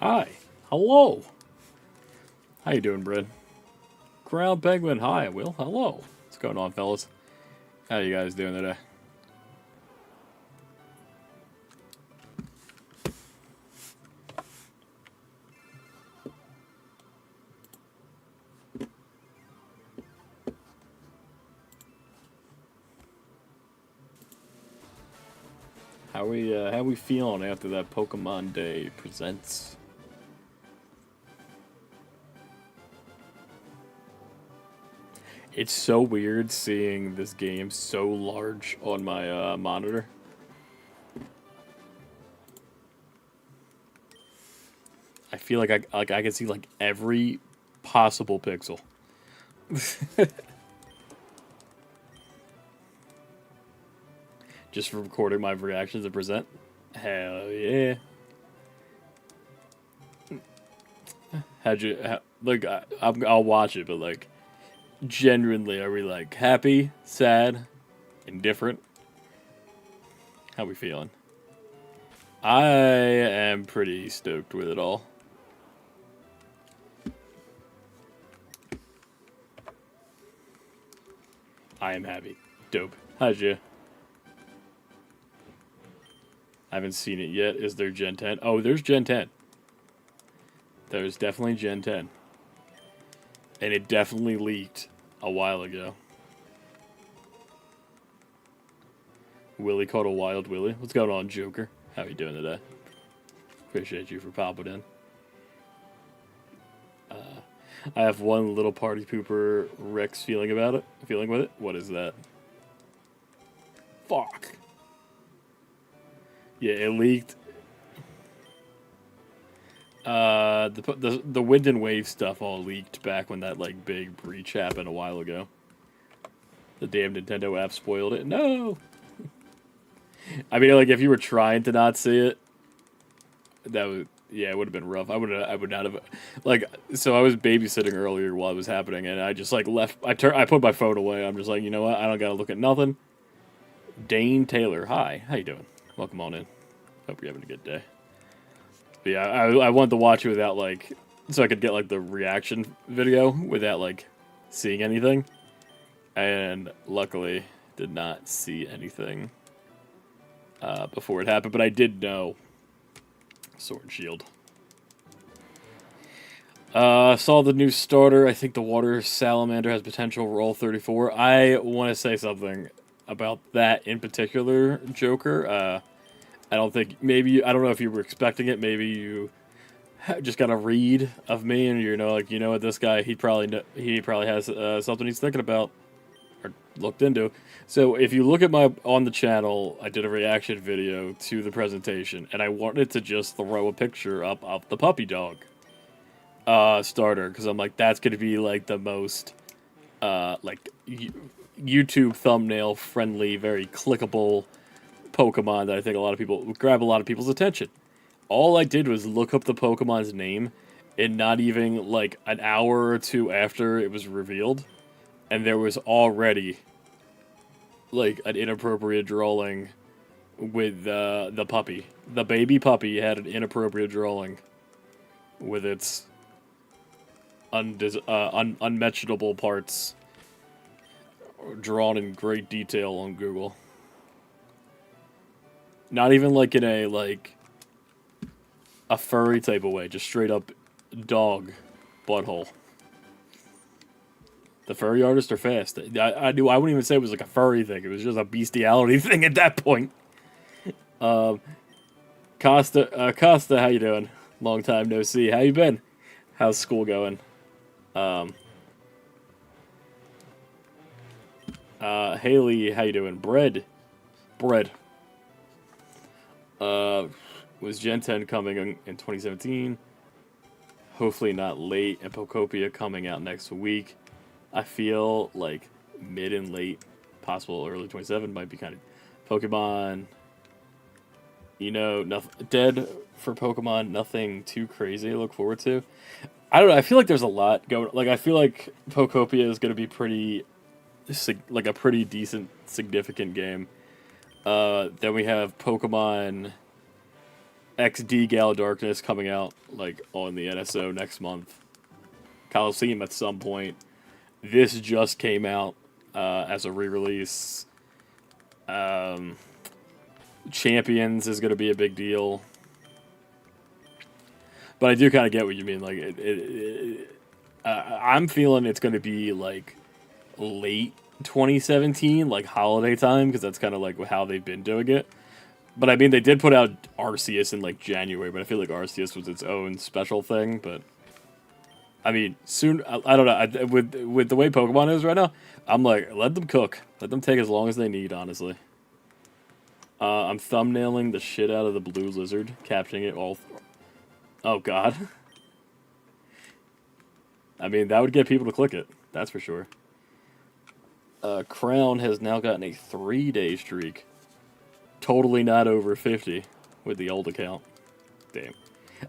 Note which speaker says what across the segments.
Speaker 1: Hi. Hello. How you doing, Brad? Ground Penguin. Hi, Will. Hello. What's going on, fellas? How you guys doing today? How we feeling after that Pokemon Day presents? It's so weird seeing this game so large on my monitor. I feel like I can see like every possible pixel. Just for recording my reactions and present. Hell yeah. Like I'll watch it, but like genuinely, are we like happy, sad, indifferent? How we feeling? I am pretty stoked with it all. I am happy. Dope. How'd you? I haven't seen it yet. Is there Gen 10? Oh, there's Gen 10. There's definitely Gen 10. And it definitely leaked a while ago. Willie caught a wild Willie. What's going on, Joker? How you doing today? Appreciate you for popping in. I have one little party pooper Rex feeling with it. What is that? Fuck. Yeah, it leaked. The wind and wave stuff all leaked back when that like big breach happened a while ago. The damn Nintendo app spoiled it. No. I mean, like if you were trying to not see it, it would have been rough. I would not have, like, so I was babysitting earlier while it was happening, and I just like left. I put my phone away. I'm just like, you know what? I don't gotta look at nothing. Dane Taylor, hi, how you doing? Welcome on in. Hope you're having a good day. But yeah, I wanted to watch it without like, so I could get like the reaction video without like seeing anything, and luckily did not see anything before it happened. But I did know. Sword and Shield. Saw the new starter. I think the Water Salamander has potential for all 34. I want to say something about that in particular, Joker. I don't think, I don't know if you were expecting it. Maybe you just got a read of me and you're like, you know what, this guy, he probably has something he's thinking about or looked into. So if you look at on the channel, I did a reaction video to the presentation, and I wanted to just throw a picture up of the puppy dog starter, because I'm like, that's gonna be like the most like YouTube thumbnail friendly, very clickable Pokemon that I think a lot of people would grab a lot of people's attention. All I did was look up the Pokemon's name, and not even like an hour or two after it was revealed, and there was already like an inappropriate drawing with the puppy. The baby puppy had an inappropriate drawing with its unmentionable parts drawn in great detail on Google. Not even like in a furry type of way, just straight up dog butthole. The furry artists are fast. I wouldn't even say it was like a furry thing. It was just a bestiality thing at that point. Costa, how you doing? Long time no see. How you been? How's school going? Haley, how you doing? Bread. Was Gen 10 coming in 2017? Hopefully not late, and Pokopia coming out next week. I feel like mid and late, possible early 27 might be kind of Pokemon. You know, nothing dead for Pokemon. Nothing too crazy to look forward to. I don't know. I feel like there's a lot going. Like I feel like Pokopia is going to be like a pretty decent, significant game. Then we have Pokemon XD Gala Darkness coming out like on the NSO next month. Coliseum at some point. This just came out as a re-release. Champions is going to be a big deal. But I do kind of get what you mean. Like, I'm feeling it's going to be like late 2017, like holiday time, because that's kind of like how they've been doing it. But I mean, they did put out Arceus in like January, but I feel like Arceus was its own special thing. But I mean, soon I don't know. With the way Pokemon is right now, I'm like, let them cook, let them take as long as they need. Honestly, I'm thumbnailing the shit out of the blue lizard, capturing it all. Oh God. I mean, that would get people to click it. That's for sure. Crown has now gotten a 3-day streak. Totally not over 50 with the old account. Damn.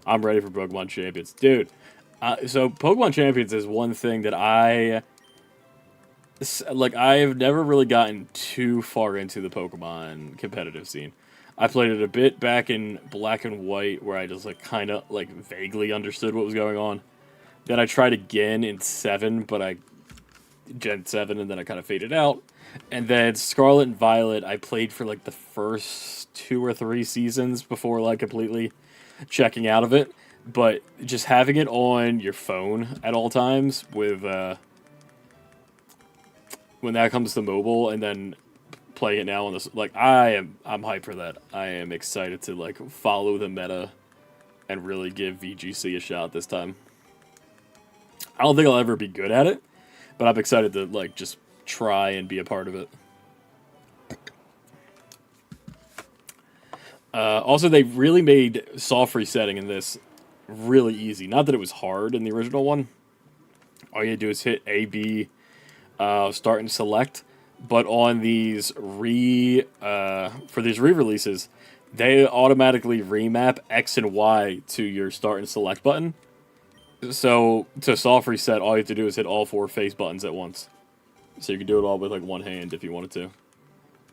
Speaker 1: I'm ready for Pokemon Champions. Dude, so Pokemon Champions is one thing that I've never really gotten too far into the Pokemon competitive scene. I played it a bit back in Black and White, where I just like kind of like vaguely understood what was going on. Then I tried again in 7, but I Gen 7, and then I kind of faded out. And then Scarlet and Violet, I played for like the first 2 or 3 seasons before like completely checking out of it. But just having it on your phone at all times with when that comes to mobile, and then playing it now on this, like I'm hyped for that. I am excited to like follow the meta and really give VGC a shot this time. I don't think I'll ever be good at it, but I'm excited to like just try and be a part of it. Also, they really made soft resetting in this really easy. Not that it was hard in the original one. All you do is hit A, B, start and select. But on these for these re-releases, they automatically remap X and Y to your start and select button. So to soft reset, all you have to do is hit all 4 face buttons at once. So you can do it all with like one hand if you wanted to.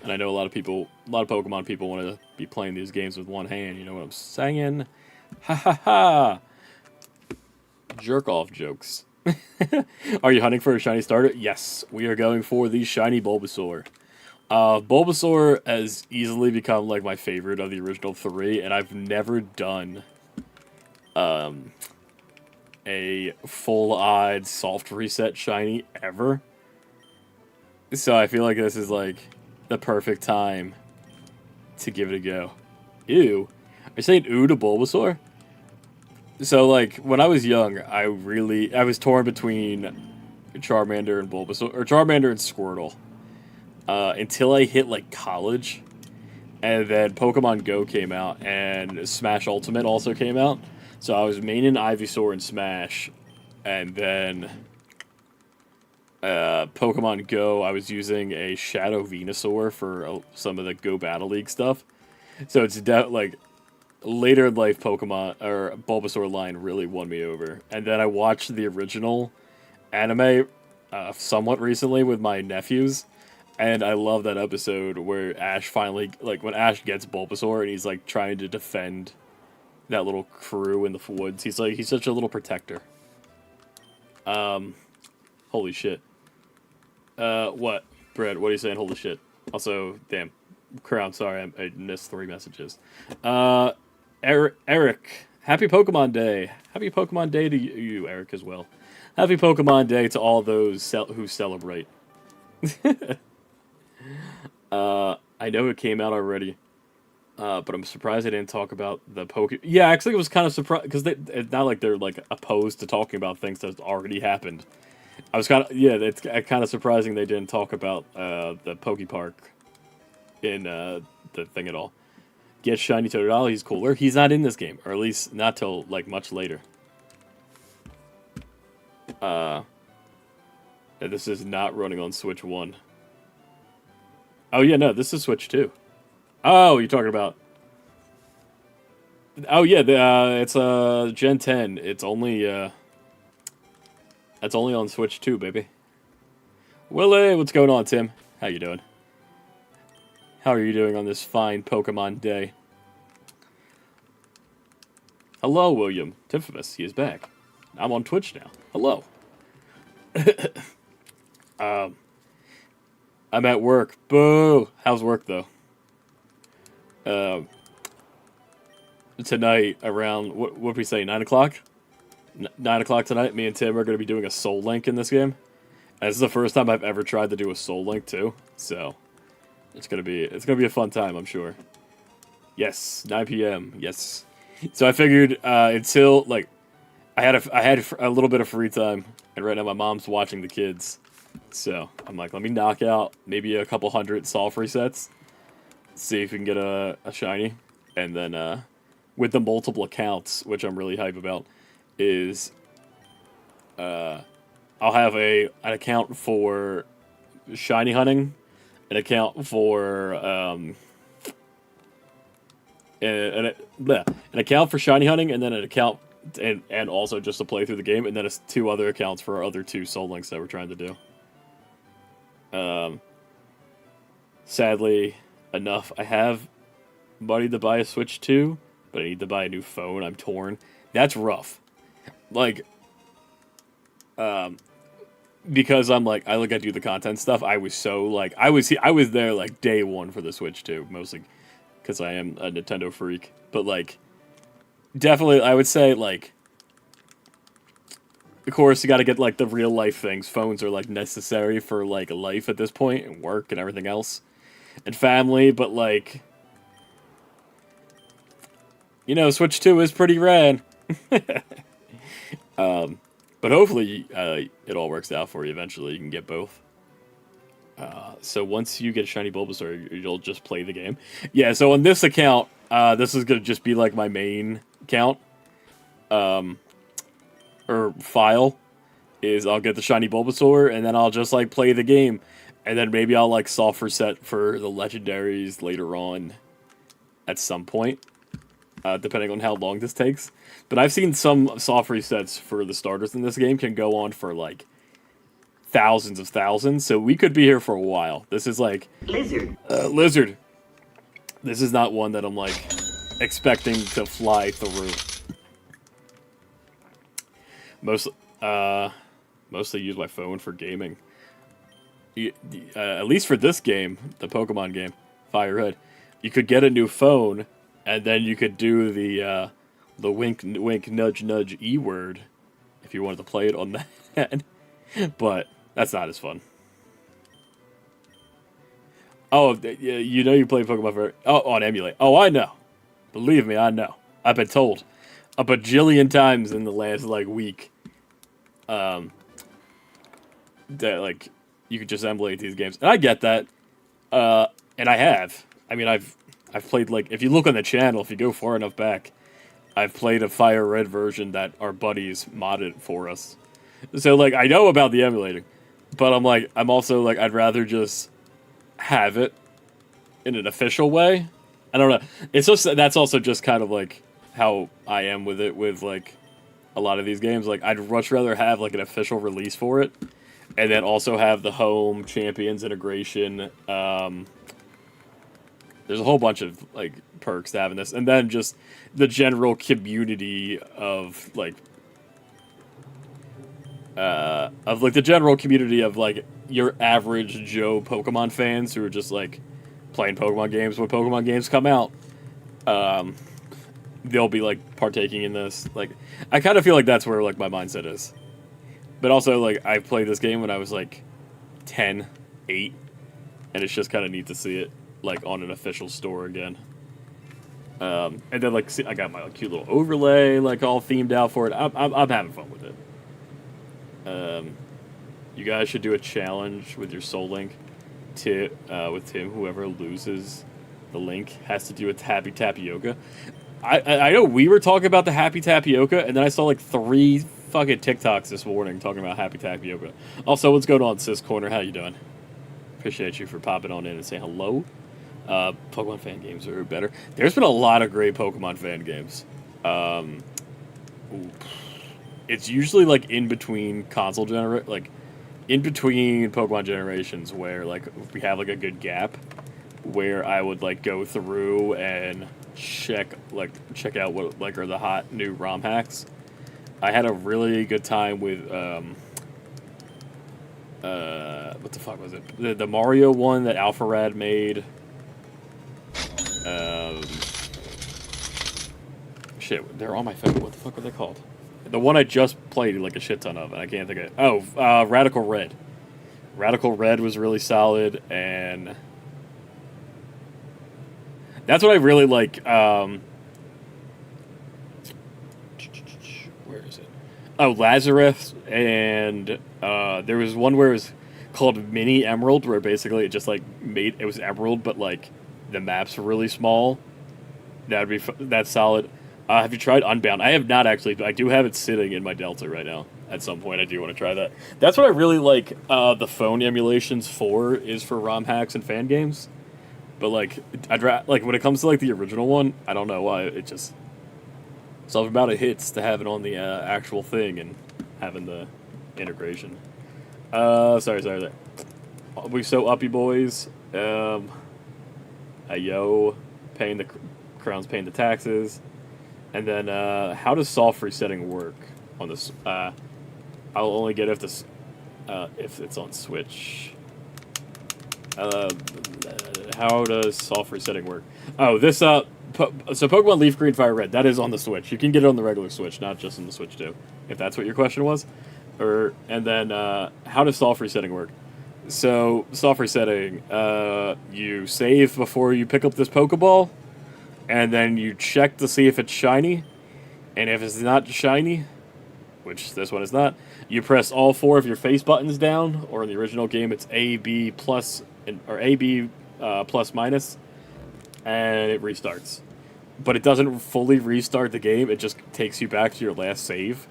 Speaker 1: And I know a lot of Pokemon people want to be playing these games with one hand. You know what I'm saying? Ha ha ha! Jerk off jokes. Are you hunting for a shiny starter? Yes, we are going for the shiny Bulbasaur. Bulbasaur has easily become like my favorite of the original 3, and I've never done a full-eyed soft reset shiny ever. So I feel like this is like the perfect time to give it a go. Ew. Are you saying ooh to Bulbasaur? So, like, when I was young, I was torn between Charmander and Bulbasaur, or Charmander and Squirtle, until I hit, like, college, and then Pokemon Go came out, and Smash Ultimate also came out, so I was maining Ivysaur and Smash, and then, Pokemon Go, I was using a Shadow Venusaur for some of the Go Battle League stuff, so it's like, later in life Pokemon or Bulbasaur line really won me over. And then I watched the original anime somewhat recently with my nephews, and I love that episode where Ash finally, like when Ash gets Bulbasaur and he's like trying to defend that little crew in the woods. He's such a little protector. Holy shit. What? Brad, what are you saying? Holy shit. Also, damn. Crown, sorry, I missed 3 messages. Eric, happy Pokemon Day. Happy Pokemon Day to you, Eric, as well. Happy Pokemon Day to all those who celebrate. I know it came out already, but I'm surprised they didn't talk about the Yeah, actually, it was kind of surprised, because it's not like they're, like, opposed to talking about things that already happened. I was kind of, yeah, it's kind of surprising they didn't talk about the Pokepark in the thing at all. Get Shiny Totodile, he's cooler. He's not in this game, or at least not till, like, much later. And this is not running on Switch 1. Oh, yeah, no, this is Switch 2. Oh, you're talking about... Oh, yeah, it's Gen 10. It's only on Switch 2, baby. Willie, what's going on, Tim? How you doing? How are you doing on this fine Pokemon day? Hello, William. Tiffus, he is back. I'm on Twitch now. Hello. I'm at work. Boo! How's work, though? Tonight, around, what did we say, 9 o'clock? 9 o'clock tonight, me and Tim are going to be doing a Soul Link in this game. And this is the first time I've ever tried to do a Soul Link, too. So, it's gonna be a fun time, I'm sure. Yes, 9 p.m. Yes. So I figured until like I had a little bit of free time, and right now my mom's watching the kids. So I'm like, let me knock out maybe a couple hundred soft resets, see if we can get a shiny, and then with the multiple accounts, which I'm really hype about, is I'll have an account for shiny hunting, an account for an account for shiny hunting, and then an account and also just to play through the game, and then it's 2 other accounts for our other 2 soul links that we're trying to do. Sadly enough, I have money to buy a Switch 2, but I need to buy a new phone. I'm torn. That's rough. Like, because I'm like, I do the content stuff. I was so like, I was there like day 1 for the Switch 2, mostly because I am a Nintendo freak. But like, definitely, I would say like, of course, you got to get like the real life things. Phones are like necessary for like life at this point, and work and everything else, and family. But like, you know, Switch 2 is pretty rad. But hopefully, it all works out for you eventually. You can get both. So once you get a shiny Bulbasaur, you'll just play the game. Yeah, so on this account, this is going to just be like my main account. Or file. Is I'll get the shiny Bulbasaur, and then I'll just like play the game. And then maybe I'll like soft reset for the legendaries later on at some point. Depending on how long this takes. But I've seen some soft resets for the starters in this game can go on for like thousands of thousands, so we could be here for a while. This is like Lizard. This is not one that I'm like expecting to fly through. Mostly use my phone for gaming. At least for this game, the Pokemon game, Fire Red, you could get a new phone, and then you could do the wink, wink, nudge, nudge E-word if you wanted to play it on that. But that's not as fun. Oh, you know you play Pokemon for on Emulate. Oh, I know. Believe me, I know. I've been told a bajillion times in the last like week. That like you could just emulate these games, and I get that. And I have. I mean, I've played like if you look on the channel, if you go far enough back, I've played a Fire Red version that our buddies modded for us. So like I know about the emulating, but I'm also like I'd rather just have it in an official way. I don't know. It's just that's also just kind of like how I am with it with like a lot of these games. Like I'd much rather have like an official release for it, and then also have the home champions integration. There's a whole bunch of like perks to having this, and then just the general community of like the general community of like your average Joe Pokemon fans who are just like playing Pokemon games when Pokemon games come out. They'll be like partaking in this. Like I kind of feel like that's where like my mindset is. But also like I played this game when I was like 10, 8, and it's just kind of neat to see it like on an official store again. And then like see, I got my like, cute little overlay like all themed out for it. I'm having fun with it. You guys should do a challenge with your Soul Link with Tim. Whoever loses the link has to do a Happy Tapioca. I know we were talking about the Happy Tapioca, and then I saw like 3 fucking TikToks this morning talking about Happy Tapioca. Also, what's going on, Sis Corner? How you doing? Appreciate you for popping on in and saying hello. Pokemon fan games are better. There's been a lot of great Pokemon fan games. It's usually like in between in between Pokemon generations where like we have like a good gap. where I would like go through and check out what like are the hot new ROM hacks. I had a really good time with what the fuck was it? The Mario one that Alpharad made. Um, Shit, they're on my phone. What the fuck were they called? The one I just played like a shit ton of, and I can't think of it. Oh, Radical Red. Radical Red was really solid, and that's what I really like. Where is it? Oh, Lazarus, and there was one where it was called Mini Emerald, where basically it just like made it was Emerald, but like the maps were really small. That's solid. Have you tried Unbound? I have not actually, but I do have it sitting in my Delta right now. At some point, I do want to try that. That's what I really like. The phone emulations for is for ROM hacks and fan games. But like, like when it comes to like the original one, I don't know why it just something about it hits to have it on the actual thing and having the integration. Sorry. We so uppy boys. Ayo, paying the Crown's paying the taxes. And then, how does soft resetting work on this? I'll only get if it's on Switch. How does soft resetting work? Oh, this so Pokemon Leaf Green Fire Red, that is on the Switch. You can get it on the regular Switch, not just on the Switch too. If that's what your question was, and then how does soft resetting work? So soft resetting, you save before you pick up this Pokeball. And then you check to see if it's shiny, and if it's not shiny, which this one is not, you press all 4 of your face buttons down, or in the original game it's A, B plus, or A, B plus minus, and it restarts. But it doesn't fully restart the game, it just takes you back to your last save.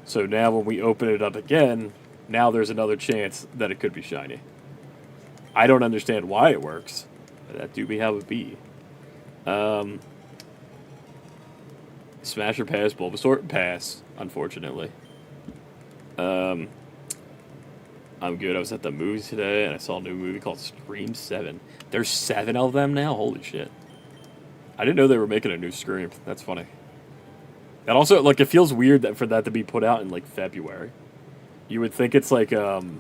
Speaker 1: So now when we open it up again, now there's another chance that it could be shiny. I don't understand why it works, but that do be how it be. Smash or pass, Bulbasaur? Pass, unfortunately. I'm good. I was at the movies today, and I saw a new movie called Scream 7. There's 7 of them now? Holy shit. I didn't know they were making a new Scream. That's funny. And also, like, it feels weird that for that to be put out in, like, February. You would think it's, like, that'd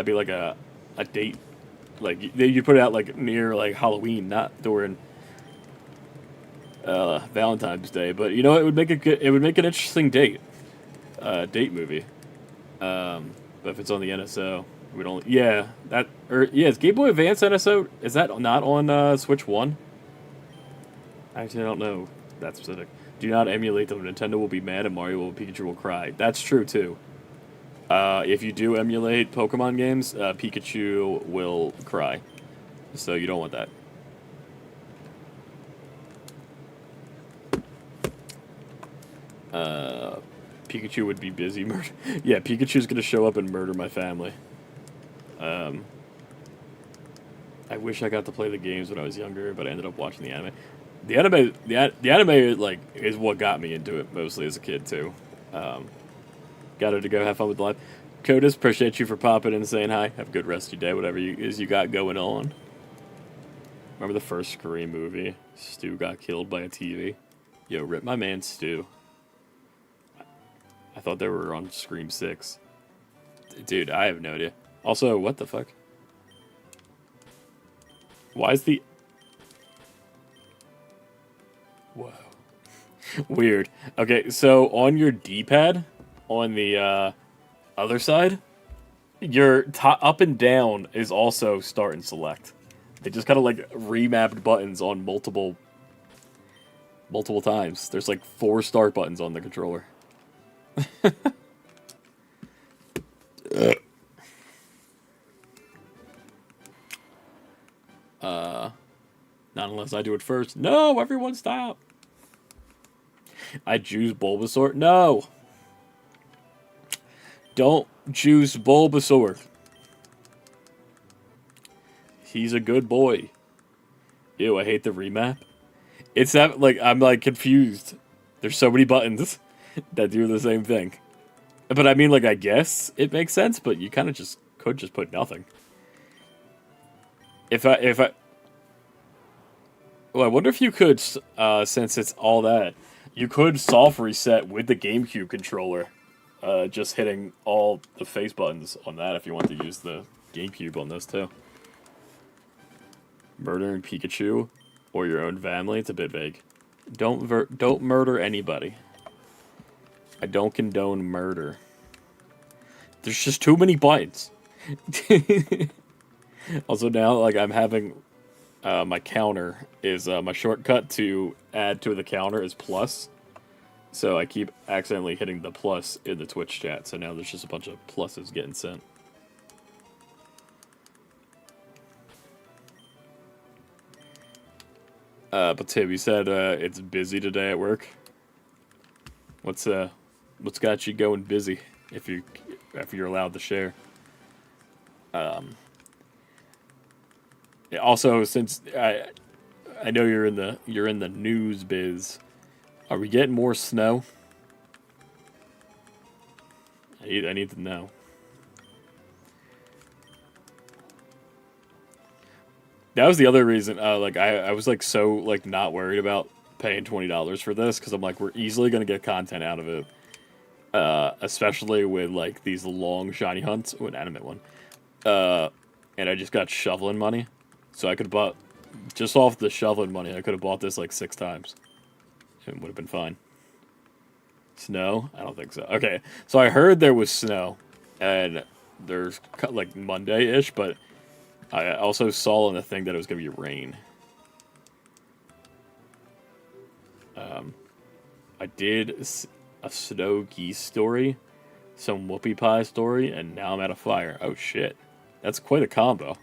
Speaker 1: be, like, a date. Like, you put it out, like, near, like, Halloween, not during Valentine's Day. But, you know, it would make an interesting date movie. But if it's on the NSO, we don't... Yeah, is Game Boy Advance NSO? Is that not on Switch 1? Actually, I don't know that specific. Do not emulate them. Nintendo will be mad and Pikachu will cry. That's true, too. If you do emulate Pokemon games, Pikachu will cry. So you don't want that. Pikachu would be busy murder. Yeah, Pikachu's gonna show up and murder my family. I wish I got to play the games when I was younger, but I ended up watching the anime. The anime, like, is what got me into it, mostly as a kid, too. Got her to go have fun with life. Codus, appreciate you for popping in and saying hi. Have a good rest of your day, whatever you got going on. Remember the first Scream movie? Stu got killed by a TV. Yo, rip my man Stu. I thought they were on Scream 6. Dude, I have no idea. Also, what the fuck? Why is the... Whoa. Weird. Okay, so on your D-pad, on the other side, your up and down is also start and select. They just kind of like remapped buttons on multiple times. There's like 4 start buttons on the controller. Not unless I do it first. No, everyone stop. I choose Bulbasaur. No. Don't choose Bulbasaur. He's a good boy. Ew, I hate the remap. It's that, like, I'm, like, confused. There's so many buttons that do the same thing. But I mean, like, I guess it makes sense, but you kind of could just put nothing. if I well, I wonder if you could, since it's all that, you could soft reset with the GameCube controller, just hitting all the face buttons on that if you want to use the GameCube on this too. Murdering Pikachu or your own family, it's a bit vague. Don't murder anybody. I don't condone murder. There's just too many buttons. Also now, like, I'm having my counter is my shortcut to add to the counter is plus. So I keep accidentally hitting the plus in the Twitch chat. So now there's just a bunch of pluses getting sent. But Tim, you said it's busy today at work. What's got you going busy? If you're allowed to share. Also, since I know you're in the news biz, are we getting more snow? I need to know. That was the other reason. Like I was like so like not worried about paying $20 for this because I'm like we're easily gonna get content out of it. Especially with like these long shiny hunts. Oh, an animate one. And I just got shoveling money. So I could have bought, just off the shoveling money, I could have bought this like 6 times. It would have been fine. Snow? I don't think so. Okay, so I heard there was snow. And there's like Monday-ish, but I also saw in the thing that it was going to be rain. I did a snow geese story, some whoopie pie story, and now I'm at a fire. Oh shit. That's quite a combo.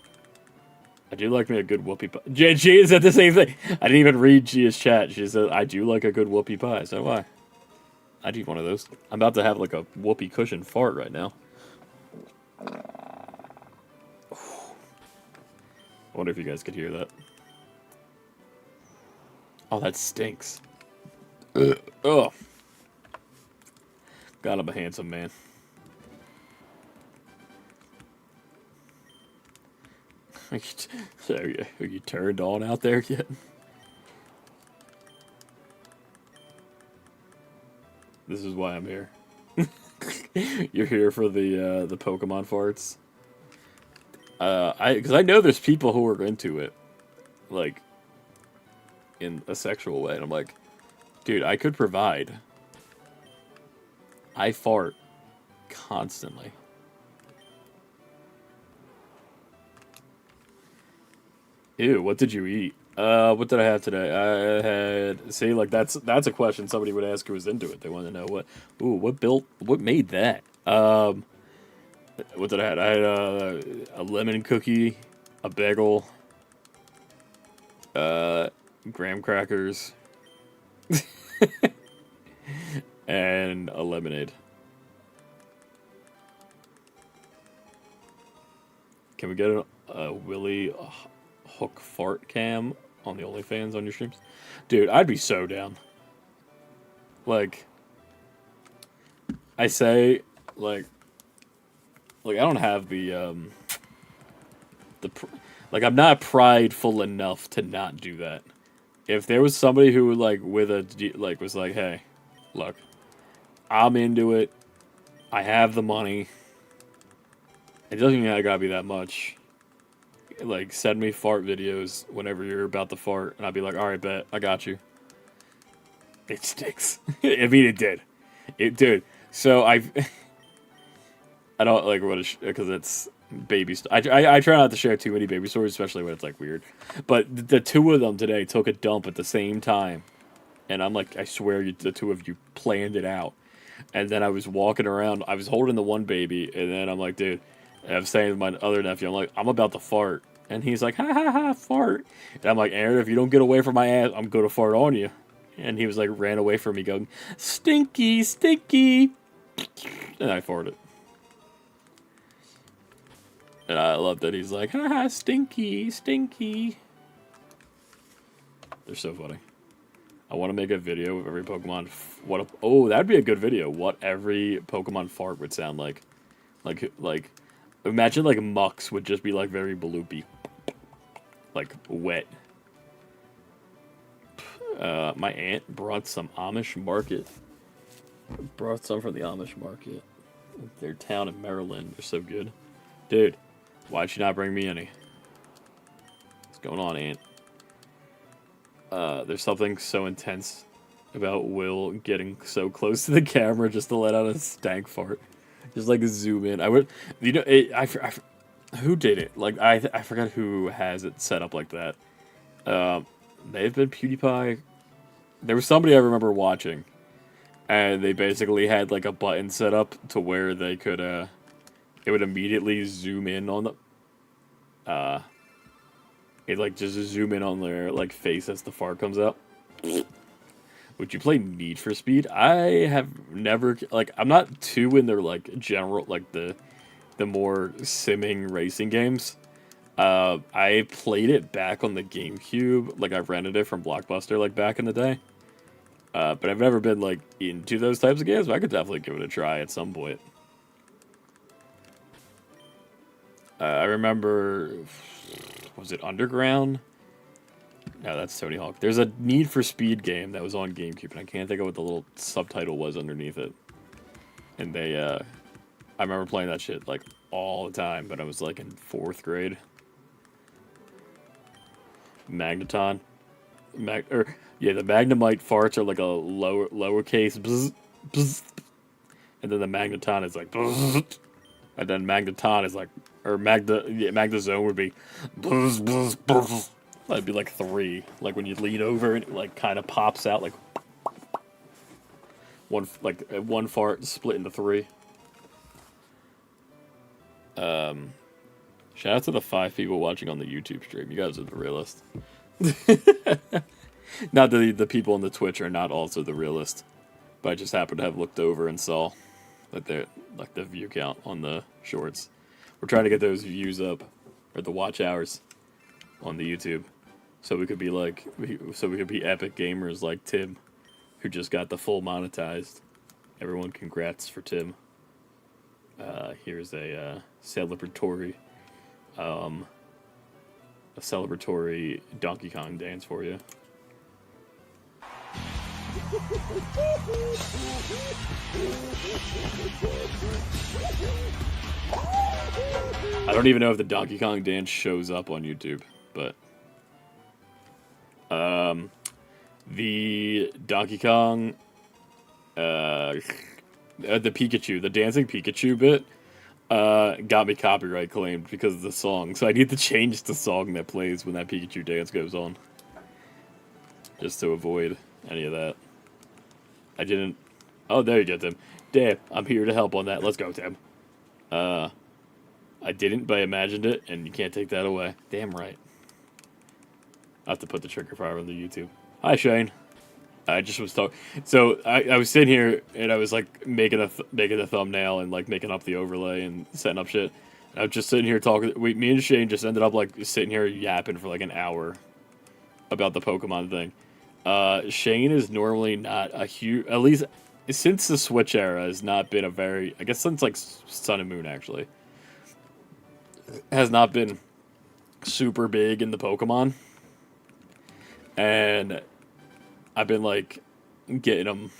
Speaker 1: I do like me a good whoopie pie. G said the same thing. I didn't even read Gia's chat. She said, I do like a good whoopie pie. So why? I do one of those. I'm about to have like a whoopie cushion fart right now. I wonder if you guys could hear that. Oh, that stinks. Oh. God, I'm a handsome man. So, are you turned on out there yet? This is why I'm here. You're here for the Pokemon farts. Because I know there's people who are into it, like, in a sexual way, and I'm like, dude, I could provide. I fart constantly. Ew, what did you eat? What did I have today? I had, see, like, that's a question somebody would ask who was into it. They want to know what made that? What did I have? I had a lemon cookie, a bagel, graham crackers, and a lemonade. Can we get a Willy Hook fart cam on the OnlyFans on your streams? Dude, I'd be so down. Like, I say, like I don't have like, I'm not prideful enough to not do that. If there was somebody who would, like, was like, hey, look, I'm into it, I have the money, it doesn't even gotta be that much. Like, send me fart videos whenever you're about to fart, and I'd be like, alright, bet, I got you. It stinks. I mean, it did. It did. So, I don't, like, want to, because it's baby I try not to share too many baby stories, especially when it's, like, weird. But the two of them today took a dump at the same time. And I'm like, I swear the two of you planned it out. And then I was walking around, I was holding the one baby, and then I'm like, dude, and I'm saying to my other nephew, I'm like, I'm about to fart. And he's like, ha ha ha, fart. And I'm like, Aaron, if you don't get away from my ass, I'm going to fart on you. And he was like, ran away from me going, stinky, stinky. And I farted. And I love that he's like, ha ha, stinky, stinky. They're so funny. I want to make a video of every Pokemon. Oh, that'd be a good video. What every Pokemon fart would sound like. Like, imagine like Mux would just be like very bloopy. like wet. My aunt brought some Amish market. Brought some from the Amish market. Their town in Maryland. They're so good. Dude, why'd you not bring me any? What's going on, aunt? There's something so intense about Will getting so close to the camera just to let out a stank fart. Just like zoom in. I would, you know, who did it? Like I forgot who has it set up like that. May have been PewDiePie. There was somebody I remember watching, and they basically had like a button set up to where they could it would immediately zoom in on the it like just zoom in on their like face as the fart comes out. Would you play Need for Speed? I have never, like, I'm not too in their like general, like the more simming racing games. I played it back on the GameCube, like I rented it from Blockbuster like back in the day. But I've never been like into those types of games, but I could definitely give it a try at some point. I remember, was it Underground? No, that's Tony Hawk. There's a Need for Speed game that was on GameCube, and I can't think of what the little subtitle was underneath it. And they, I remember playing that shit like all the time, but I was like in 4th grade. Magneton. Yeah, the Magnemite farts are like a lowercase bzz, bzz, and then the Magneton is like bzz, and then Magneton is like, or Magnezone would be bzz, bzz, bzz. That'd be like 3, like when you lean over and it like kind of pops out like one fart split into 3. Shout out to the 5 people watching on the YouTube stream. You guys are the realest. Not the people on the Twitch are not also the realest, but I just happened to have looked over and saw that they're like the view count on the shorts. We're trying to get those views up, or the watch hours on the YouTube, so we could be like, so we could be epic gamers like Tim, who just got the full monetized. Everyone, congrats for Tim. Here's a celebratory Donkey Kong dance for you. I don't even know if the Donkey Kong dance shows up on YouTube, but the Donkey Kong, the Pikachu, the dancing Pikachu bit, got me copyright claimed because of the song. So I need to change the song that plays when that Pikachu dance goes on, just to avoid any of that. I didn't. Oh, there you go, Tim. Damn, I'm here to help on that. Let's go, Tim. I didn't, but I imagined it, and you can't take that away. Damn right. I have to put the trigger fire on the YouTube. Hi, Shane. I just was talking. So I was sitting here and I was like making a thumbnail and like making up the overlay and setting up shit. And I was just sitting here talking. Me and Shane just ended up like sitting here yapping for like an hour about the Pokemon thing. Shane is normally not a huge, at least since the Switch era, has not been a very, I guess since like Sun and Moon actually, has not been super big in the Pokemon. And I've been like getting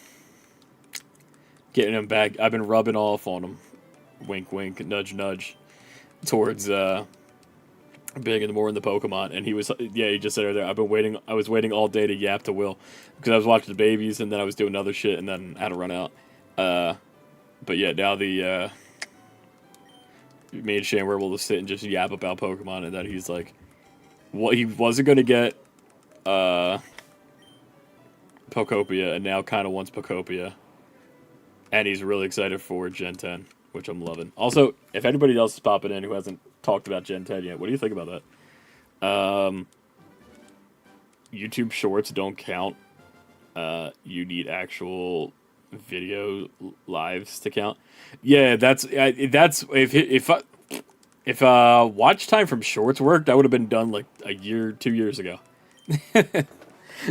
Speaker 1: him back. I've been rubbing off on him, wink, wink, nudge, nudge, towards being more in the Pokemon. And he was, yeah, he just said it there. I was waiting all day to yap to Will because I was watching the babies and then I was doing other shit and then I had to run out. But yeah, now me and Shane were able to sit and just yap about Pokemon, and that he's like, what he wasn't gonna get. Pokopia, and now kind of wants Pokopia. And he's really excited for Gen 10, which I'm loving. Also, if anybody else is popping in who hasn't talked about Gen 10 yet, what do you think about that? YouTube Shorts don't count. You need actual video lives to count. Yeah, that's if watch time from Shorts worked, that would have been done like a year, 2 years ago.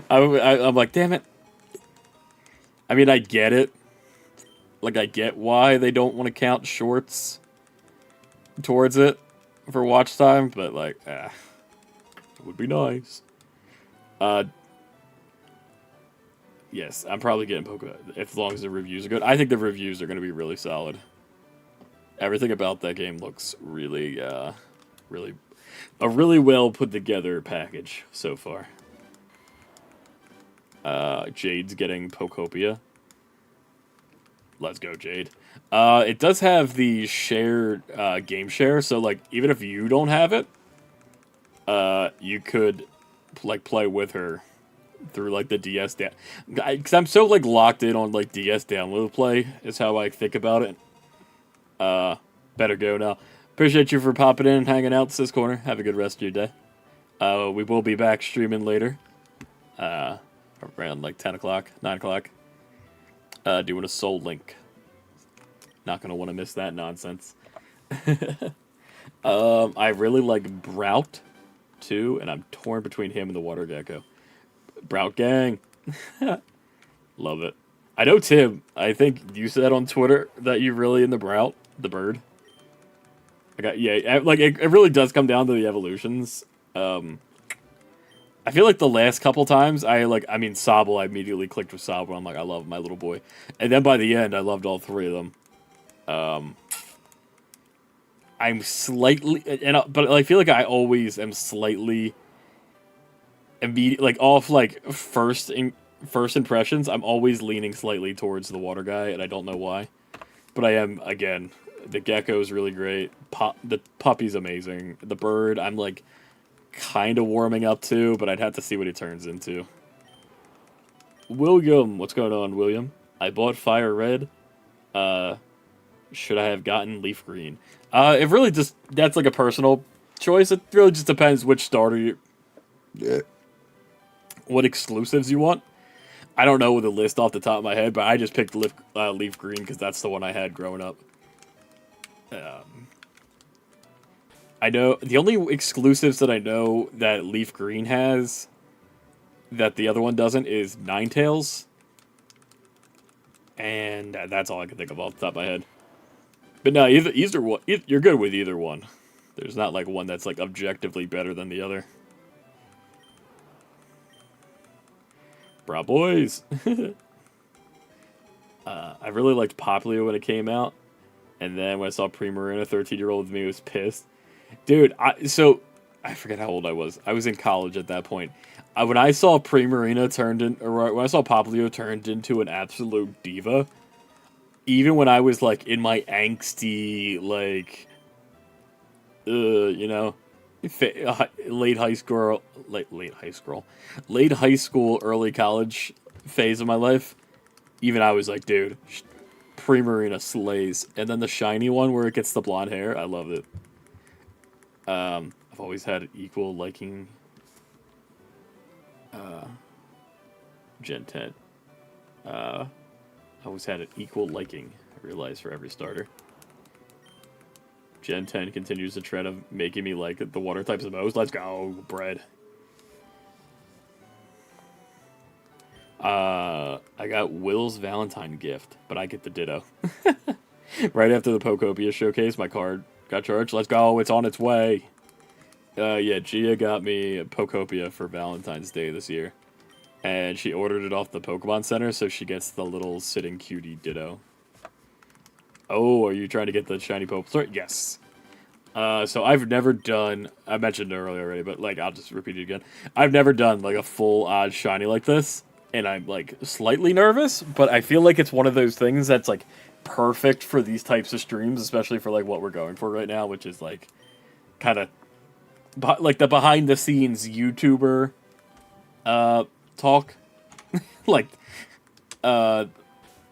Speaker 1: I'm like, damn it. I mean, I get it. Like, I get why they don't want to count shorts towards it for watch time, but like, would be nice. Uh, yes, I'm probably getting Pokemon as long as the reviews are good. I think the reviews are going to be really solid. Everything about that game looks really, really, a really well put together package so far. Jade's getting Pokopia. Let's go, Jade. It does have the shared game share, so like even if you don't have it, you could like play with her through like the DS down. Because I'm so like locked in on like DS download play is how I think about it. Better go now. Appreciate you for popping in and hanging out, Sis Corner. Have a good rest of your day. We will be back streaming later. Around like 10 o'clock, 9 o'clock. Doing a Soul Link. Not going to want to miss that nonsense. I really like Brout, too, and I'm torn between him and the Water Gecko. Brout Gang. Love it. I know, Tim, I think you said on Twitter that you're really into Brout, the bird. Yeah, like, it really does come down to the evolutions. I feel like the last couple times, Sobble, I immediately clicked with Sobble. I'm like, I love my little boy. And then by the end, I loved all three of them. I'm slightly, but I feel like I always am slightly immediate, like off like first impressions. I'm always leaning slightly towards the water guy, and I don't know why. But I am again. The gecko is really great. The puppy's amazing. The bird, I'm like kind of warming up to, but I'd have to see what he turns into. William, what's going on, William? I bought Fire Red. Should I have gotten Leaf Green? It really just, that's like a personal choice. It really just depends which starter you, what exclusives you want. I don't know the list off the top of my head, but I just picked Leaf Green because that's the one I had growing up. I know the only exclusives that I know that Leaf Green has that the other one doesn't is Ninetales. And that's all I can think of off the top of my head. But no, either one, you're good with either one. There's not like one that's like objectively better than the other. Bra boys. I really liked Popplio when it came out. And then when I saw Primarina, 13-year-old with me was pissed. Dude, I forget how old I was. I was in college at that point. When I saw Primarina when I saw Popplio turned into an absolute diva, even when I was like in my angsty, like, late high school, early college phase of my life, even I was like, dude, Primarina slays. And then the shiny one where it gets the blonde hair, I loved it. I've always had equal liking. Gen 10. I always had an equal liking, I realize, for every starter. Gen 10 continues the trend of making me like the water types the most. Let's go, bread. I got Will's Valentine gift, but I get the Ditto. Right after the Pokopia showcase, my card got charged. Let's go, it's on its way. Yeah, Gia got me Pokopia for Valentine's Day this year. And she ordered it off the Pokemon Center, so she gets the little sitting cutie Ditto. Oh, are you trying to get the shiny Bulbasaur? Yes. So I've never done, I mentioned it earlier already, but like I'll just repeat it again. I've never done like a full odd shiny like this, and I'm like slightly nervous, but I feel like it's one of those things that's like perfect for these types of streams, especially for like what we're going for right now, which is like kind of like the behind the scenes YouTuber talk. Like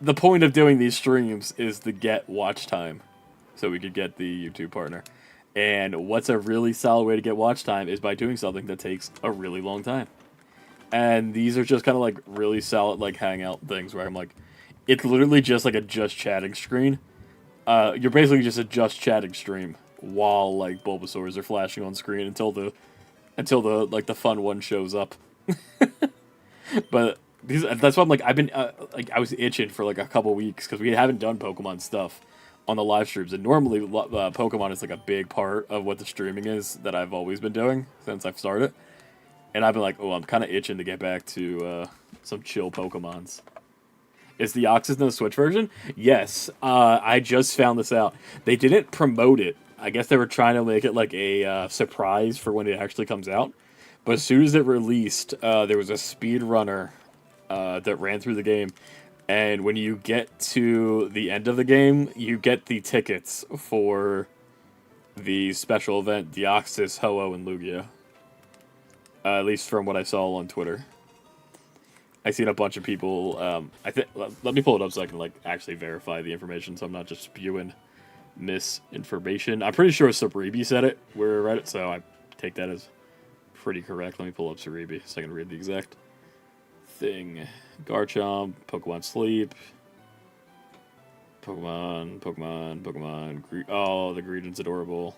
Speaker 1: the point of doing these streams is to get watch time so we could get the YouTube partner. And what's a really solid way to get watch time is by doing something that takes a really long time. And these are just kind of like really solid like hangout things where I'm like, it's literally just like a just chatting screen. You're basically just a just chatting stream while like Bulbasaurs are flashing on screen until the like the fun one shows up. But that's why I'm like, I've been like I was itching for like a couple weeks because we haven't done Pokemon stuff on the live streams, and normally Pokemon is like a big part of what the streaming is that I've always been doing since I've started. and I've been like, oh, I'm kind of itching to get back to some chill Pokemons. Is the Deoxys in the Switch version? Yes. I just found this out. They didn't promote it. I guess they were trying to make it like a surprise for when it actually comes out. But as soon as it released, there was a speedrunner that ran through the game. And when you get to the end of the game, you get the tickets for the special event, Deoxys, Ho-Oh, and Lugia. At least from what I saw on Twitter. I seen a bunch of people. Let me pull it up so I can like actually verify the information, so I'm not just spewing misinformation. I'm pretty sure Cerebi said it where I read it, so I take that as pretty correct. Let me pull up Cerebi so I can read the exact thing. Garchomp, Pokemon Sleep, Pokemon. Oh, the Greedent's adorable.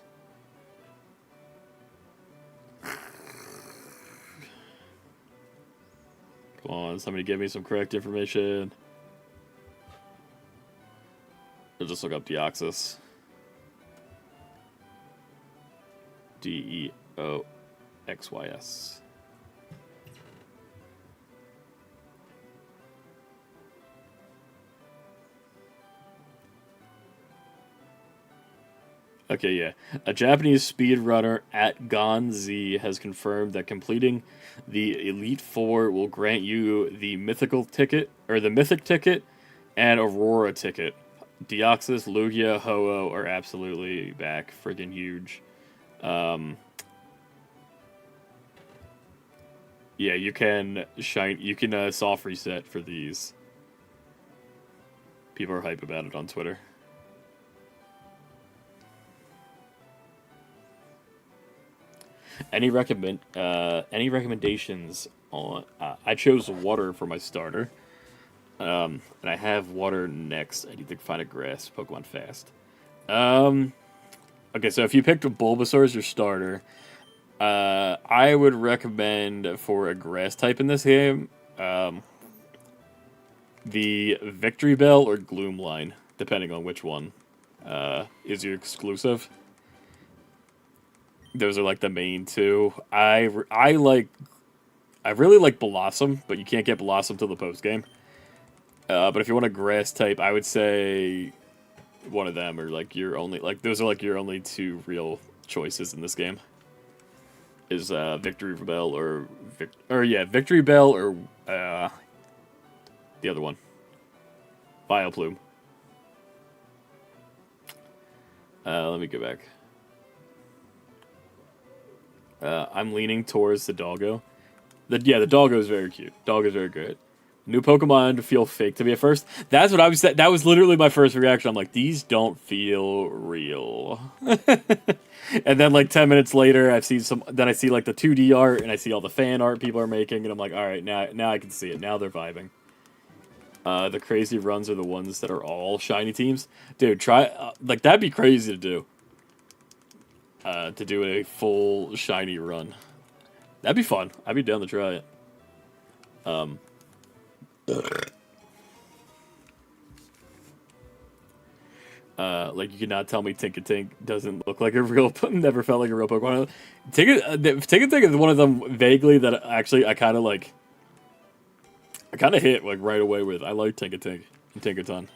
Speaker 1: Come on, somebody give me some correct information. I'll just look up Deoxys. Deoxys. Okay, yeah. A Japanese speedrunner at Gonzi has confirmed that completing the Elite Four will grant you the mythical ticket, or the mythic ticket, and Aurora ticket. Deoxys, Lugia, Ho-Oh are absolutely back. Freaking huge. Yeah, you can soft reset for these. People are hype about it on Twitter. Any recommendations on? I chose water for my starter, and I have water next. I need to find a grass Pokemon fast. Okay, so if you picked Bulbasaur as your starter, I would recommend for a grass type in this game, the Victory Bell or Gloom line, depending on which one is your exclusive. Those are like the main two. I really like Blossom, but you can't get Blossom till the post game. But if you want a grass type, I would say one of them are like your only those are like your only two real choices in this game. Is Victory Bell or Victory Bell or the other one, Vileplume. Let me go back. I'm leaning towards the Doggo. The Doggo is very cute. Doggo is very good. New Pokemon feel fake to me at first. That's what I was. That was literally my first reaction. I'm like, these don't feel real. And then like 10 minutes later, I see like the 2D art and I see all the fan art people are making, and I'm like, all right, now I can see it. Now they're vibing. The crazy runs are the ones that are all shiny teams. Dude, try like that'd be crazy to do. To do a full shiny run. That'd be fun. I'd be down to try it. Like you cannot tell me Tinkatink doesn't look like a real, never felt like a real Pokemon. Tinkatink is one of them vaguely that actually I kind of hit like right away with. I like Tinkatink and Tinkaton.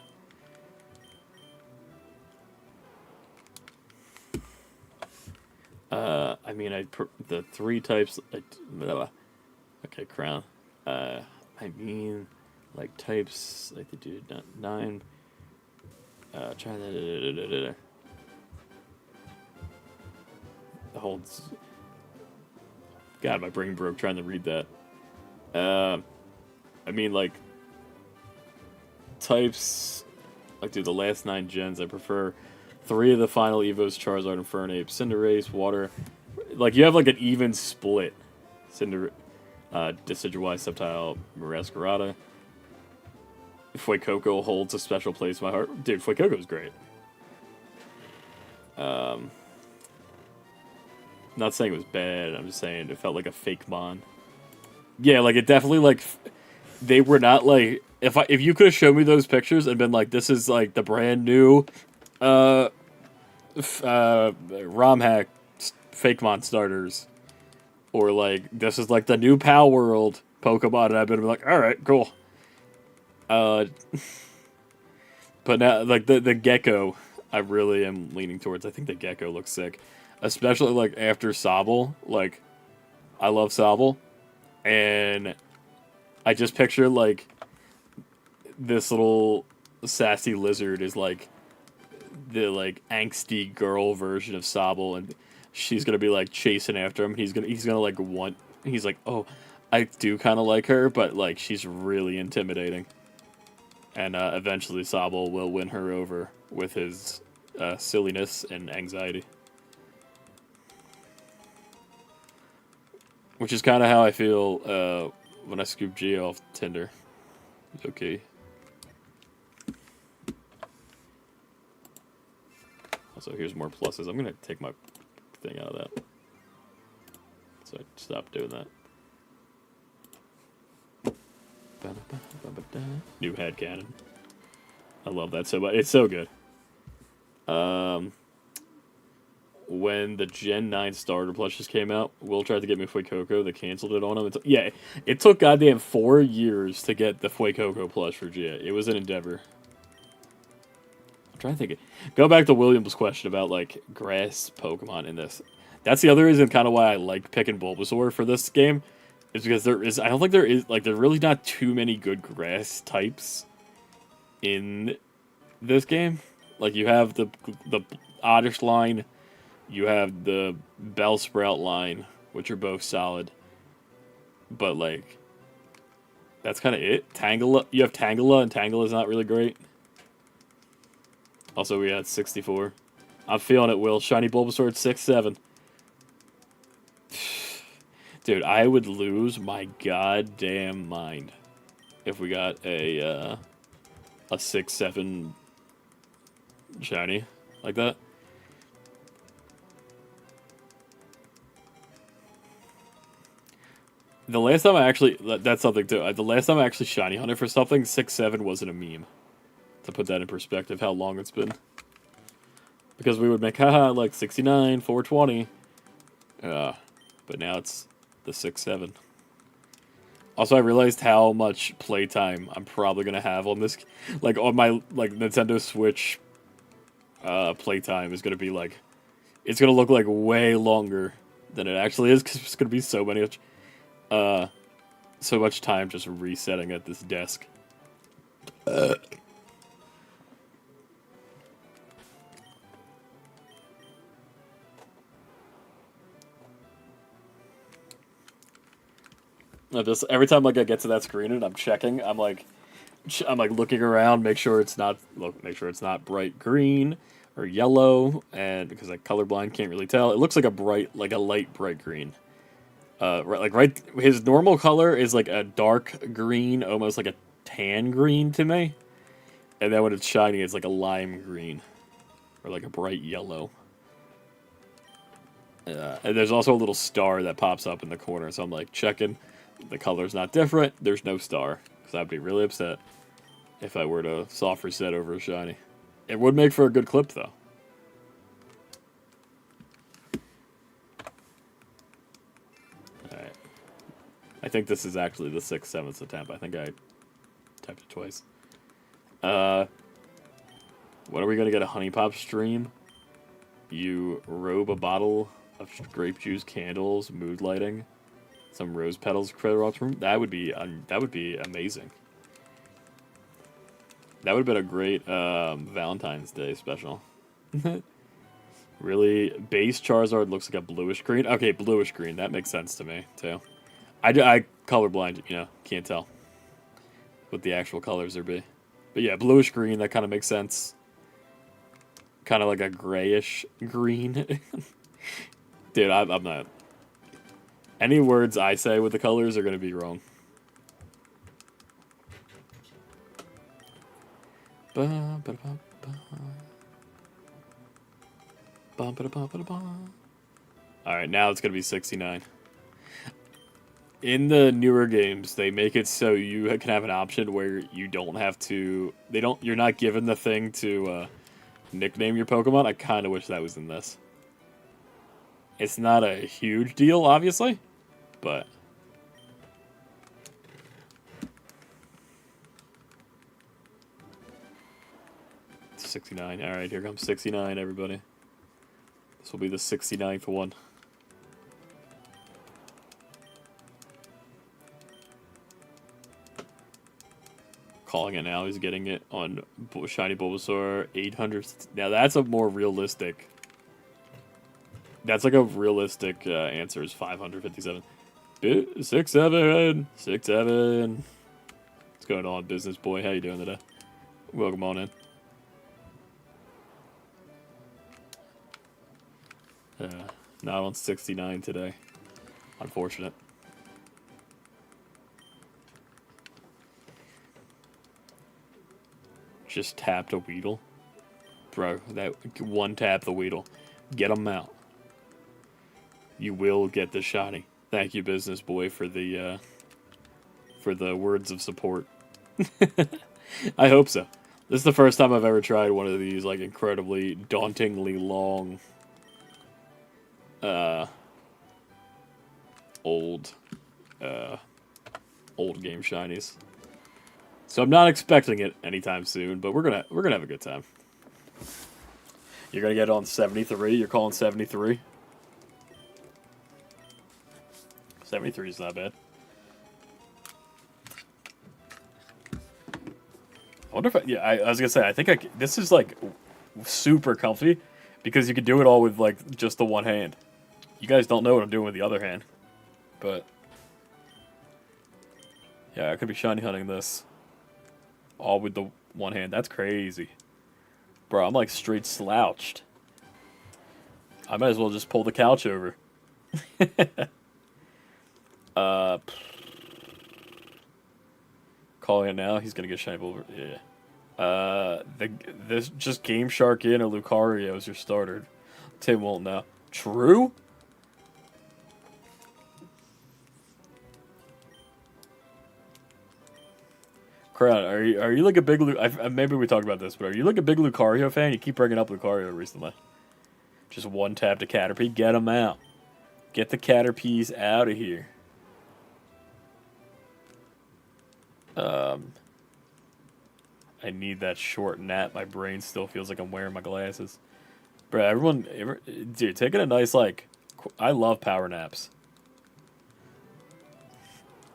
Speaker 1: I mean, the three types. Okay, Crown. I mean, like types like they do 9. Try that. The whole. God, my brain broke trying to read that. I mean, like types. Like, dude, the last 9 gens, I prefer 3 of the final Evos: Charizard, Infernape, Cinderace, Water. Like, you have like an even split. Decidueye, Sceptile, Marascarada. Fuecoco holds a special place in my heart. Dude, Fuecoco's great. Not saying it was bad. I'm just saying it felt like a fake Mon. Yeah, like it definitely like they were not like if you could have shown me those pictures and been like, this is like the brand new ROM hack fake Mon starters. or like this is like the new Pal World Pokemon, and I've been like, all right, cool. Uh, but now like the Gecko, I really am leaning towards. I think the Gecko looks sick, especially like after Sobble. Like, I love Sobble, and I just picture like this little sassy lizard is like the like angsty girl version of Sobble, and she's gonna be like chasing after him. And he's gonna like want. He's like, oh, I do kind of like her, but like she's really intimidating. And eventually, Sobble will win her over with his silliness and anxiety, which is kind of how I feel when I scoop Gia off Tinder. It's okay. Also, here's more pluses. I'm gonna take my thing out of that. So I stopped doing that. New head cannon. I love that so much. It's so good. When the Gen 9 starter plushes came out, Will tried to get me Fuecoco. They canceled it on him. It took goddamn 4 years to get the Fuecoco plush for Gia. It was an endeavor. I'm trying to think. Go back to William's question about, like, grass Pokemon in this. That's the other reason kind of why I like picking Bulbasaur for this game. Is because I don't think there's really not too many good grass types in this game. Like, you have the Oddish line, you have the Bellsprout line, which are both solid. But, like, that's kind of it. Tangela, you have Tangela, and Tangela's not really great. Also, we had 64. I'm feeling it, Will. Shiny Bulbasaur at 6-7. Dude, I would lose my goddamn mind if we got a 6-7 shiny like that. The last time I actually, that's something too. The last time I actually shiny hunted for something, 6-7 wasn't a meme. To put that in perspective, how long it's been. Because we would make, haha, like 69, 420. But now it's the 6-7. Also, I realized how much playtime I'm probably gonna have on this, like on my Nintendo Switch. Playtime is gonna be like, it's gonna look like way longer than it actually is because it's gonna be so much time just resetting at this desk. Just every time like I get to that screen and I'm checking, I'm like looking around, make sure it's not bright green or yellow, and because like colorblind can't really tell, it looks like a light bright green. His normal color is like a dark green, almost like a tan green to me, and then when it's shiny, it's like a lime green or like a bright yellow. And there's also a little star that pops up in the corner, so I'm like checking. The color's not different. There's no star. Because I'd be really upset if I were to soft reset over a shiny. It would make for a good clip, though. Alright. I think this is actually the 6/7 attempt. I think I typed it twice. When are we going to get a Honey Pop stream? You robe a bottle of grape juice, candles, mood lighting. Some rose petals, critter off room. That would be amazing. That would have been a great Valentine's Day special. Really, base Charizard looks like a bluish green. Okay, bluish green. That makes sense to me too. I colorblind, can't tell what the actual colors are be. But yeah, bluish green. That kind of makes sense. Kind of like a grayish green. Dude, I'm not. Any words I say with the colors are going to be wrong. Alright, now it's going to be 69. In the newer games, they make it so you can have an option where you don't have to... You're not given the thing to nickname your Pokemon. I kind of wish that was in this. It's not a huge deal, obviously. but 69. All right, here comes 69, everybody. This will be the 69th one. Calling it now. He's getting it on Shiny Bulbasaur 800. Now that's a more realistic. That's like a realistic answer. Is 557. 6-7. 6-7. What's going on, business boy? How you doing today? Welcome on in. Not on 69 today. Unfortunate. Just tapped a Weedle. Bro, that one tap the Weedle. Get him out. You will get the shiny. Thank you, business boy, for the words of support. I hope so. This is the first time I've ever tried one of these, like, incredibly dauntingly long old game shinies. So I'm not expecting it anytime soon, but we're gonna have a good time. You're gonna get it on 73. You're calling 73. 73 is not bad. I wonder if I was gonna say, I think this is like super comfy because you could do it all with like just the one hand. You guys don't know what I'm doing with the other hand, but yeah, I could be shiny hunting this all with the one hand. That's crazy, bro. I'm like straight slouched. I might as well just pull the couch over. Calling it now. He's gonna get shiny over. Yeah. This just Game Shark in or Lucario as your starter. Tim won't know. True. Crown, are you like a big maybe we talked about this, but are you like a big Lucario fan? You keep bringing up Lucario recently. Just one tap to Caterpie, get him out. Get the Caterpies out of here. I need that short nap. My brain still feels like I'm wearing my glasses. Bro, dude, taking a nice, like, I love power naps.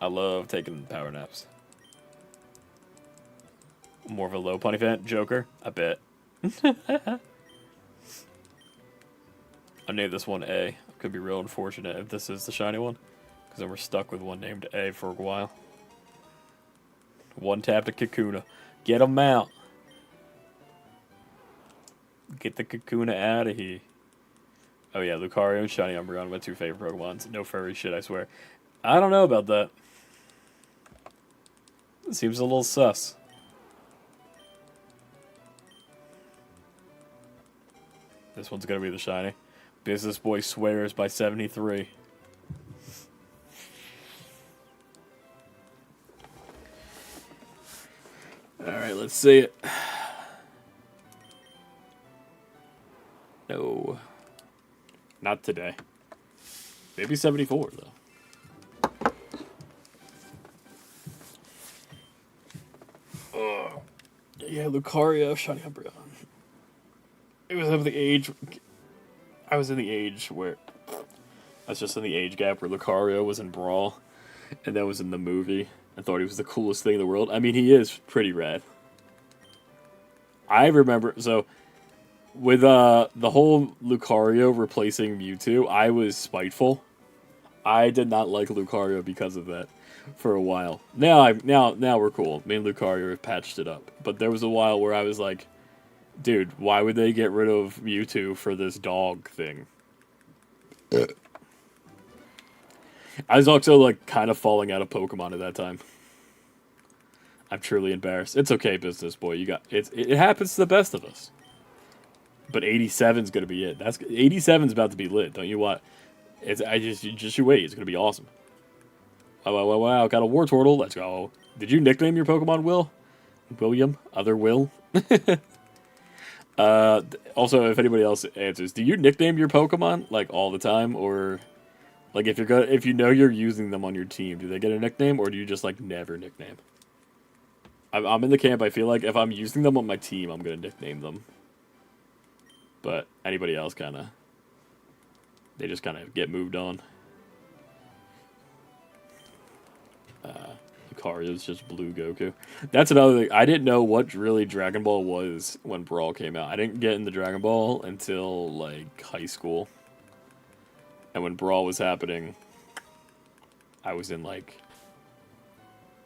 Speaker 1: I love taking power naps. More of a low punny fan. Joker, I bet. I named this one A. Could be real unfortunate if this is the shiny one, because then we're stuck with one named A for a while. One tap to Kakuna. Get him out. Get the Kakuna out of here. Oh yeah, Lucario and Shiny Umbreon, my two favorite Pokemons. No furry shit, I swear. I don't know about that. It seems a little sus. This one's gonna be the shiny. Business boy swears by 73. Alright, let's see it. No. Not today. Maybe 74, though. Oh. Yeah, Lucario, Shiny Umbreon. It was of the age... I was in the age where... I was just in the age gap where Lucario was in Brawl, and that was in the movie. I thought he was the coolest thing in the world. I mean, he is pretty rad. I remember... So, with the whole Lucario replacing Mewtwo, I was spiteful. I did not like Lucario because of that for a while. Now we're cool. Me and Lucario have patched it up. But there was a while where I was like... Dude, why would they get rid of Mewtwo for this dog thing? I was also, like, kind of falling out of Pokemon at that time. I'm truly embarrassed. It's okay, business boy. It happens to the best of us. But 87's gonna be it. 87's about to be lit. Don't you want? You wait. It's gonna be awesome. Wow! Got a Wartortle. Let's go. Did you nickname your Pokemon William? Other Will? Also, if anybody else answers, do you nickname your Pokemon, like, all the time, or Like if you know you're using them on your team, do they get a nickname or do you just like never nickname? I'm in the camp. I feel like if I'm using them on my team, I'm gonna nickname them. But anybody else they just kind of get moved on. Lucario's just blue Goku. That's another thing. I didn't know what really Dragon Ball was when Brawl came out. I didn't get into Dragon Ball until like high school. And when Brawl was happening, I was in like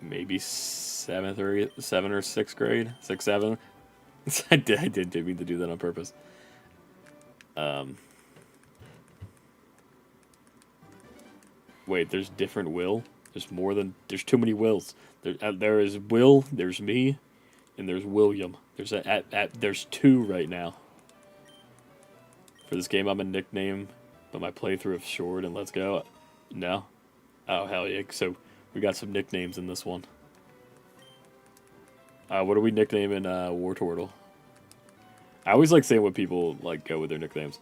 Speaker 1: maybe 7th or 6th grade, 6, 7. I didn't mean to do that on purpose. Wait, there's different Will. There's too many Wills. There is Will. There's me, and there's William. There's 2 right now. For this game, I'm a nickname, but my playthrough of short and let's go. No. Oh hell yeah! So we got some nicknames in this one. What are we nicknaming War Turtle? I always like saying what people like go with their nicknames.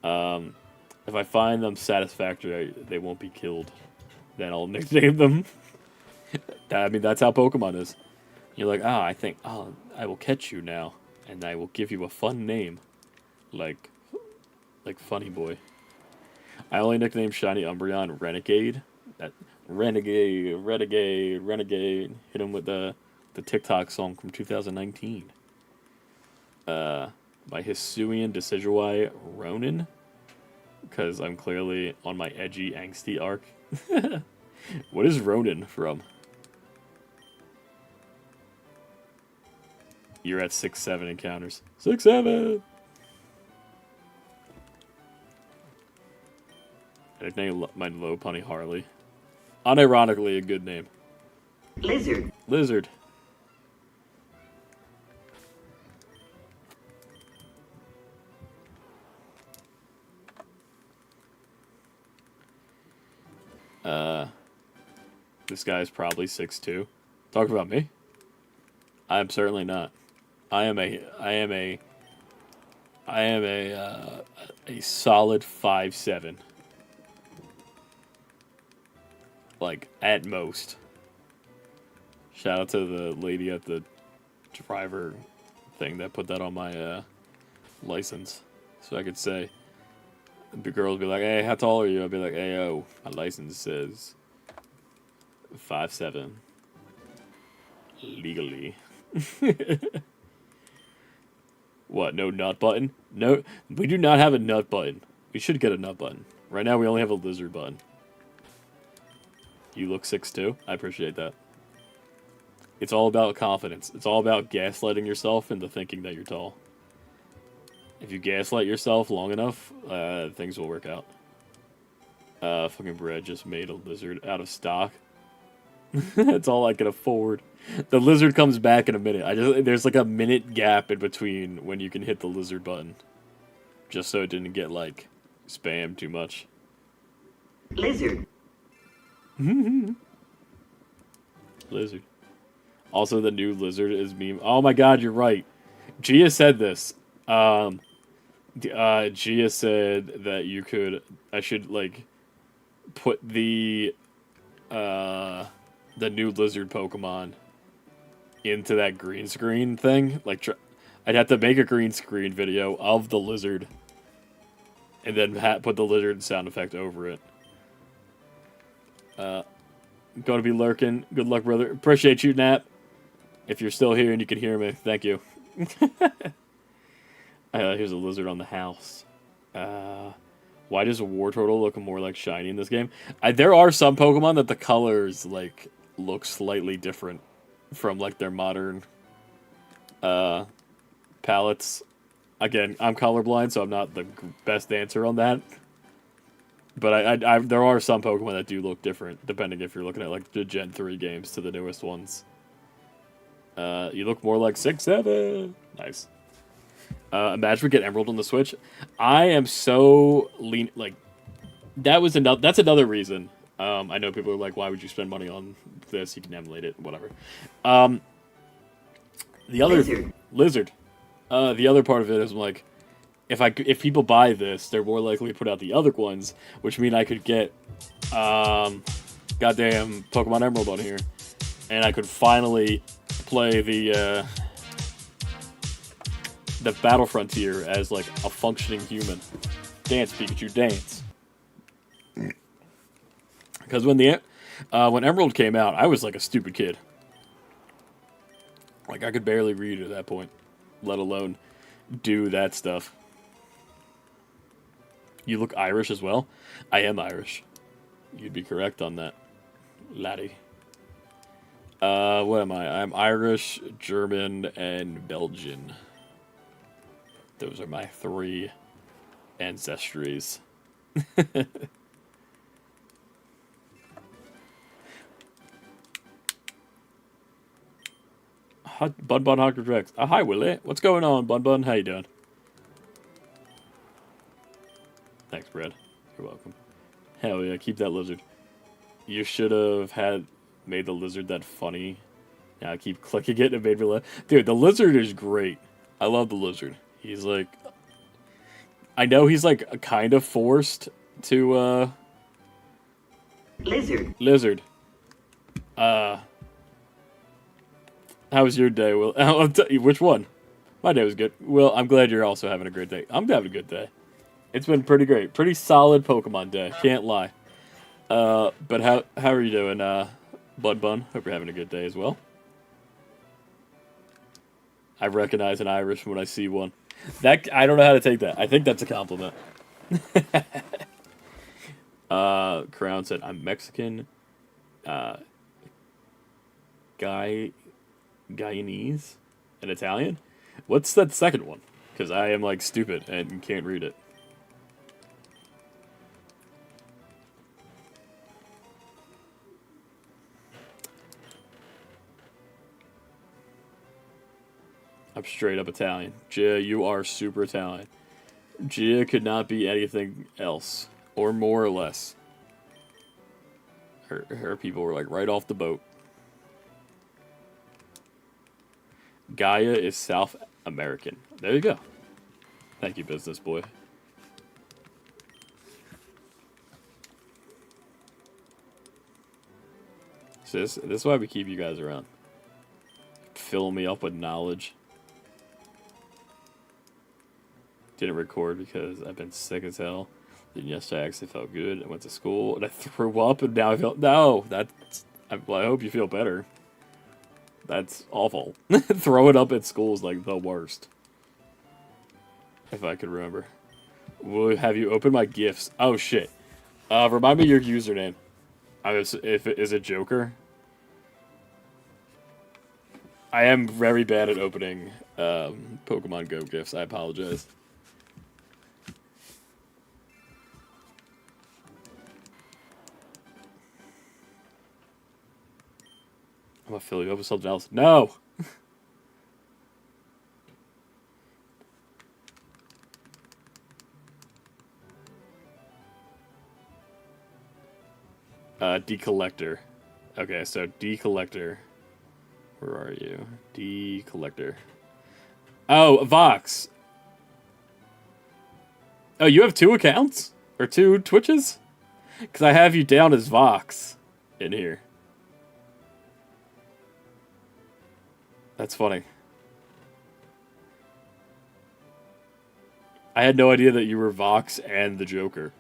Speaker 1: If I find them satisfactory, they won't be killed. Then I'll nickname them. I mean, that's how Pokemon is. You're like, I will catch you now, and I will give you a fun name, like Funny Boy. I only nicknamed Shiny Umbreon Renegade. That Renegade. Hit him with the TikTok song from 2019. My Hisuian Decidueye Ronin, because I'm clearly on my edgy, angsty arc. What is Ronin from? You're at 6-7 encounters. 6-7! I nicknamed my Lopunny Harley. Unironically, a good name. Lizard. This guy's probably 6'2". Talk about me. I am certainly not. I am a solid 5'7". Like, at most. Shout out to the lady at the driver thing that put that on my license. So I could say, the girl would be like, hey, how tall are you? I'd be like, hey, yo, my license says 5'7". Legally. What, no nut button? No, we do not have a nut button. We should get a nut button. Right now we only have a lizard button. You look 6'2". I appreciate that. It's all about confidence. It's all about gaslighting yourself into thinking that you're tall. If you gaslight yourself long enough, things will work out. Fucking bread just made a lizard out of stock. That's all I can afford. The lizard comes back in a minute. There's like a minute gap in between when you can hit the lizard button. Just so it didn't get, like, spammed too much.
Speaker 2: Lizard.
Speaker 1: Lizard. Also, the new lizard is meme. Oh my god, you're right. Gia said this. Gia said that I should, like, put the new lizard Pokemon into that green screen thing. Like, I'd have to make a green screen video of the lizard and then put the lizard sound effect over it. Gonna be lurking. Good luck, brother. Appreciate you, Nat. If you're still here and you can hear me, thank you. Here's a lizard on the house. Why does a War Turtle look more like shiny in this game? There are some Pokemon that the colors, like, look slightly different from, like, their modern palettes. Again, I'm colorblind, so I'm not the best answer on that. But there are some Pokemon that do look different, depending if you're looking at, like, the Gen 3 games to the newest ones. You look more like 6'7". Nice. Imagine we get Emerald on the Switch. I am so lean. Like, that's another reason. I know people are like, why would you spend money on this? You can emulate it, whatever. The other lizard. The other part of it is, like, if people buy this, they're more likely to put out the other ones, which mean I could get goddamn Pokemon Emerald on here, and I could finally play the Battle Frontier as like a functioning human. Dance, Pikachu, dance. Because when Emerald came out, I was like a stupid kid. Like I could barely read at that point, let alone do that stuff. You look Irish as well. I am Irish. You'd be correct on that, laddie. What am I? I'm Irish, German, and Belgian. Those are my 3 ancestries. Bun Bun Hawker Rex. Hi, Willie. What's going on, Bun Bun? How you doing? Thanks, Brad. You're welcome. Hell yeah, keep that lizard. You should have made the lizard that funny. Now I keep clicking it and it made me laugh. Dude, the lizard is great. I love the lizard. He's like... I know he's like kind of forced to, Lizard. How was your day, Will? I'll tell you, which one? My day was good. Will, I'm glad you're also having a great day. I'm having a good day. It's been pretty great. Pretty solid Pokemon day. Can't lie. But how are you doing, Bud Bun? Hope you're having a good day as well. I recognize an Irish when I see one. I don't know how to take that. I think that's a compliment. Crown said, I'm Mexican. Guyanese and Italian. What's that second one? Because I am like stupid and can't read it. I'm straight up Italian. Gia, you are super Italian. Gia could not be anything else, or more or less. Her people were like right off the boat. Gaia is South American. There you go. Thank you, business boy. So this is why we keep you guys around. Fill me up with knowledge. Didn't record because I've been sick as hell. Then yesterday I actually felt good. I went to school and I threw up and now I feel... No, that's... Well, I hope you feel better. That's awful. Throwing up at school is like the worst. If I could remember. Have you opened my gifts? Oh shit. Remind me your username. Is it Joker? I am very bad at opening Pokemon Go gifts. I apologize. I'm gonna fill you up with something else. No! D-Collector. Okay, so D-Collector. Where are you? D-Collector. Oh, Vox! Oh, you have 2 accounts? Or 2 Twitches? Because I have you down as Vox in here. That's funny. I had no idea that you were Vox and the Joker.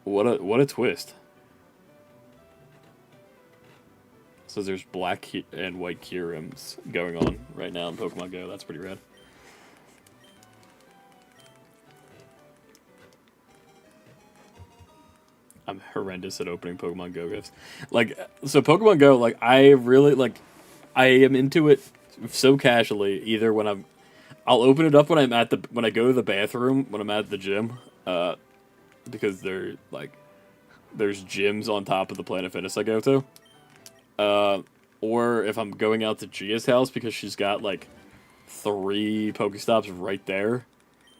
Speaker 1: What a twist. So there's black and white Kyurems going on right now in Pokemon Go. That's pretty rad. I'm horrendous at opening Pokemon Go gifts. Like, so Pokemon Go, like, I really, like, I am into it so casually, either when I'll open it up when when I go to the bathroom, when I'm at the gym, because there's gyms on top of the Planet Fitness I go to. Or if I'm going out to Gia's house, because she's got, like, 3 Pokestops right there.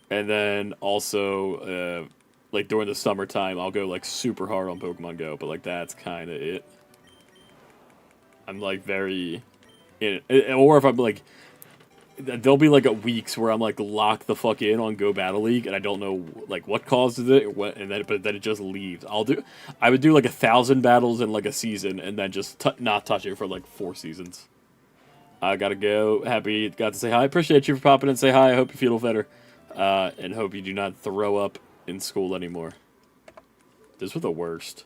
Speaker 1: And then also, like, during the summertime, I'll go, like, super hard on Pokemon Go, but, like, that's kind of it. I'm, like, very in it. Or if I'm, like, there'll be like weeks where I'm like locked the fuck in on Go Battle League, and I don't know like what causes it, but then it just leaves. I would do like 1,000 battles in like a season, and then just not touch it for like 4 seasons. I gotta go. Happy got to say hi. Appreciate you for popping in. Say hi. I hope you feel better, and hope you do not throw up in school anymore. This was the worst.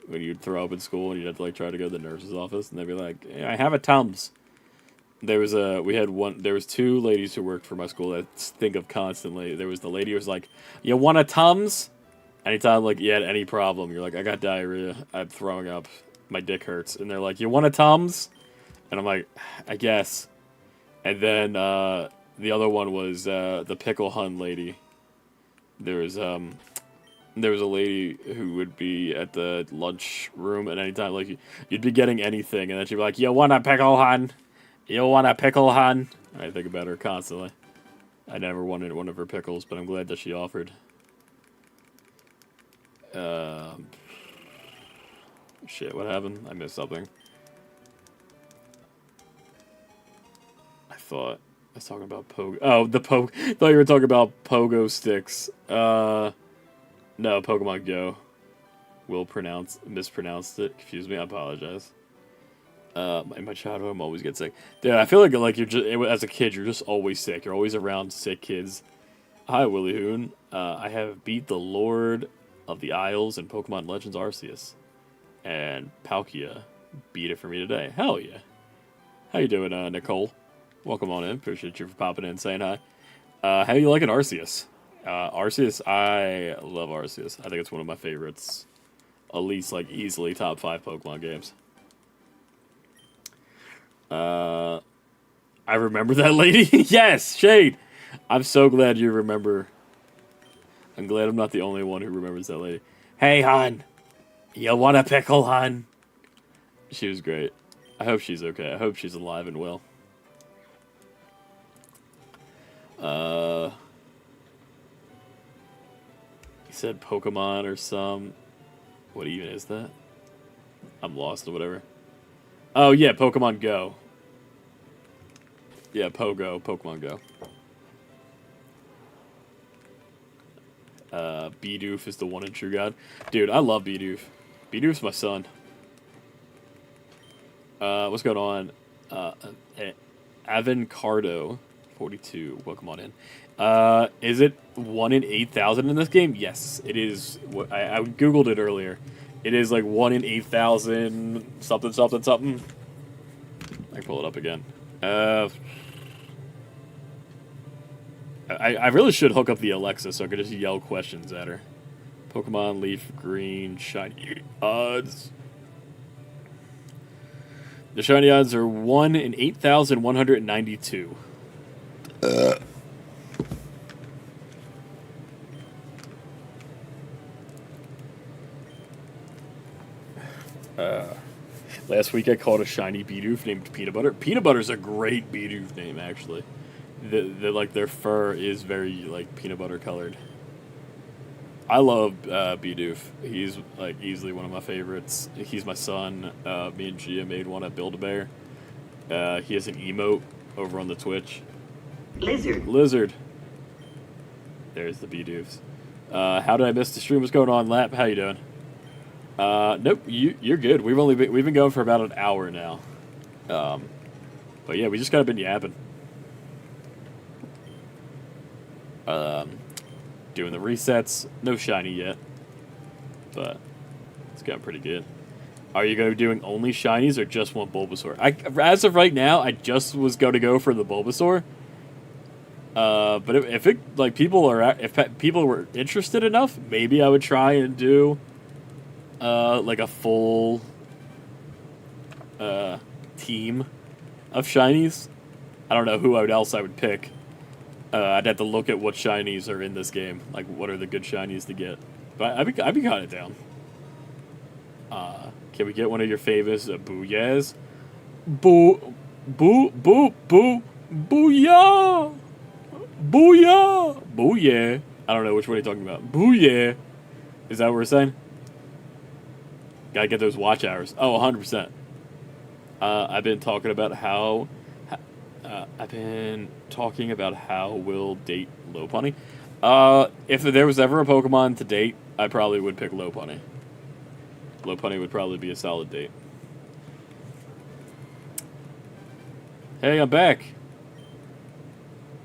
Speaker 1: When you'd throw up in school and you'd have to like try to go to the nurse's office, and they'd be like, hey, "I have a Tums." There was two ladies who worked for my school that I think of constantly. There was the lady who was like, "You want a Tums?" Anytime like you had any problem, you're like, "I got diarrhea. I'm throwing up. My dick hurts." And they're like, "You want a Tums?" And I'm like, "I guess." And then the other one was the pickle hun lady. There was a lady who would be at the lunch room at any time. Like you'd be getting anything, and then she'd be like, "You want a pickle hun? You want a pickle, hon?" I think about her constantly. I never wanted one of her pickles, but I'm glad that she offered. Shit, what happened? I missed something. I thought I was talking about Pogo. Oh, the Pogo. Thought you were talking about Pogo sticks. No, Pokemon Go. Will mispronounced it. Excuse me, I apologize. In my childhood, I'm always get sick. Dude, I feel like you're just as a kid, you're just always sick. You're always around sick kids. Hi, Willie Hoon. I have beat the Lord of the Isles in Pokemon Legends Arceus, and Palkia beat it for me today. Hell yeah! How you doing, Nicole? Welcome on in. Appreciate you for popping in and saying hi. How you liking Arceus? Arceus, I love Arceus. I think it's one of my favorites. At least like easily top 5 Pokemon games. I remember that lady. Yes, Shade. I'm so glad you remember. I'm glad I'm not the only one who remembers that lady. Hey, hon. You want a pickle, hon? She was great. I hope she's okay. I hope she's alive and well. He said Pokemon or some. What even is that? I'm lost or whatever. Oh, yeah, Pokemon Go. Yeah, Pokemon Go. Bidoof is the one and true god. Dude, I love Bidoof. Bidoof's my son. What's going on? Avancardo, 42. Welcome on in. Is it 1 in 8,000 in this game? Yes, it is. I googled it earlier. It is like 1 in 8,000 something something something. I can pull it up again. I really should hook up the Alexa so I could just yell questions at her. Pokemon Leaf Green Shiny odds. The shiny odds are 1 in 8,192. Last week I caught a shiny Bidoof named Peanut Butter. Peanut Butter's a great Bidoof name, actually. Like their fur is very like peanut butter colored. I love Bidoof. He's like easily one of my favorites. He's my son. Me and Gia made one at Build-A-Bear. He has an emote over on the Twitch. Lizard. There's the Bidoofs. How did I miss the stream? What's going on, Lap? How you doing? Nope. You're good. We've been going for about an hour now. But yeah, we just kind of been yapping. Doing the resets. No shiny yet, but it's gotten pretty good. Are you going to be doing only shinies or just one Bulbasaur? As of right now, I just was going to go for the Bulbasaur. But if people were interested enough, maybe I would try and do like a full team of shinies. I don't know who else I would pick. I'd have to look at what shinies are in this game. Like, what are the good shinies to get? But I'd be kind of down. Can we get one of your favorites? Booyahs? Booyah! Booyah! Booyah! Booyah! I don't know which one you're talking about. Booyah! Is that what we're saying? Gotta get those watch hours. Oh, 100%. I've been talking about how I've been talking about how we'll date Lopunny. If there was ever a Pokemon to date, I probably would pick Lopunny. Lopunny would probably be a solid date. Hey, I'm back.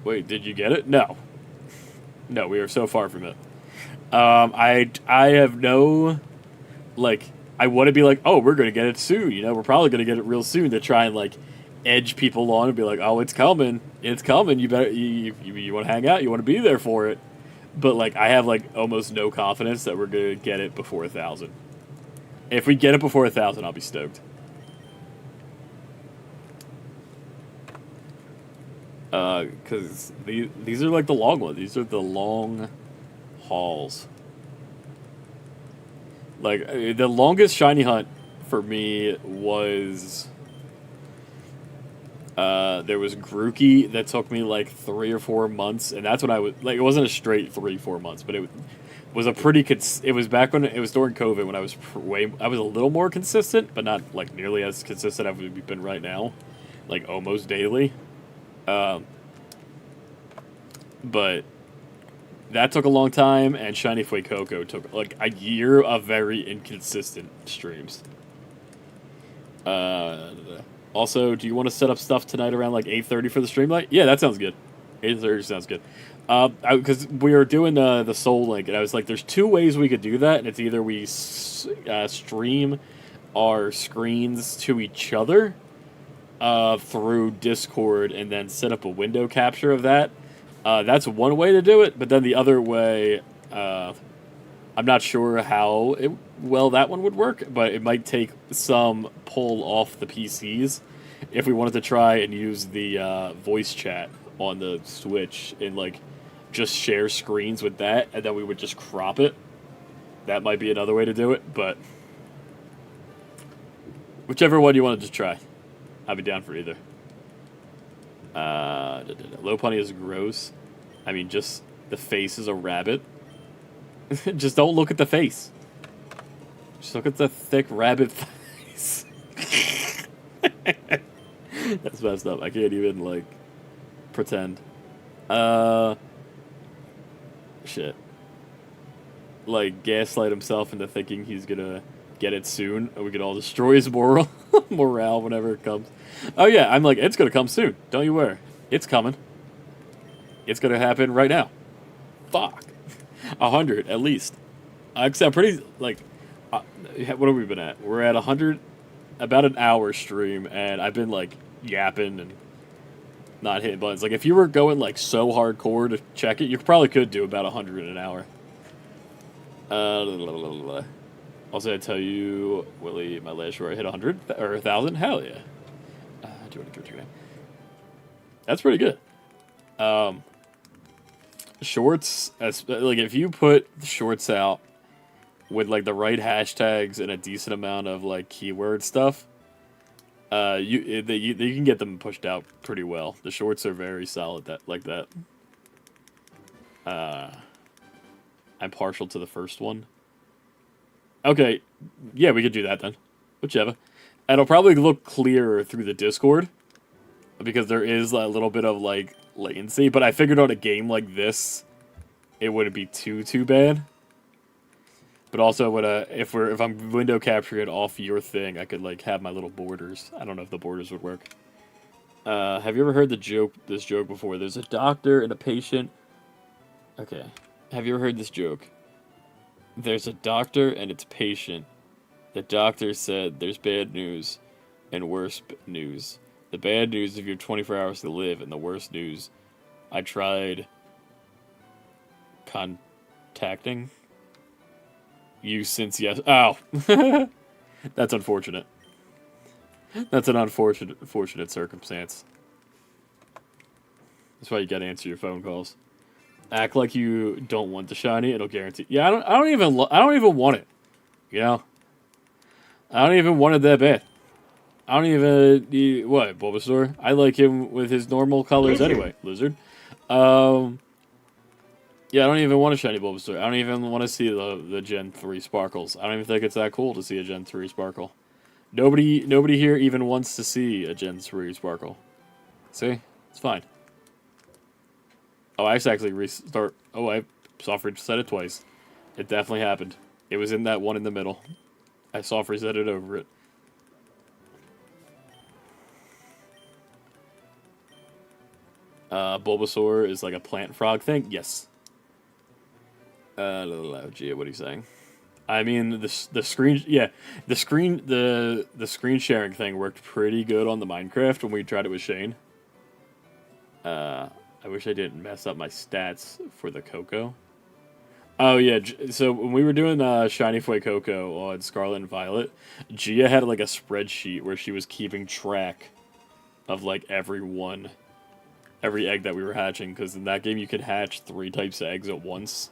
Speaker 1: Wait, did you get it? No. No, we are so far from it. I have no, like, I want to be like, oh, we're going to get it soon. You know, we're probably going to get it real soon to try and, like, edge people on and be like, oh, it's coming. It's coming. You better, you want to hang out. You want to be there for it. But, like, I have, like, almost no confidence that we're going to get it before 1,000. If we get it before 1,000, I'll be stoked. Because these are, like, the long ones. These are the long hauls. Like, the longest shiny hunt for me was... there was Grookey that took me, like, 3 or 4 months, and that's when I was... Like, it wasn't a straight 3-4 months, but it was a pretty... It was back when... It was during COVID when I was I was a little more consistent, but not, like, nearly as consistent as we've been right now. Like, almost daily. But... That took a long time, and Shiny Fuecoco took, like, a year of very inconsistent streams. Also, do you want to set up stuff tonight around, like, 8:30 for the stream light? Yeah, that sounds good. 8:30 sounds good. Because we were doing the Soul Link, and I was like, there's 2 ways we could do that, and it's either we stream our screens to each other through Discord and then set up a window capture of that. That's one way to do it, but then the other way, I'm not sure how well that one would work, but it might take some pull off the PCs if we wanted to try and use the voice chat on the Switch and, like, just share screens with that, and then we would just crop it. That might be another way to do it, but whichever one you wanted to try, I'd be down for either. Lopunny is gross. I mean, just the face is a rabbit. Just don't look at the face. Just look at the thick rabbit face. That's messed up. I can't even, like, pretend. Shit. Like, gaslight himself into thinking he's gonna get it soon, and we can all destroy his morale whenever it comes. Oh yeah, I'm like, it's gonna come soon. Don't you worry. It's coming. It's gonna happen right now. Fuck. 100 at least. Except pretty, like, what have we been at? We're at 100, about an hour stream, and I've been, like, yapping and not hitting buttons. Like, if you were going, like, so hardcore to check it, you probably could do about 100 an hour. Also, I tell you, Willie, my last year I hit 100 or 1,000. Hell yeah. 200. That's pretty good. Shorts, like, if you put shorts out with, like, the right hashtags and a decent amount of, like, keyword stuff, you can get them pushed out pretty well. The shorts are very solid like that. I'm partial to the first one. Okay, yeah, we could do that then. Whichever. And it'll probably look clearer through the Discord, because there is a little bit of, like, latency, but I figured on a game like this, it wouldn't be too bad. But also, if I'm window capturing it off your thing, I could, like, have my little borders. I don't know if the borders would work. Have you ever heard this joke before? There's a doctor and a patient. Okay. Have you ever heard this joke? There's a doctor and its patient. The doctor said there's bad news and worse news. The bad news is you have 24 hours to live, and the worst news, I tried contacting you since yes. Oh, that's unfortunate. That's an unfortunate circumstance. That's why you gotta answer your phone calls. Act like you don't want the shiny. It'll guarantee. Yeah, I don't even want it. You know, I don't even want it that bad. I don't even... What, Bulbasaur? I like him with his normal colors anyway. Lizard. Yeah, I don't even want a shiny Bulbasaur. I don't even want to see the Gen 3 sparkles. I don't even think it's that cool to see a Gen 3 sparkle. Nobody here even wants to see a Gen 3 sparkle. See? It's fine. Oh, I actually restart. Oh, I soft reset it twice. It definitely happened. It was in that one in the middle. I soft reset it over it. Bulbasaur is like a plant frog thing? Yes. Gee, what are you saying? I mean, the screen, yeah, the screen sharing thing worked pretty good on the Minecraft when we tried it with Shane. I wish I didn't mess up my stats for the Coco. Oh yeah, so when we were doing Shiny Fuecoco on Scarlet and Violet, Gia had like a spreadsheet where she was keeping track of like every egg that we were hatching, because in that game you could hatch 3 types of eggs at once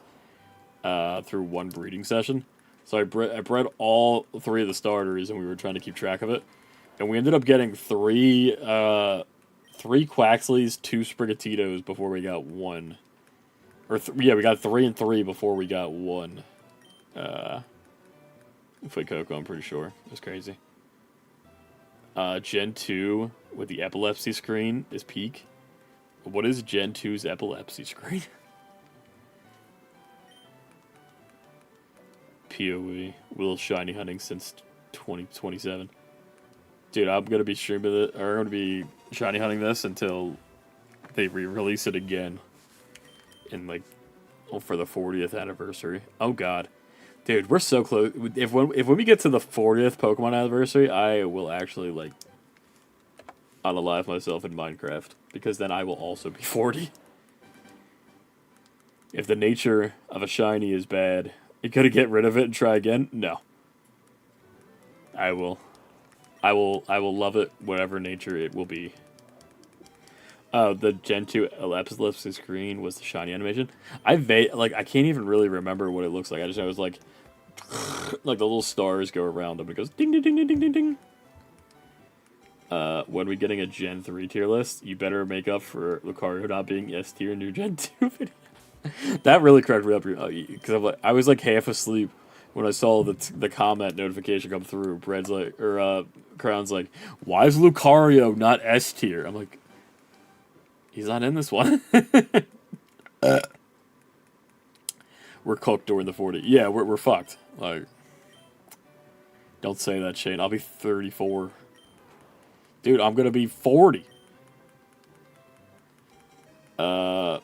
Speaker 1: through one breeding session. So I bred all 3 of the starters, and we were trying to keep track of it. And we ended up getting 3 Quaxleys, 2 Sprigatitos before we got 1. Yeah, we got 3 and 3 before we got 1. Fuecoco, I'm pretty sure. It was crazy. Gen 2 with the epilepsy screen is peak. What is Gen 2's epilepsy screen? PoE. Will shiny hunting since 2027. Dude, I'm gonna be streaming it, or I'm gonna be shiny hunting this until they re-release it again. In like, for the 40th anniversary. Oh god. Dude, we're so close. If when we get to the 40th Pokemon anniversary, I will actually like unalive myself in Minecraft, because then I will also be 40. If the nature of a shiny is bad, you gotta get rid of it and try again? No. I will love it, whatever nature it will be. Oh, the Gen 2 epilepsy screen was the shiny animation. I can't even really remember what it looks like. I just know it was like the little stars go around them. It goes ding ding ding ding ding ding ding. When we getting a Gen 3 tier list, you better make up for Lucario not being S tier in new Gen 2 video. That really cracked me up, because I was like half asleep when I saw the comment notification come through. Brad's like, or Crown's like, why is Lucario not S tier? I'm like, he's not in this one. We're cooked during the 40. Yeah, we're fucked. Like, don't say that, Shane. I'll be 34. Dude, I'm gonna be 40. The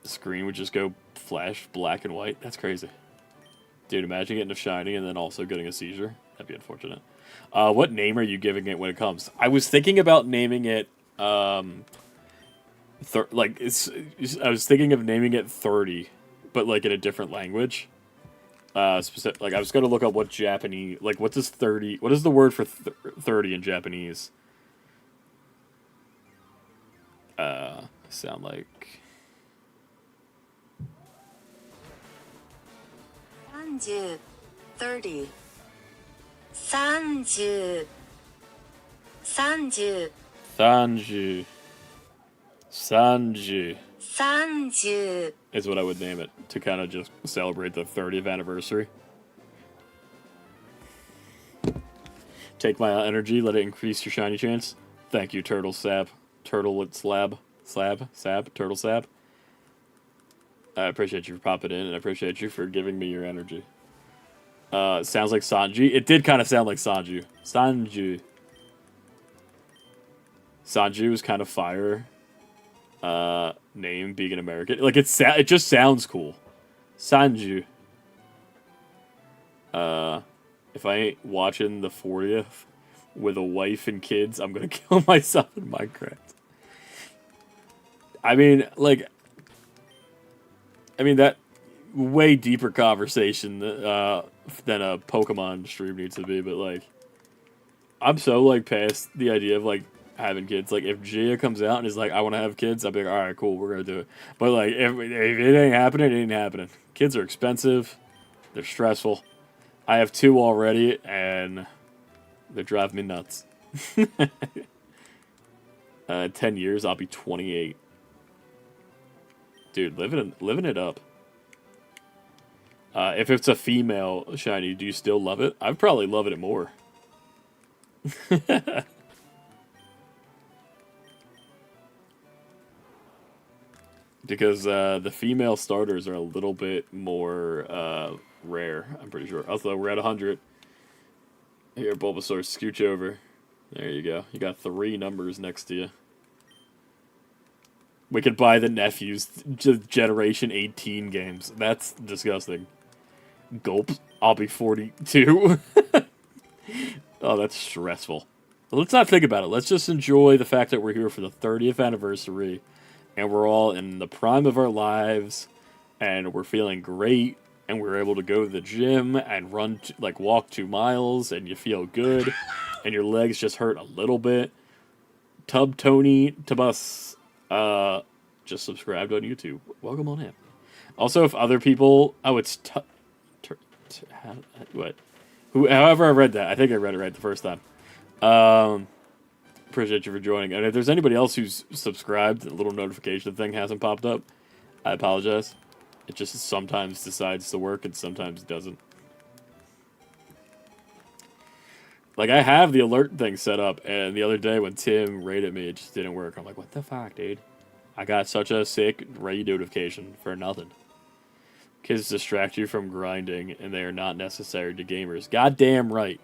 Speaker 1: screen would just go flash black and white. That's crazy. Dude, imagine getting a shiny and then also getting a seizure. That'd be unfortunate. What name are you giving it when it comes? I was thinking about naming it, I was thinking of naming it 30, but like in a different language. Specific, like I was gonna look up what Japanese, like what does 30, what is the word for 30 in Japanese? Sound like
Speaker 3: 30 30 30 30
Speaker 1: Sanju
Speaker 3: 30
Speaker 1: is what I would name it, to kind of just celebrate the 30th anniversary. Take my energy, let it increase your shiny chance. Thank you, Turtle Sab. Turtle Slab. Turtle Sab. I appreciate you for popping in, and I appreciate you for giving me your energy. Sounds like Sanji. It did kind of sound like Sanju. Sanju is kind of fire. Name being an American. Like, it just sounds cool. Sanju. If I ain't watching the 40th with a wife and kids, I'm gonna kill myself in Minecraft. I mean, that way deeper conversation than a Pokemon stream needs to be, but, like, I'm so, like, past the idea of, like, having kids. Like, if Gia comes out and is like, I want to have kids, I'll be like, alright, cool, we're gonna do it. But, like, if it ain't happening, it ain't happening. Kids are expensive. They're stressful. I have 2 already, and they drive me nuts. 10 years, I'll be 28. Dude, living it up. If it's a female shiny, do you still love it? I'd probably love it more. because the female starters are a little bit more rare. I'm pretty sure. Also, we're at 100. Here, Bulbasaur, scooch over. There you go. You got 3 numbers next to you. We could buy the nephew's Generation 18 games. That's disgusting. Gulp. I'll be 42. Oh, that's stressful. But let's not think about it. Let's just enjoy the fact that we're here for the 30th anniversary, and we're all in the prime of our lives, and we're feeling great, and we're able to go to the gym and run, walk 2 miles, and you feel good, and your legs just hurt a little bit. Tub Tony Tabus, just subscribed on YouTube. Welcome on in. Also, if other people, it's what? However I read that, I think I read it right the first time. Appreciate you for joining. And if there's anybody else who's subscribed, the little notification thing hasn't popped up, I apologize. It just sometimes decides to work and sometimes doesn't. Like, I have the alert thing set up, and the other day when Tim raided me, it just didn't work. I'm like, what the fuck, dude? I got such a sick raid notification for nothing. Kids distract you from grinding, and they are not necessary to gamers. Goddamn right.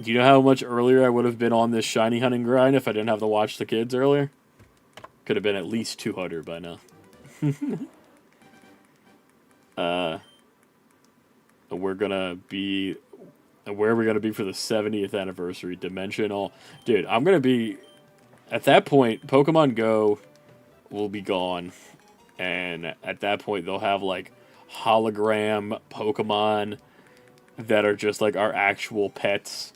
Speaker 1: Do you know how much earlier I would have been on this shiny hunting grind if I didn't have to watch the kids earlier? Could have been at least 200 by now. We're gonna be... Where are we gonna be for the 70th anniversary? Dimensional. Dude, I'm gonna be... At that point, Pokemon Go will be gone. And at that point, they'll have, hologram Pokemon that are just, our actual pets.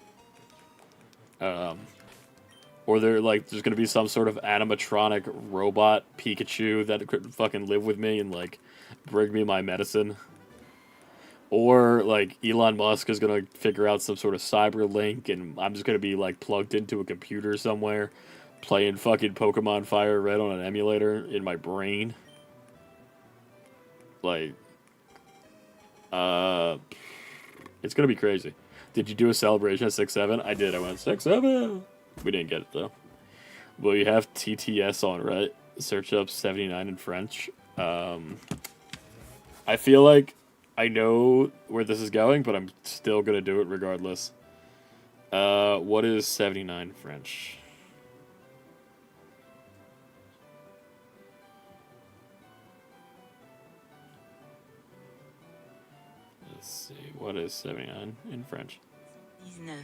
Speaker 1: Or there's going to be some sort of animatronic robot Pikachu that could fucking live with me and, bring me my medicine. Or, Elon Musk is going to figure out some sort of cyber link, and I'm just going to be, plugged into a computer somewhere, playing fucking Pokemon Fire Red on an emulator in my brain. It's gonna be crazy. Did you do a celebration at 6-7? I did. I went 6-7. We didn't get it though. Well, you have TTS on, right? Search up 79 in French. I feel like I know where this is going, but I'm still gonna do it regardless. What is 79 in French? Let's see. What is 79 in French?
Speaker 3: 19.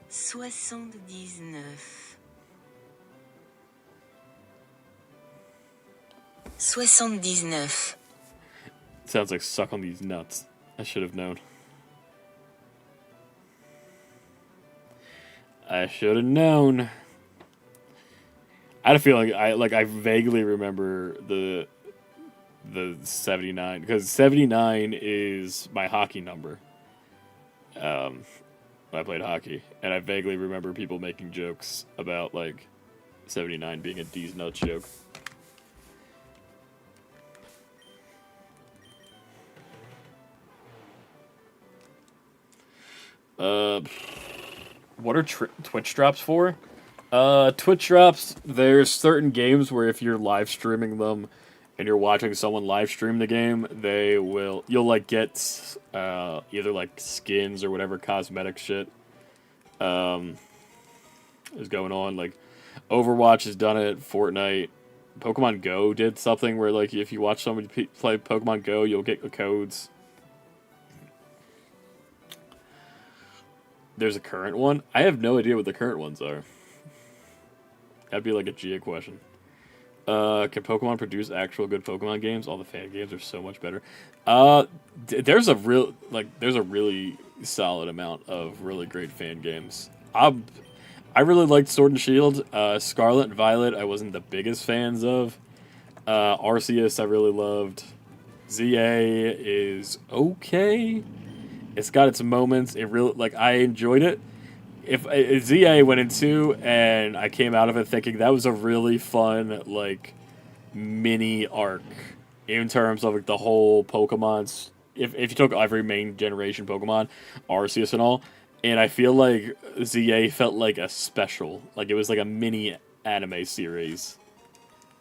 Speaker 3: 79. 79.
Speaker 1: Sounds like suck on these nuts. I should have known. I should have known. I had a feeling I vaguely remember the 79 because 79 is my hockey number. When I played hockey, and I vaguely remember people making jokes about 79 being a D's nuts joke. What are Twitch drops for? Twitch drops, there's certain games where if you're live streaming them and you're watching someone live stream the game, you'll get either skins or whatever cosmetic shit is going on. Overwatch has done it, Fortnite, Pokemon Go did something where if you watch somebody play Pokemon Go, you'll get the codes. There's a current one. I have no idea what the current ones are. That'd be a Gia question. Can Pokemon produce actual good Pokemon games? All the fan games are so much better. There's a really solid amount of really great fan games. I really liked Sword and Shield. Scarlet and Violet, I wasn't the biggest fans of. Arceus, I really loved. ZA is okay. It's got its moments. It really I enjoyed it. If ZA went into and I came out of it thinking that was a really fun mini arc in terms of the whole Pokemon's. If you took every main generation Pokemon, Arceus and all, and I feel ZA felt like a special, it was a mini anime series.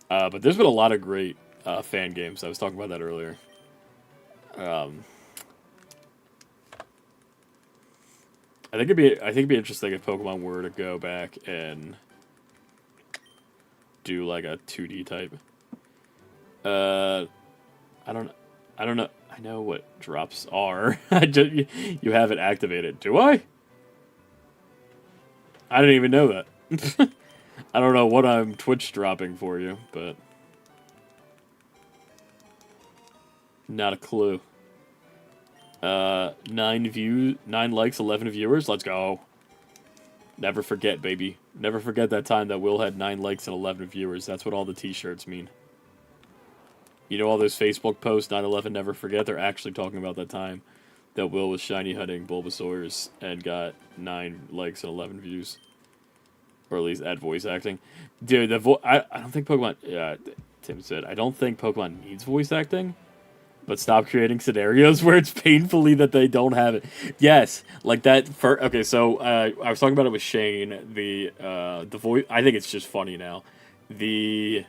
Speaker 1: But there's been a lot of great fan games. I was talking about that earlier. I think it'd be interesting if Pokemon were to go back and do like a 2D type. I don't I don't know. I know what drops are. You have it activated. Do I? I didn't even know that. I don't know what I'm Twitch dropping for you, but not a clue. 9 likes, 11 viewers. Let's go. Never forget, baby. Never forget that time that Will had 9 likes and 11 viewers. That's what all the t-shirts mean. You know all those Facebook posts, 9/11 never forget? They're actually talking about that time that Will was shiny hunting Bulbasaurs and got 9 likes and 11 views. Or at least at voice acting. Dude, I don't think Pokemon... Yeah, Tim said, I don't think Pokemon needs voice acting. But stop creating scenarios where it's painfully that they don't have it. Yes, like that. Okay, so I was talking about it with Shane. The voice. I think it's just funny now. The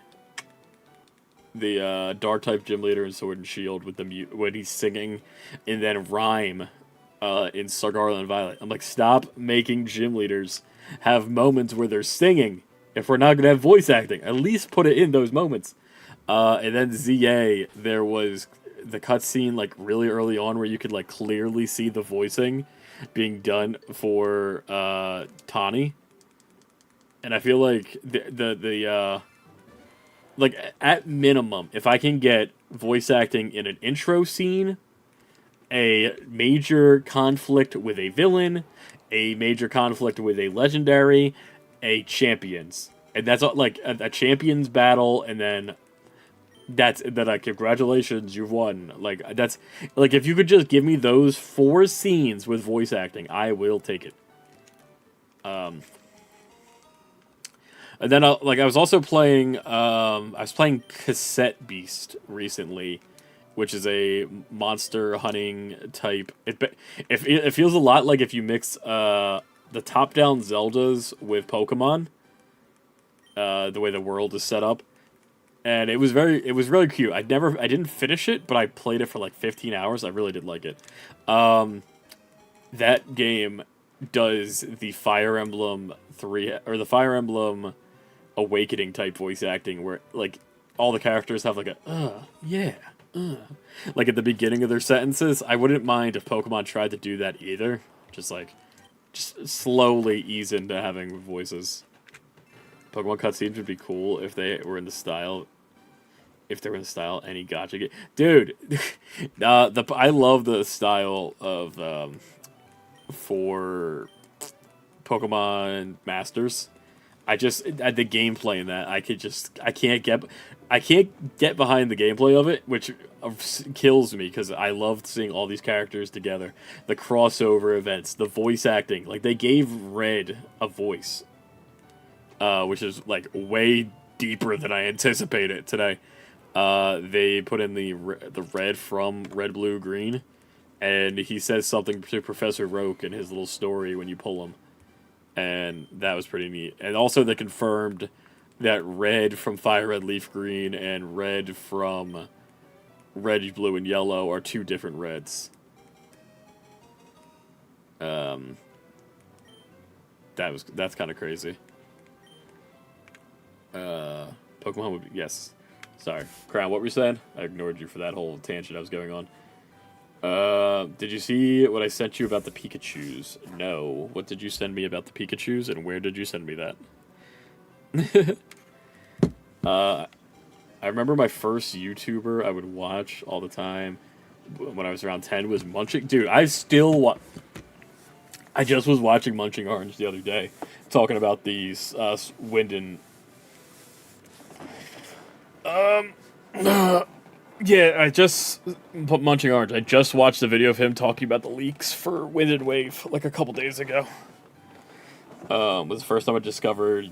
Speaker 1: Dark type gym leader in Sword and Shield with the mute when he's singing, and then rhyme, in Scarlet and Violet. I'm like, stop making gym leaders have moments where they're singing. If we're not gonna have voice acting, at least put it in those moments. And then ZA, there was the cutscene like really early on where you could like clearly see the voicing being done for Tawny, and I feel like the like at minimum, if I can get voice acting in an intro scene, a major conflict with a villain, a major conflict with a legendary, a champions, and that's all, like a champions battle, and then congratulations, you've won. Like that's like if you could just give me those 4 scenes with voice acting, I will take it. And then I was also playing Cassette Beast recently, which is a monster hunting type. It feels a lot like if you mix the top-down Zeldas with Pokemon, the way the world is set up. And it was really cute. I didn't finish it, but I played it for like 15 hours. I really did like it. That game does the Fire Emblem 3 or the Fire Emblem Awakening type voice acting, where like all the characters have like a yeah, like at the beginning of their sentences. I wouldn't mind if Pokemon tried to do that either. Just slowly ease into having voices. Pokemon cutscenes would be cool if they were in the style. If they were in the style any gacha game, dude. I love the style of for Pokemon Masters. The gameplay in that I can't get behind the gameplay of it, which kills me because I loved seeing all these characters together, the crossover events, the voice acting. Like they gave Red a voice. Which is like way deeper than I anticipated today. They put in the red from Red, Blue, Green, and he says something to Professor Roke in his little story when you pull him, and that was pretty neat. And also they confirmed that Red from Fire Red, Leaf Green and Red from Red, Blue, and Yellow are 2 different Reds. That's kind of crazy. Pokemon would be... Yes. Sorry. Crown, what were you saying? I ignored you for that whole tangent I was going on. Did you see what I sent you about the Pikachus? No. What did you send me about the Pikachus, and where did you send me that? I remember my first YouTuber I would watch all the time when I was around 10 was Munching... Dude, I just was watching Munching Orange the other day, talking about these wind and... Yeah, I just put Munching Orange. I just watched a video of him talking about the leaks for Wind and Wave like a couple days ago. Was the first time I discovered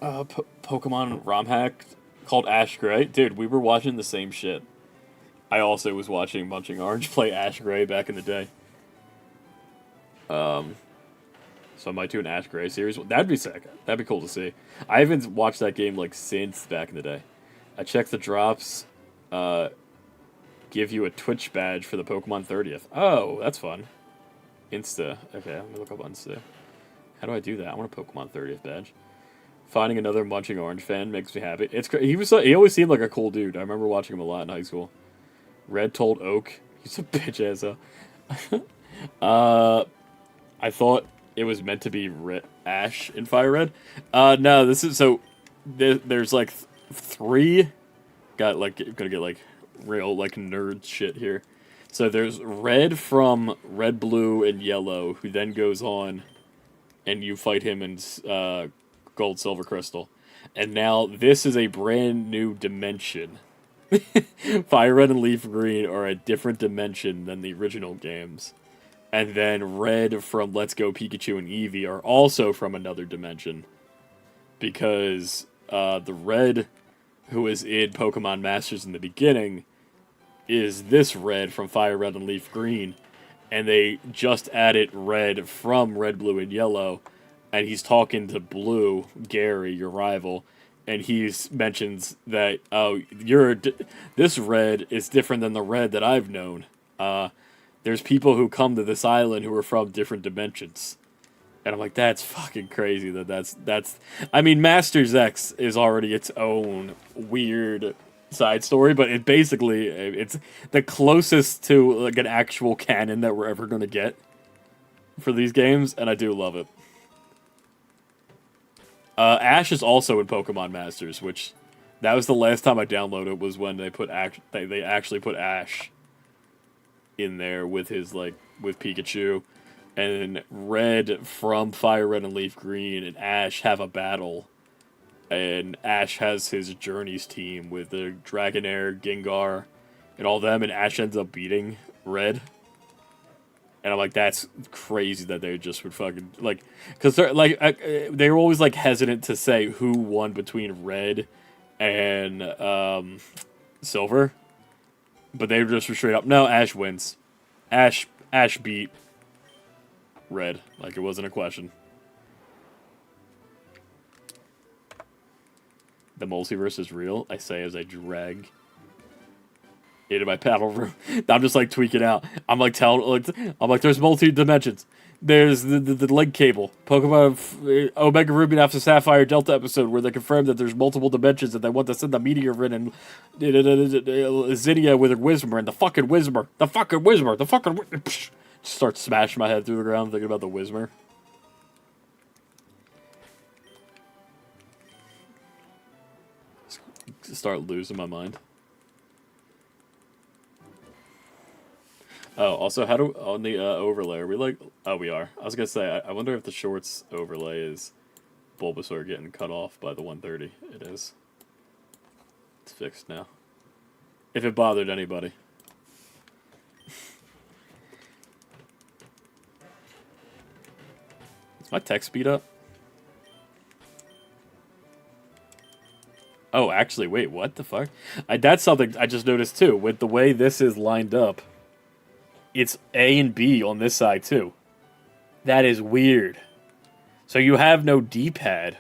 Speaker 1: Pokemon ROM hack called Ash Gray. Dude, we were watching the same shit. I also was watching Munching Orange play Ash Gray back in the day. So I might do an Ash Gray series. That'd be sick. That'd be cool to see. I haven't watched that game like since back in the day. I checked the drops. Uh, give you a Twitch badge for the Pokemon 30th. Oh, that's fun. Insta. Okay, let me look up Insta. How do I do that? I want a Pokemon 30th badge. Finding another Munching Orange fan makes me happy. He always seemed like a cool dude. I remember watching him a lot in high school. Red told Oak. He's a bitch ass. I thought it was meant to be Ash in Fire Red. No, this is so. There's like three. Gonna get like real like nerd shit here. So there's Red from Red, Blue, and Yellow, who then goes on, and you fight him in Gold, Silver, Crystal, and now this is a brand new dimension. Fire Red and Leaf Green are a different dimension than the original games. And then Red from Let's Go Pikachu and Eevee are also from another dimension. Because the Red who is in Pokemon Masters in the beginning is this Red from Fire Red and Leaf Green. And they just added Red from Red, Blue, and Yellow. And he's talking to Blue, Gary, your rival. And he mentions that, oh, this Red is different than the Red that I've known. There's people who come to this island who are from different dimensions. And I'm like, that's fucking crazy that's... I mean, Masters X is already its own weird side story, but it's the closest to like an actual canon that we're ever going to get for these games, and I do love it. Ash is also in Pokemon Masters, which that was the last time I downloaded was when they actually put Ash in there with with Pikachu, and Red from Fire Red and Leaf Green and Ash have a battle, and Ash has his Journeys team with the Dragonair, Gengar, and all them, and Ash ends up beating Red. And I'm like, that's crazy that they just would fucking, like, because they're, like, they were always, like, hesitant to say who won between Red and, Silver. But they were just straight up, no, Ash wins. Ash beat Red. Like, it wasn't a question. The multiverse is real, I say as I drag into my battle room. I'm just like tweaking out. I'm like there's multi dimensions. There's the link cable. Pokemon Omega Ruby after Sapphire Delta episode where they confirm that there's multiple dimensions and they want to send the meteor in and Zinnia with a Whismur and the fucking Whismur. Just start smashing my head through the ground thinking about the Whismur. Start losing my mind. Oh, also, how do on the overlay are we like? Oh, we are. I was gonna say, I wonder if the shorts overlay is Bulbasaur getting cut off by the 130. It is. It's fixed now. If it bothered anybody. Is my text speed up? Oh, actually, wait, what the fuck? That's something I just noticed too. With the way this is lined up, it's A and B on this side too. That is weird. So you have no D-pad.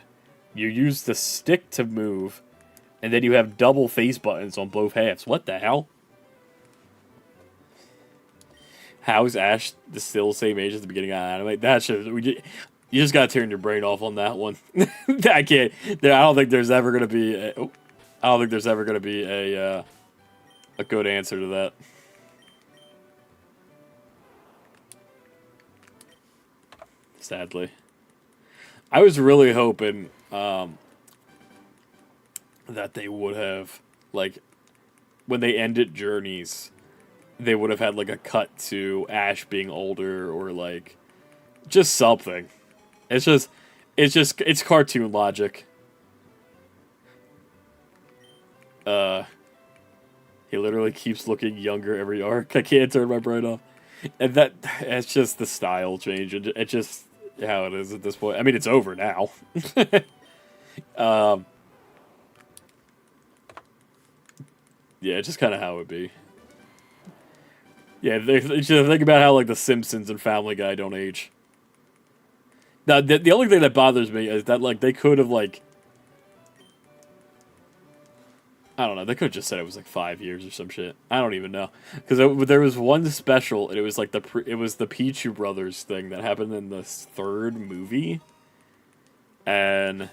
Speaker 1: You use the stick to move, and then you have double face buttons on both halves. What the hell? How is Ash still the same age as the beginning of anime? That should you just gotta turn your brain off on that one. I can't. I don't think there's ever gonna be. I don't think there's ever gonna be a good answer to that. Sadly, I was really hoping that they would have, like, when they ended Journeys, they would have had like a cut to Ash being older or like just something. It's cartoon logic. He literally keeps looking younger every arc. I can't turn my brain off. And it's just the style change. It's just how it is at this point. I mean, it's over now. Yeah, it's just kind of how it be. Yeah, they should think about how like The Simpsons and Family Guy don't age. Now, the only thing that bothers me is that, like, they could have, like, I don't know, they could have just said it was, like, 5 years or some shit. I don't even know. Because there was one special, and it was, like, it was the Pichu Brothers thing that happened in the third movie. And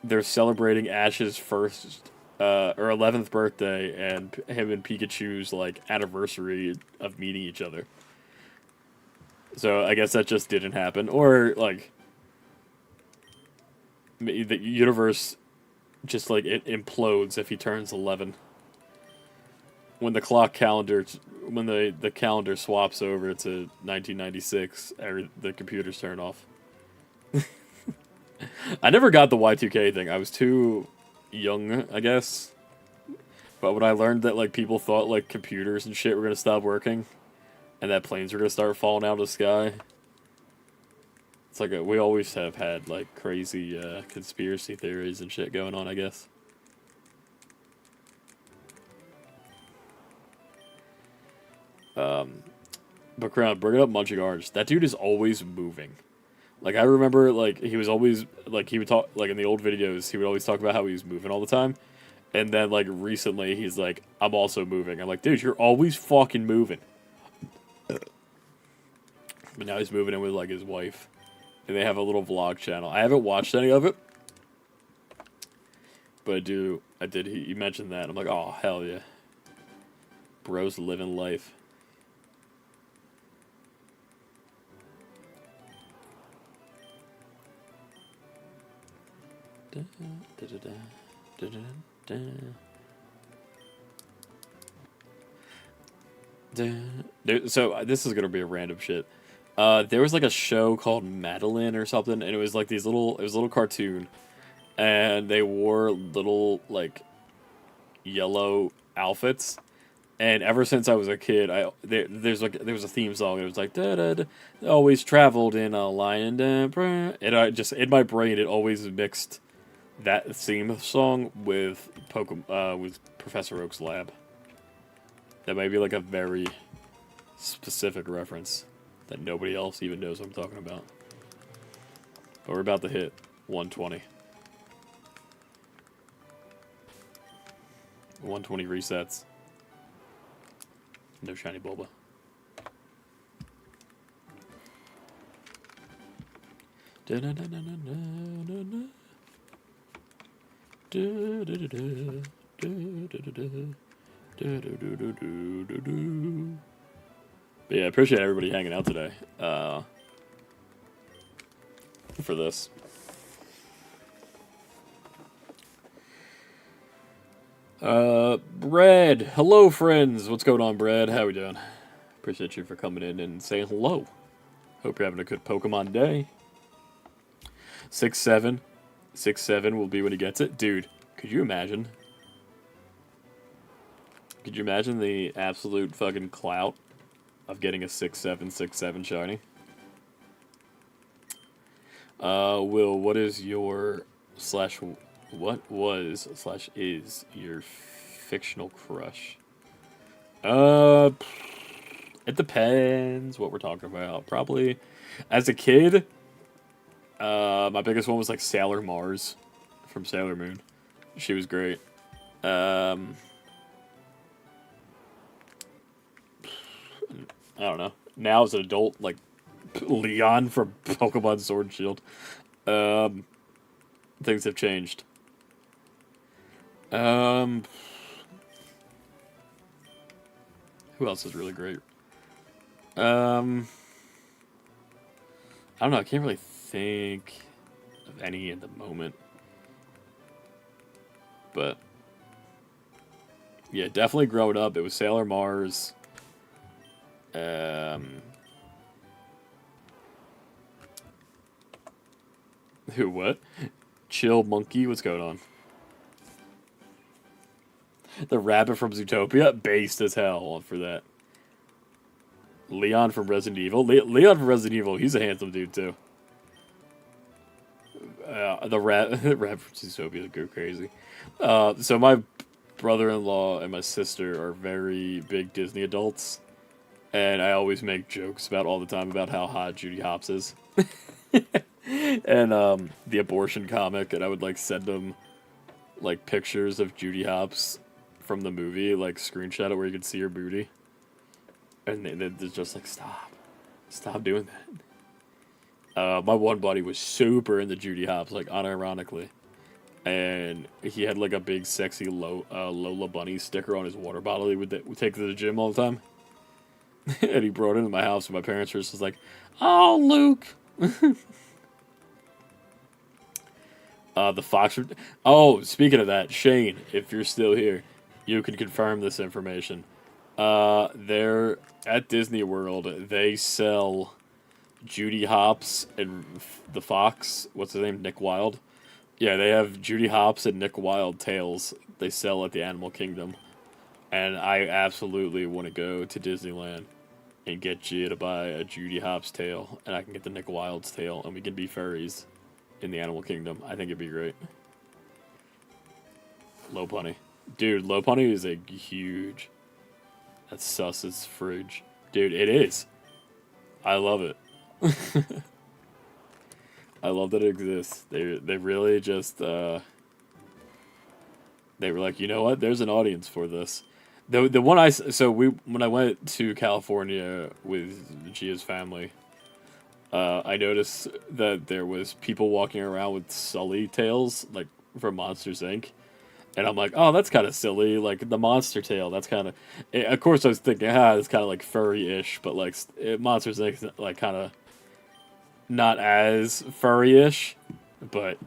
Speaker 1: they're celebrating Ash's first, or 11th birthday, and him and Pikachu's, like, anniversary of meeting each other. So I guess that just didn't happen. Or, like, the universe just, like, it implodes if he turns 11. When the clock calendar, when the calendar swaps over to 1996, the computers turn off. I never got the Y2K thing. I was too young, I guess. But when I learned that, like, people thought, like, computers and shit were gonna stop working, and that planes were gonna start falling out of the sky, it's like we always have had, like, crazy conspiracy theories and shit going on, I guess. But Crown, bringing up Munching Orange, that dude is always moving. Like, I remember, like, he was always, like, he would talk, like, in the old videos, he would always talk about how he was moving all the time. And then, like, recently, he's like, I'm also moving. I'm like, dude, you're always fucking moving. But now he's moving in with, like, his wife. And they have a little vlog channel. I haven't watched any of it. But I did, he mentioned that. I'm like, oh, hell yeah. Bro's living life. Da, da, da, da, da, da, da. So this is gonna be a random shit. There was like a show called Madeline or something, and it was like it was a little cartoon, and they wore little like yellow outfits. And ever since I was a kid, there was a theme song. And it was like da da da, always traveled in a lion. And I just in my brain it always mixed that theme song with with Professor Oak's lab. That might be like a very specific reference that nobody else even knows what I'm talking about. But we're about to hit 120. 120 resets. No shiny Bulba. But yeah, I appreciate everybody hanging out today for this. Brad. Hello, friends. What's going on, Brad? How we doing? Appreciate you for coming in and saying hello. Hope you're having a good Pokemon day. 6-7. 6-7 will be when he gets it. Dude, could you imagine? Could you imagine the absolute fucking clout of getting a 6-7, 6-7 shiny? Will, what is your what was / is your fictional crush? It depends what we're talking about. Probably, as a kid, my biggest one was like Sailor Mars from Sailor Moon. She was great. I don't know. Now as an adult, like Leon from Pokemon Sword and Shield. Things have changed. Who else is really great? I don't know. I can't really think of any at the moment. But yeah, definitely growing up, it was Sailor Mars. Who? What? Chill Monkey. What's going on? The rabbit from Zootopia, based as hell for that. Leon from Resident Evil. Leon from Resident Evil, he's a handsome dude, too. The rabbit from Zootopia go crazy. So my brother-in-law and my sister are very big Disney adults. And I always make jokes about all the time about how hot Judy Hopps is. and the abortion comic, and I would like send them like pictures of Judy Hopps from the movie, like screenshot it where you could see her booty, and they're just like, stop doing that. My one buddy was super into Judy Hopps, like unironically, and he had like a big sexy Lola Bunny sticker on his water bottle he would take to the gym all the time. And he brought it into my house, and my parents were just like, "Oh, Luke." The Fox. Oh, speaking of that, Shane, if you're still here, you can confirm this information. They're at Disney World. They sell Judy Hopps and the Fox. What's his name? Nick Wilde. Yeah, they have Judy Hopps and Nick Wilde tails. They sell at the Animal Kingdom, and I absolutely want to go to Disneyland and get Gia to buy a Judy Hopps tail, and I can get the Nick Wilde's tail, and we can be furries in the Animal Kingdom. I think it'd be great. Low Punny. Dude, Low Punny is a huge... That's sus as fridge. Dude, it is. I love it. I love that it exists. They really just... They were like, you know what? There's an audience for this. The one when I went to California with Gia's family, I noticed that there was people walking around with Sully tails, like from Monsters Inc. And I'm like, oh, that's kind of silly. Like the monster tail, that's kind of. Of course, I was thinking, it's kind of like furry-ish, but like Monsters Inc. like kind of not as furry-ish. But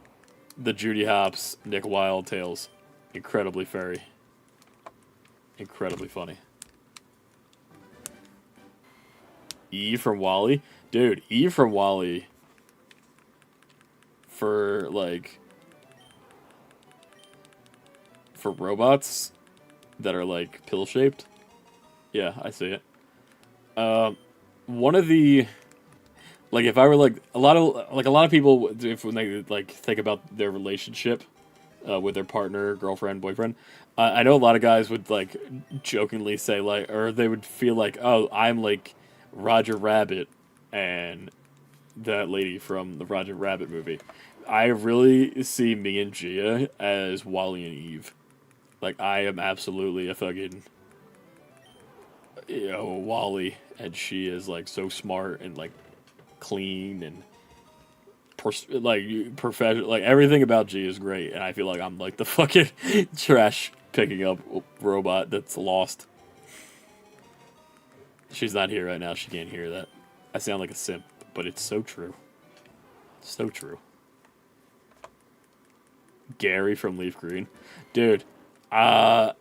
Speaker 1: the Judy Hopps, Nick Wilde tails, incredibly furry, incredibly funny. Eve from WALL-E. Dude, Eve from WALL-E for robots that are like pill shaped. Yeah, I see it. One of the if I were like a lot of people, if when they like think about their relationship with their partner, girlfriend, boyfriend, I know a lot of guys would like jokingly say like, or they would feel like, oh, I'm like Roger Rabbit and that lady from the Roger Rabbit movie. I really see me and Gia as Wally and Eve. Like, I am absolutely a fucking, Wally, and she is like so smart and like clean and professional. Like everything about Gia is great, and I feel like I'm like the fucking trash picking up robot that's lost. She's not here right now. She can't hear that. I sound like a simp, but it's so true. So true. Gary from Leaf Green. Dude, I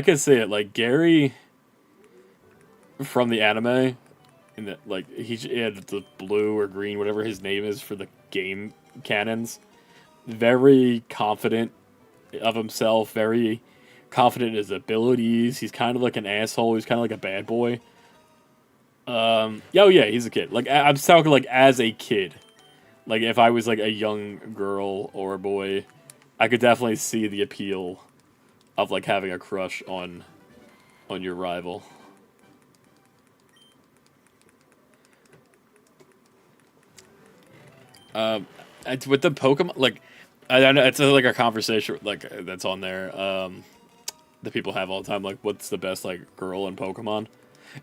Speaker 1: could say it like Gary from the anime, and that like he had the blue or green, whatever his name is for the game canons. Very confident of himself, very confident in his abilities. He's kind of like an asshole. He's kind of like a bad boy. Oh yeah, he's a kid. Like I'm talking like as a kid. Like if I was like a young girl or a boy, I could definitely see the appeal of like having a crush on your rival. With the Pokemon, like I know it's like a conversation like that's on there. That people have all the time. Like, what's the best like girl in Pokemon?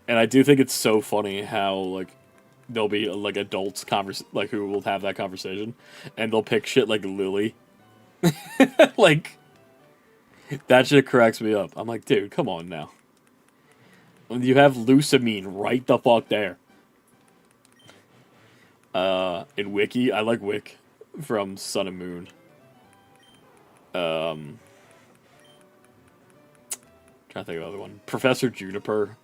Speaker 1: And I do think it's so funny how like there'll be like adults like who will have that conversation, and they'll pick shit like Lily. Like that shit cracks me up. I'm like, dude, come on now. When you have Lusamine right the fuck there. In Wiki, I like Wick from Sun and Moon. Trying to think of the other one. Professor Juniper.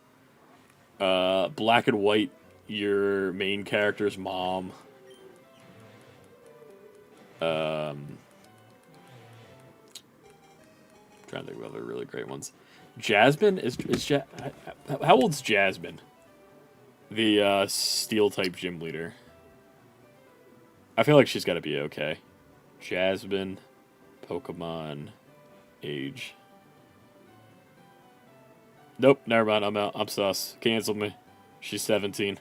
Speaker 1: Black and White, your main character's mom. Trying to think of other really great ones. Jasmine how old's Jasmine? The steel type gym leader. I feel like she's got to be okay. Jasmine, Pokemon, age. Nope, never mind. I'm out. I'm sus. Cancel me. She's 17.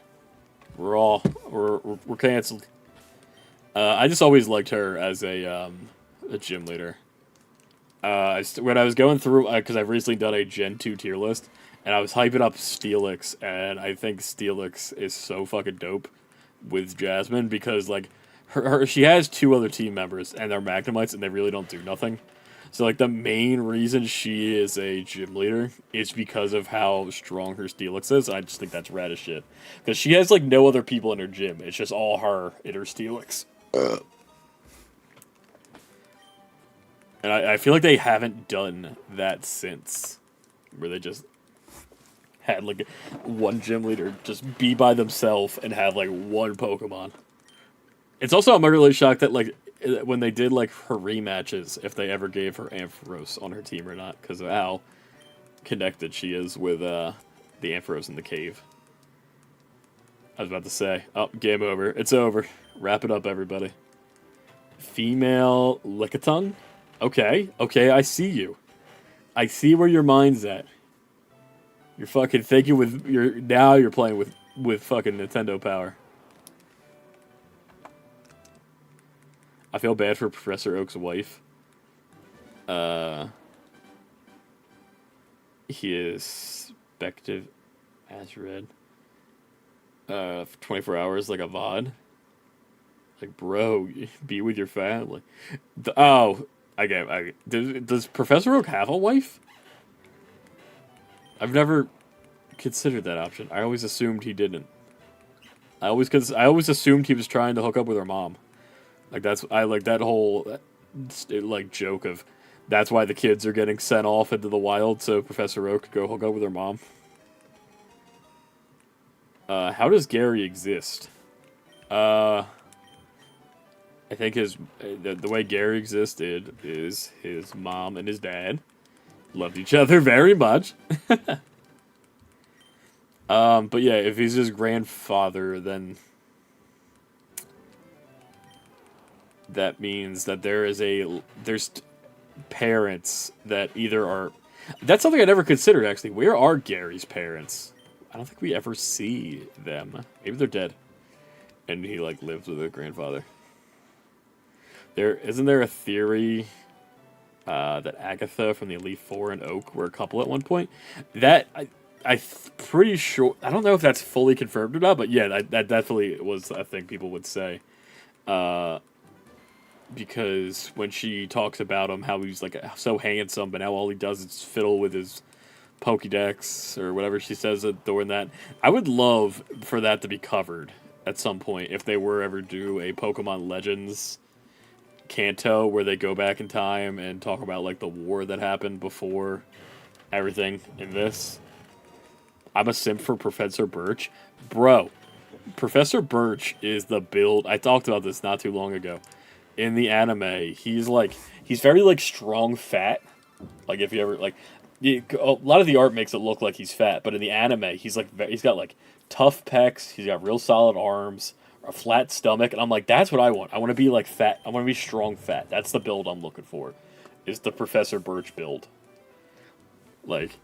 Speaker 1: We're canceled. I just always liked her as a gym leader. When I was going through, because I've recently done a Gen 2 tier list, and I was hyping up Steelix, and I think Steelix is so fucking dope with Jasmine, because, like, she has two other team members, and they're Magnemites, and they really don't do nothing. So, like, the main reason she is a gym leader is because of how strong her Steelix is. I just think that's rad as shit. Because she has, like, no other people in her gym. It's just all her in her Steelix. And I feel like they haven't done that since. Where they just had, like, one gym leader just be by themselves and have, like, one Pokemon. It's also, I'm really shocked that, like, when they did, like, her rematches, if they ever gave her Ampharos on her team or not, because of how connected she is with the Ampharos in the cave. I was about to say, oh, game over. It's over. Wrap it up, everybody. Female Lickitung? Okay, I see you. I see where your mind's at. You're fucking thinking with now you're playing with fucking Nintendo power. I feel bad for Professor Oak's wife. He is spective as red. For 24 hours like a VOD. Like, bro, be with your family. Does Professor Oak have a wife? I've never considered that option. I always assumed he didn't. I always assumed he was trying to hook up with her mom. Like, I like that whole like joke of that's why the kids are getting sent off into the wild so Professor Oak could go hook up with her mom. How does Gary exist? I think the way Gary existed is his mom and his dad loved each other very much. But yeah, if he's his grandfather, then that means that there's parents that either are. That's something I never considered, actually. Where are Gary's parents? I don't think we ever see them. Maybe they're dead, and he like lives with a grandfather. Isn't there a theory that Agatha from the Elite Four and Oak were a couple at one point? That I'm pretty sure. I don't know if that's fully confirmed or not, but yeah, that definitely was a thing people would say. Because when she talks about him, how he's like so handsome, but now all he does is fiddle with his Pokédex or whatever she says during that. I would love for that to be covered at some point if they were ever do a Pokemon Legends Kanto where they go back in time and talk about like the war that happened before everything in this. I'm a simp for Professor Birch. Bro, Professor Birch is the build. I talked about this not too long ago. In the anime, he's very like strong fat. Like if you ever like a lot of the art makes it look like he's fat, but in the anime, he's got like tough pecs, he's got real solid arms, a flat stomach, and I'm like, that's what I want. I want to be like fat. I want to be strong fat. That's the build I'm looking for. Is the Professor Birch build. Like,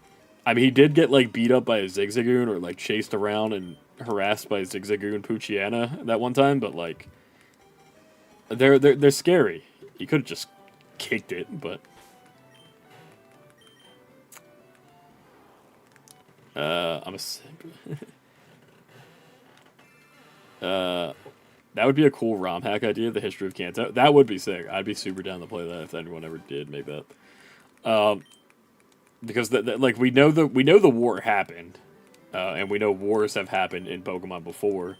Speaker 1: I mean, he did get like beat up by a Zigzagoon or like chased around and harassed by a Zigzagoon Poochyena that one time, but like they're scary. You could have just kicked it, but I'm a simp. That would be a cool ROM hack idea, the history of Kanto. That would be sick. I'd be super down to play that if anyone ever did make that. Because like we know the war happened, and we know wars have happened in Pokemon before.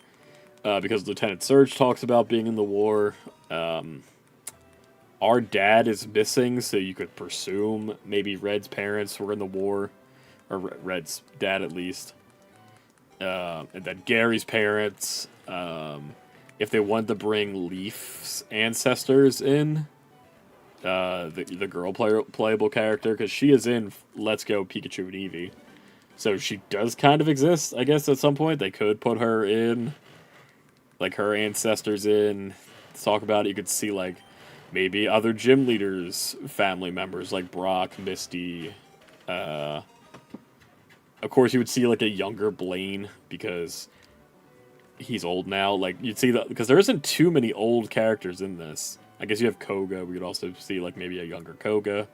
Speaker 1: Because Lieutenant Surge talks about being in the war. Our dad is missing, so you could presume maybe Red's parents were in the war, or Red's dad at least. And then Gary's parents, if they wanted to bring Leaf's ancestors in, the girl playable character, because she is in Let's Go Pikachu and Eevee, so she does kind of exist. I guess at some point they could put her in, like her ancestors in, talk about it. You could see like maybe other gym leaders, family members like Brock, Misty. Of course, you would see like a younger Blaine because he's old now. Like, you'd see that, because there isn't too many old characters in this. I guess you have Koga. We could also see, like, maybe a younger Koga.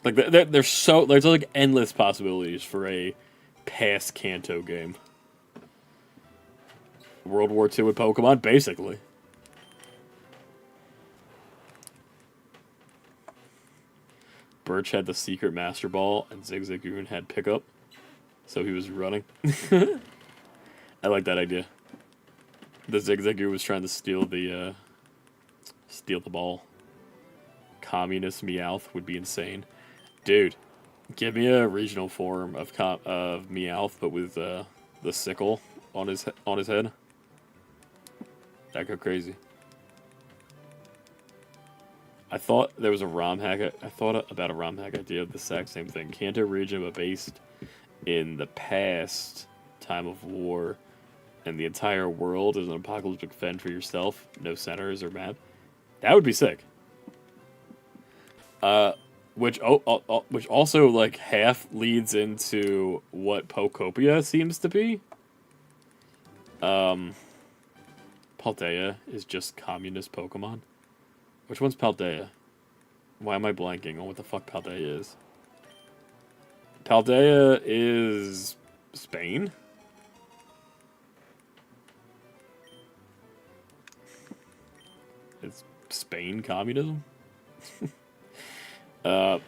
Speaker 1: Like, there's like endless possibilities for a past Kanto game. World War II with Pokemon, basically. Birch had the secret Master Ball, and Zigzagoon had pickup, so he was running. I like that idea. The Zigzagoon was trying to steal the ball. Communist Meowth would be insane. Dude, give me a regional form of Meowth, but with the sickle on his head. That'd go crazy. I thought there was a ROM hack. I thought about a ROM hack idea of the exact same thing. Kanto region, but based in the past time of war, and the entire world is an apocalyptic fend for yourself. No centers or map. That would be sick. Which also like half leads into what Pokopia seems to be. Paldea is just communist Pokemon. Which one's Paldea? Why am I blanking on what the fuck Paldea is? Paldea is Spain? It's Spain communism? I'm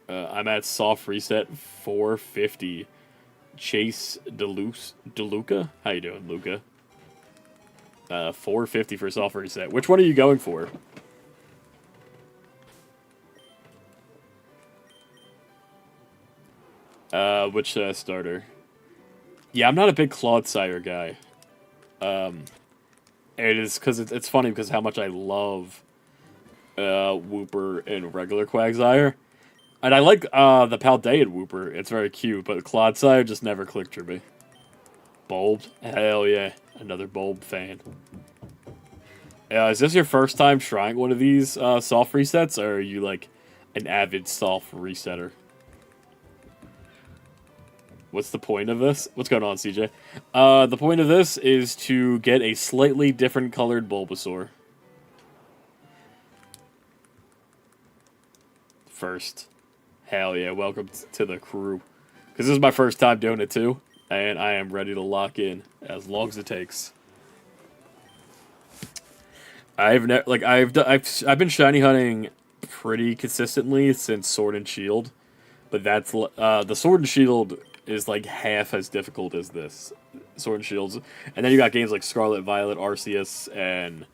Speaker 1: at soft reset 450. Chase DeLuca? How you doing, Luca? 450 for soft reset. Which one are you going for? Which starter? Yeah, I'm not a big Clodsire guy. It is because it's funny because how much I love Wooper and regular Quagsire. And I like the Paldean Wooper. It's very cute, but Clodsire just never clicked for me. Bulb? Hell yeah. Another Bulb fan. Is this your first time trying one of these soft resets, or are you like an avid soft resetter? What's the point of this? What's going on, CJ? The point of this is to get a slightly different colored Bulbasaur. First. Hell yeah, welcome to the crew. Because this is my first time doing it too, and I am ready to lock in as long as it takes. I've been shiny hunting pretty consistently since Sword and Shield, but that's the Sword and Shield is like half as difficult as this. Sword and Shields, and then you got games like Scarlet Violet, Arceus, and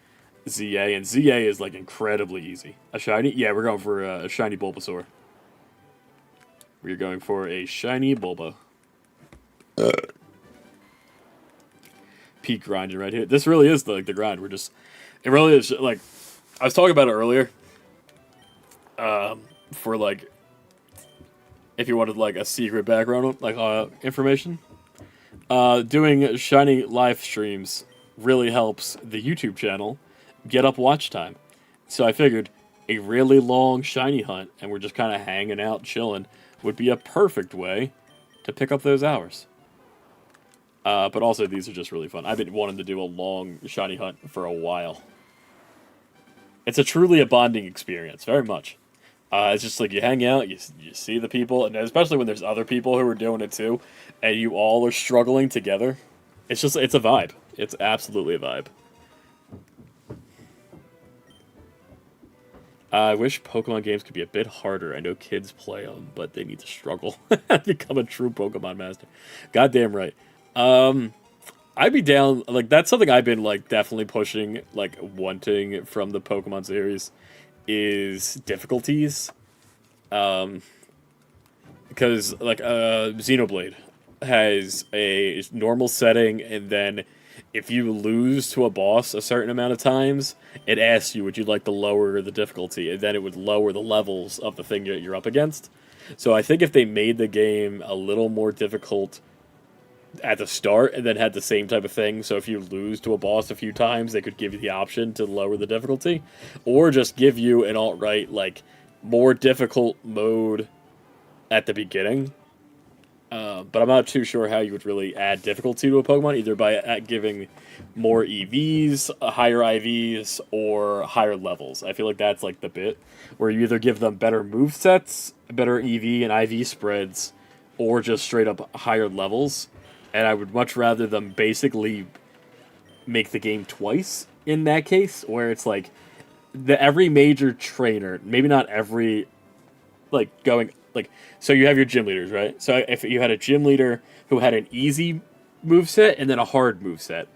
Speaker 1: ZA, and ZA is like incredibly easy. A shiny? Yeah, we're going for a shiny Bulbasaur. We're going for a shiny Bulba. Peak grinding right here. This really is the grind. It really is, like, I was talking about it earlier. For like, if you wanted like a secret background, like information. Doing shiny live streams really helps the YouTube channel get up watch time. So I figured a really long shiny hunt, and we're just kind of hanging out, chilling, would be a perfect way to pick up those hours. But also, these are just really fun. I've been wanting to do a long shiny hunt for a while. It's truly a bonding experience, very much. It's just like you hang out, you see the people, and especially when there's other people who are doing it too, and you all are struggling together. It's a vibe. It's absolutely a vibe. I wish Pokemon games could be a bit harder. I know kids play them, but they need to struggle to become a true Pokemon master. Goddamn right. I'd be down, like, that's something I've been, like, definitely pushing, like, wanting from the Pokemon series, is difficulties. Because, like, Xenoblade has a normal setting, and then if you lose to a boss a certain amount of times, it asks you, would you like to lower the difficulty, and then it would lower the levels of the thing that you're up against. So I think if they made the game a little more difficult at the start, and then had the same type of thing, so if you lose to a boss a few times, they could give you the option to lower the difficulty, or just give you an outright, like, more difficult mode at the beginning, But I'm not too sure how you would really add difficulty to a Pokemon, either by giving more EVs, higher IVs, or higher levels. I feel like that's like the bit where you either give them better move sets, better EV and IV spreads, or just straight up higher levels. And I would much rather them basically make the game twice in that case, where it's like every major trainer, maybe not every like going like so you have your gym leaders, right? So if you had a gym leader who had an easy move set and then a hard move set,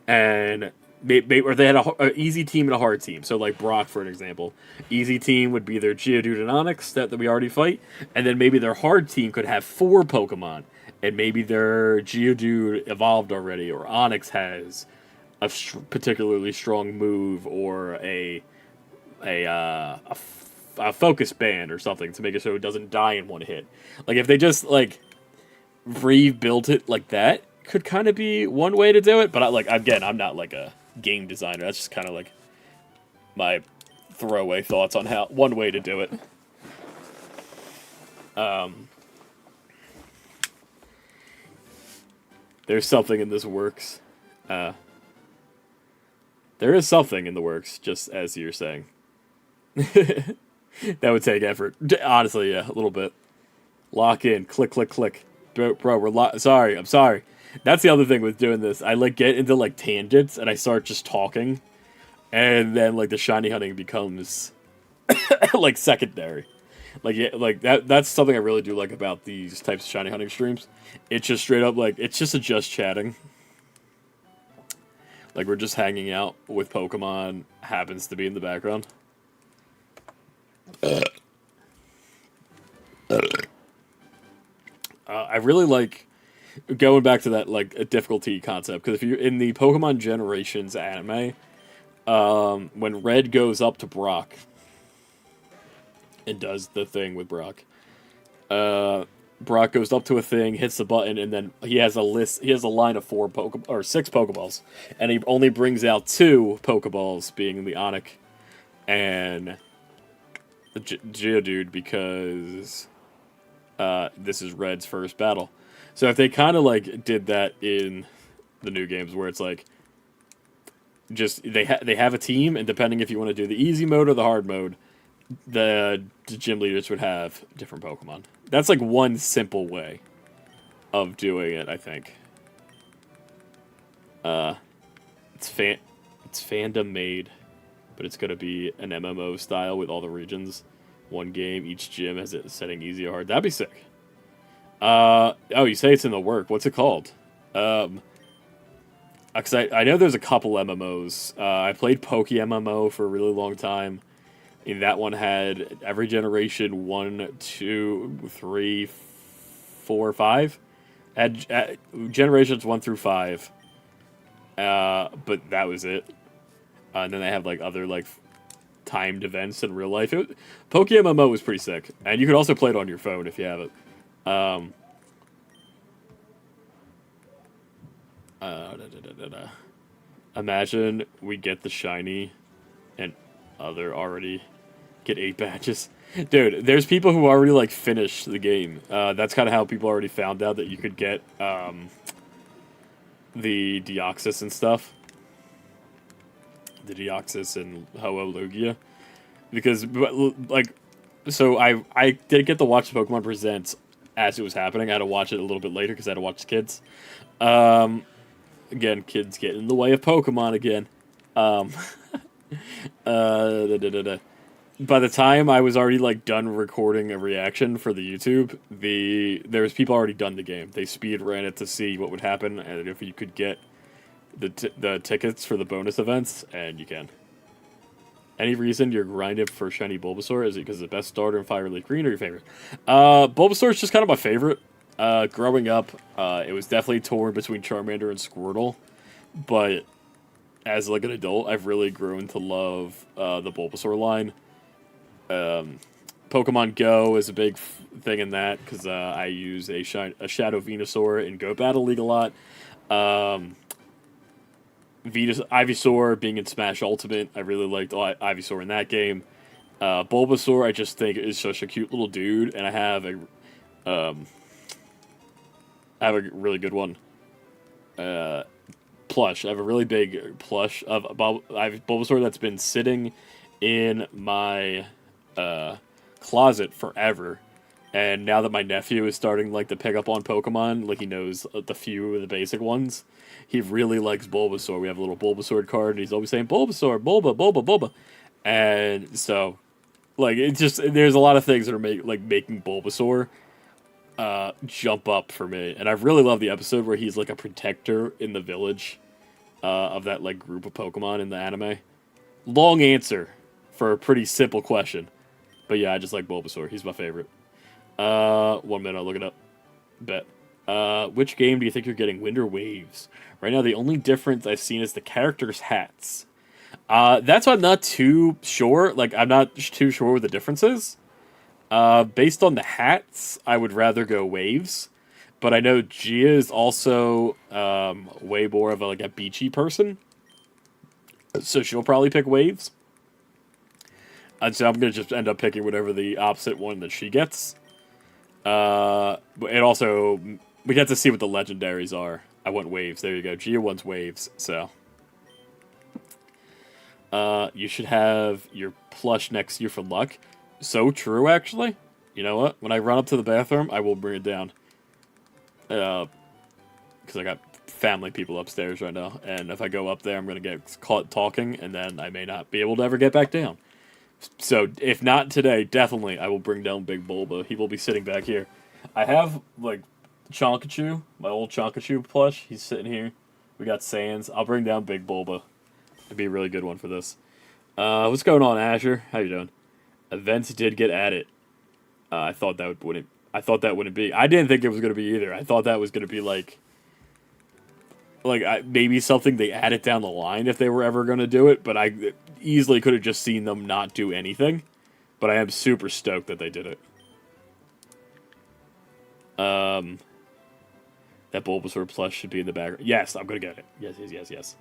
Speaker 1: and or they had a easy team and a hard team. So like Brock, for an example, easy team would be their Geodude and Onix that we already fight, and then maybe their hard team could have 4 Pokemon, and maybe their Geodude evolved already, or Onix has a particularly strong move, or a focus band or something to make it so it doesn't die in one hit. Like if they just like rebuilt it like that, could kind of be one way to do it. But again, I'm not like a game designer. That's just kind of like my throwaway thoughts on how one way to do it. There's something in this works. There is something in the works, just as you're saying. That would take effort. Honestly, yeah, a little bit. Lock in. Click, click, click. Bro, we're sorry, I'm sorry. That's the other thing with doing this. I, like, get into, like, tangents, and I start just talking. And then, like, the shiny hunting becomes, like, secondary. Like, yeah, like that's something I really do like about these types of shiny hunting streams. It's just straight up, like, it's just chatting. Like, we're just hanging out with Pokemon, happens to be in the background. I really like going back to that, like, a difficulty concept, because if you're in the Pokemon Generations anime, when Red goes up to Brock and does the thing with Brock, Brock goes up to a thing, hits the button, and then he has a line of 6 Pokeballs, and he only brings out 2 Pokeballs, being the Onix and the Geodude, because this is Red's first battle. So if they kind of like did that in the new games, where it's like just they have a team, and depending if you want to do the easy mode or the hard mode, the gym leaders would have different Pokemon. That's like one simple way of doing it, I think. It's fandom made, but it's gonna be an MMO style with all the regions. One game, each gym has it setting easy or hard. That'd be sick. Oh, you say it's in the work. What's it called? Because I know there's a couple MMOs. I played Poke MMO for a really long time. And that one had every generation 1, 2, 3, 4, 5. Had generations 1 through 5. But that was it. And then they have like other like timed events in real life. Poke MMO was pretty sick, and you could also play it on your phone if you have it. Imagine we get the shiny, and other already get 8 badges. Dude, there's people who already like finish the game. That's kind of how people already found out that you could get the Deoxys and stuff. The Deoxys and Ho-Oh Lugia. Because, like, so I did get to watch Pokemon Presents as it was happening. I had to watch it a little bit later because I had to watch the kids. Again, kids get in the way of Pokemon again. By the time I was already, like, done recording a reaction for the YouTube, there was people already done the game. They speed ran it to see what would happen, and if you could get the tickets for the bonus events, and you can. Any reason you're grinding for shiny Bulbasaur? Is it because it's the best starter in Fire Leaf Green, or your favorite? Bulbasaur is just kind of my favorite. Growing up, it was definitely torn between Charmander and Squirtle, but as like an adult, I've really grown to love the Bulbasaur line. Pokemon Go is a big thing in that, because I use a Shadow Venusaur in Go Battle League a lot. Ivysaur being in Smash Ultimate, I really liked Ivysaur in that game. Bulbasaur, I just think is such a cute little dude, and I have I have a really good one. Plush. I have a really big plush of I have Bulbasaur that's been sitting in my closet forever. And now that my nephew is starting like to pick up on Pokemon, like he knows the few of the basic ones, he really likes Bulbasaur. We have a little Bulbasaur card, and he's always saying Bulbasaur, Bulba, Bulba, Bulba, and so like it's just there's a lot of things that are making Bulbasaur jump up for me, and I really love the episode where he's like a protector in the village of that like group of Pokemon in the anime. Long answer for a pretty simple question, but yeah, I just like Bulbasaur. He's my favorite. 1 minute, I'll look it up. Bet. Which game do you think you're getting, Wind or Waves? Right now, the only difference I've seen is the characters' hats. That's why I'm not too sure. Like, I'm not too sure what the difference is. Based on the hats, I would rather go Waves. But I know Gia is also way more of a beachy person. So she'll probably pick Waves. And so I'm going to just end up picking whatever the opposite one that she gets. And also, we get to see what the legendaries are. I want Waves. There you go. Gia wants Waves, so. You should have your plush next to you for luck. So true, actually. You know what? When I run up to the bathroom, I will bring it down. Because I got family people upstairs right now. And if I go up there, I'm going to get caught talking, and then I may not be able to ever get back down. So, if not today, definitely I will bring down Big Bulba. He will be sitting back here. I have, like, Chonkachu, my old Chonkachu plush. He's sitting here. We got Sans. I'll bring down Big Bulba. It'd be a really good one for this. What's going on, Asher? How you doing? Events did get added. I thought that wouldn't be. I didn't think it was going to be either. I thought that was going to be, like maybe something they added down the line if they were ever going to do it, but I easily could have just seen them not do anything. But I am super stoked that they did it. That Bulbasaur plush should be in the background. Yes, I'm going to get it. Yes.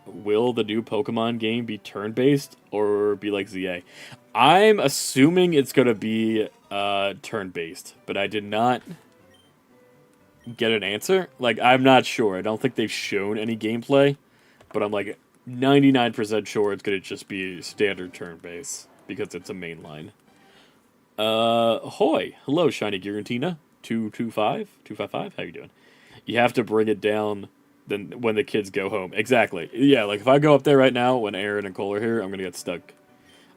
Speaker 1: Will the new Pokemon game be turn-based or be like ZA? I'm assuming it's going to be turn-based, but I did not get an answer. Like, I'm not sure. I don't think they've shown any gameplay, but I'm like 99% sure it's going to just be standard turn-based because it's a main line. Hoy. Hello, Shiny Girantina. 255? How you doing? You have to bring it down then when the kids go home. Exactly. Yeah, like if I go up there right now when Aaron and Cole are here, I'm going to get stuck.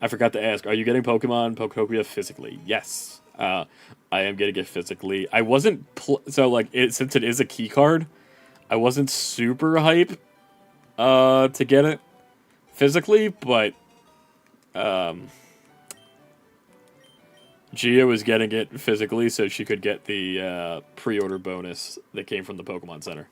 Speaker 1: I forgot to ask, are you getting Pokemon Poketopia physically? Yes. I am getting it physically. I wasn't... since it is a key card, I wasn't super hype to get it physically, but Gia was getting it physically so she could get the pre-order bonus that came from the Pokemon Center.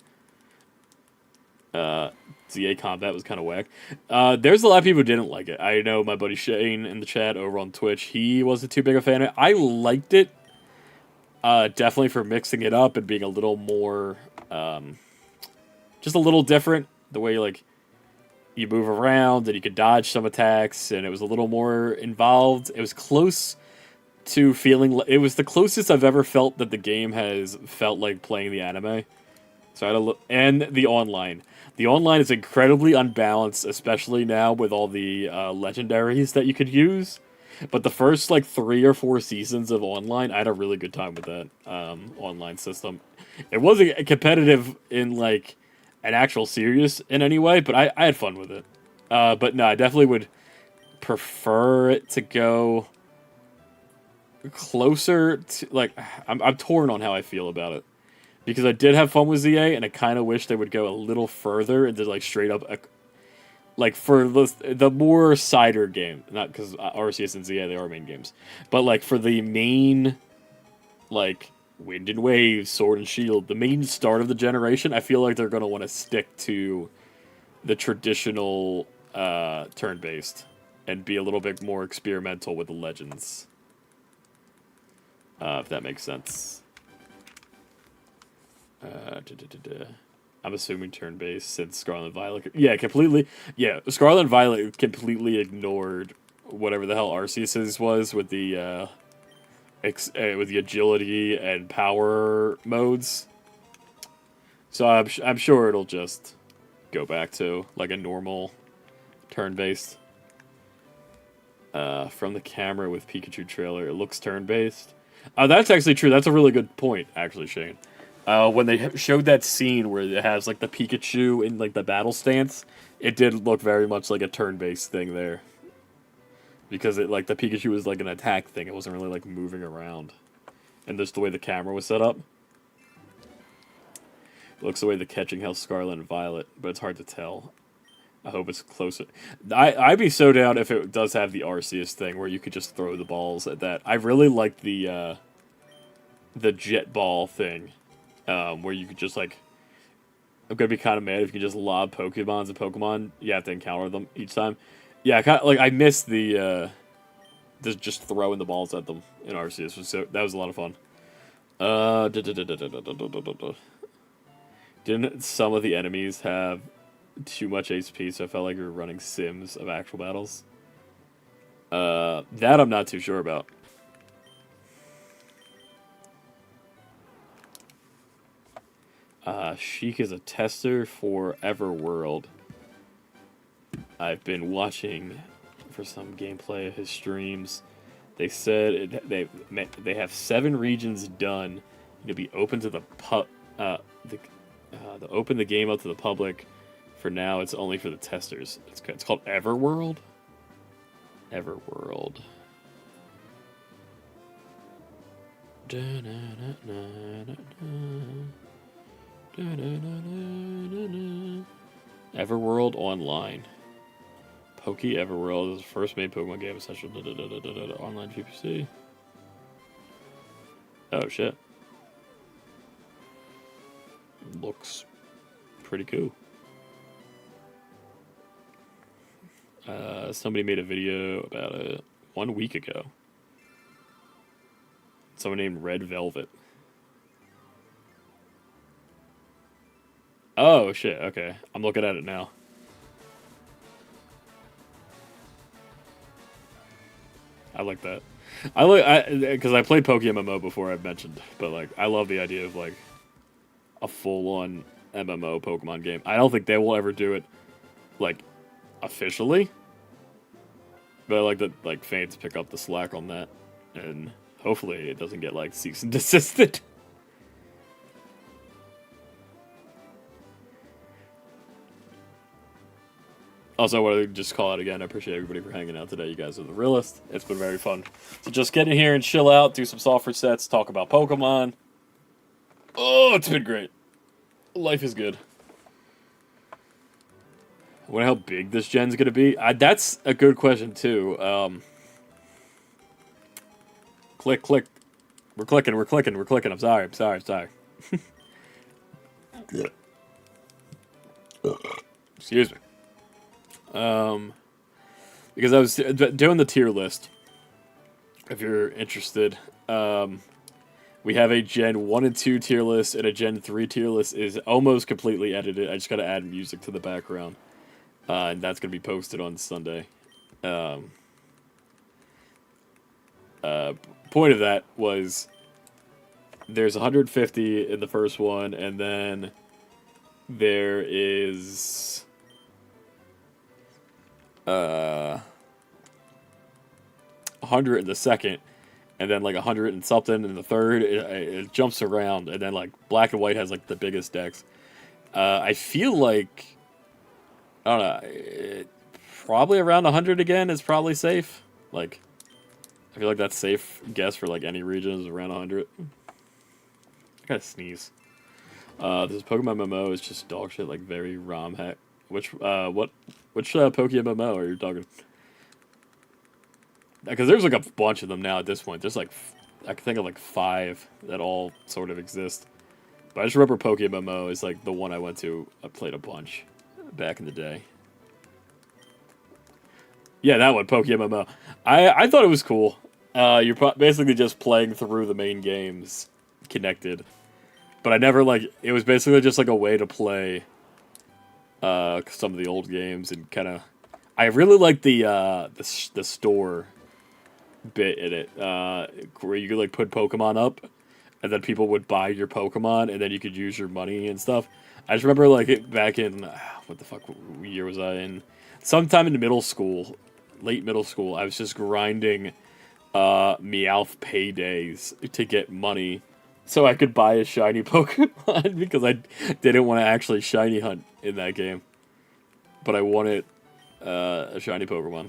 Speaker 1: ZA combat was kind of whack. There's a lot of people who didn't like it. I know my buddy Shane in the chat over on Twitch, he wasn't too big a fan of it. I liked it. Definitely for mixing it up and being a little more, just a little different. The way, you move around and you could dodge some attacks, and it was a little more involved. It was close to feeling... It was the closest I've ever felt that the game has felt like playing the anime. So I had to look... And the online. The online is incredibly unbalanced, especially now with all the legendaries that you could use. But the first, 3 or 4 seasons of online, I had a really good time with that online system. It wasn't competitive in, an actual serious in any way, but I had fun with it. But no, I definitely would prefer it to go closer to... I'm torn on how I feel about it. Because I did have fun with ZA, and I kind of wish they would go a little further into, straight up... for the more cider game, not because Arceus and ZA, they are main games, but for the main, Wind and Wave, Sword and Shield, the main start of the generation, I feel like they're going to want to stick to the traditional turn-based and be a little bit more experimental with the legends. If that makes sense. I'm assuming turn-based since Scarlet and Violet... Yeah, completely... Yeah, Scarlet and Violet completely ignored whatever the hell Arceus was with the with the agility and power modes. So I'm sure it'll just go back to like a normal turn-based. From the camera with Pikachu trailer, it looks turn-based. That's actually true. That's a really good point, actually, Shane. When they showed that scene where it has like the Pikachu in like the battle stance, it did look very much like a turn-based thing there. Because it like the Pikachu was like an attack thing. It wasn't really like moving around. And just the way the camera was set up. It looks the way the catching hell Scarlet and Violet, but it's hard to tell. I hope it's closer. I'd be so down if it does have the Arceus thing where you could just throw the balls at that. I really like the jet ball thing, where you could just like. I'm gonna be kind of mad if you can just lob Pokemons and Pokemon. You have to encounter them each time. Yeah, I miss the just throwing the balls at them in Arceus. So that was a lot of fun. Didn't some of the enemies have too much HP, so I felt like we were running sims of actual battles? That I'm not too sure about. Sheik is a tester for Everworld. I've been watching for some gameplay of his streams. They said they have 7 regions done. It'll be open to the open the game up to the public. For now, it's only for the testers. It's called Everworld? Everworld. Everworld Online. Poke Everworld is the first main Pokemon game essential. Online PPC. Oh shit. Looks pretty cool. Somebody made a video about it 1 week ago. Someone named Red Velvet. Oh shit, okay. I'm looking at it now. I like that. Because I played PokeMMO before, I've mentioned, but like I love the idea of like a full-on MMO Pokemon game. I don't think they will ever do it like officially, but I like that like fans pick up the slack on that, and hopefully it doesn't get like cease and desisted. Also, I want to just call out again. I appreciate everybody for hanging out today. You guys are the realest. It's been very fun. So just get in here and chill out, do some soft resets, talk about Pokemon. Oh, it's been great. Life is good. I wonder how big this gen's going to be. That's a good question, too. Click. We're clicking. I'm sorry. Excuse me. Because I was doing the tier list, if you're interested. We have a Gen 1 and 2 tier list, and a Gen 3 tier list is almost completely edited. I just gotta add music to the background. And that's gonna be posted on Sunday. Point of that was there's 150 in the first one, and then there is 100 in the second, and then like 100 and something in the third. It jumps around, and then like Black and White has like the biggest decks. I feel like I don't know, probably around 100 again is probably safe. Like I feel like that's safe guess for like any region is around 100. I gotta sneeze. This Pokemon MMO is just dog shit, like very ROM hack. Which Pokemon MMO are you talking? Because there's like a bunch of them now at this point. There's like, I can think of like 5 that all sort of exist. But I just remember PokeMMO is like the one I went to. I played a bunch back in the day. Yeah, that one, PokeMMO. I thought it was cool. You're basically just playing through the main games connected. But I never like, it was basically just like a way to play some of the old games and kind of. I really like the store bit in it, where you could like put Pokemon up, and then people would buy your Pokemon, and then you could use your money and stuff. I just remember like back in what the fuck year was I in? Sometime in middle school, late middle school, I was just grinding Meowth paydays to get money so I could buy a shiny Pokemon because I didn't want to actually shiny hunt in that game. But I wanted a shiny Pokemon.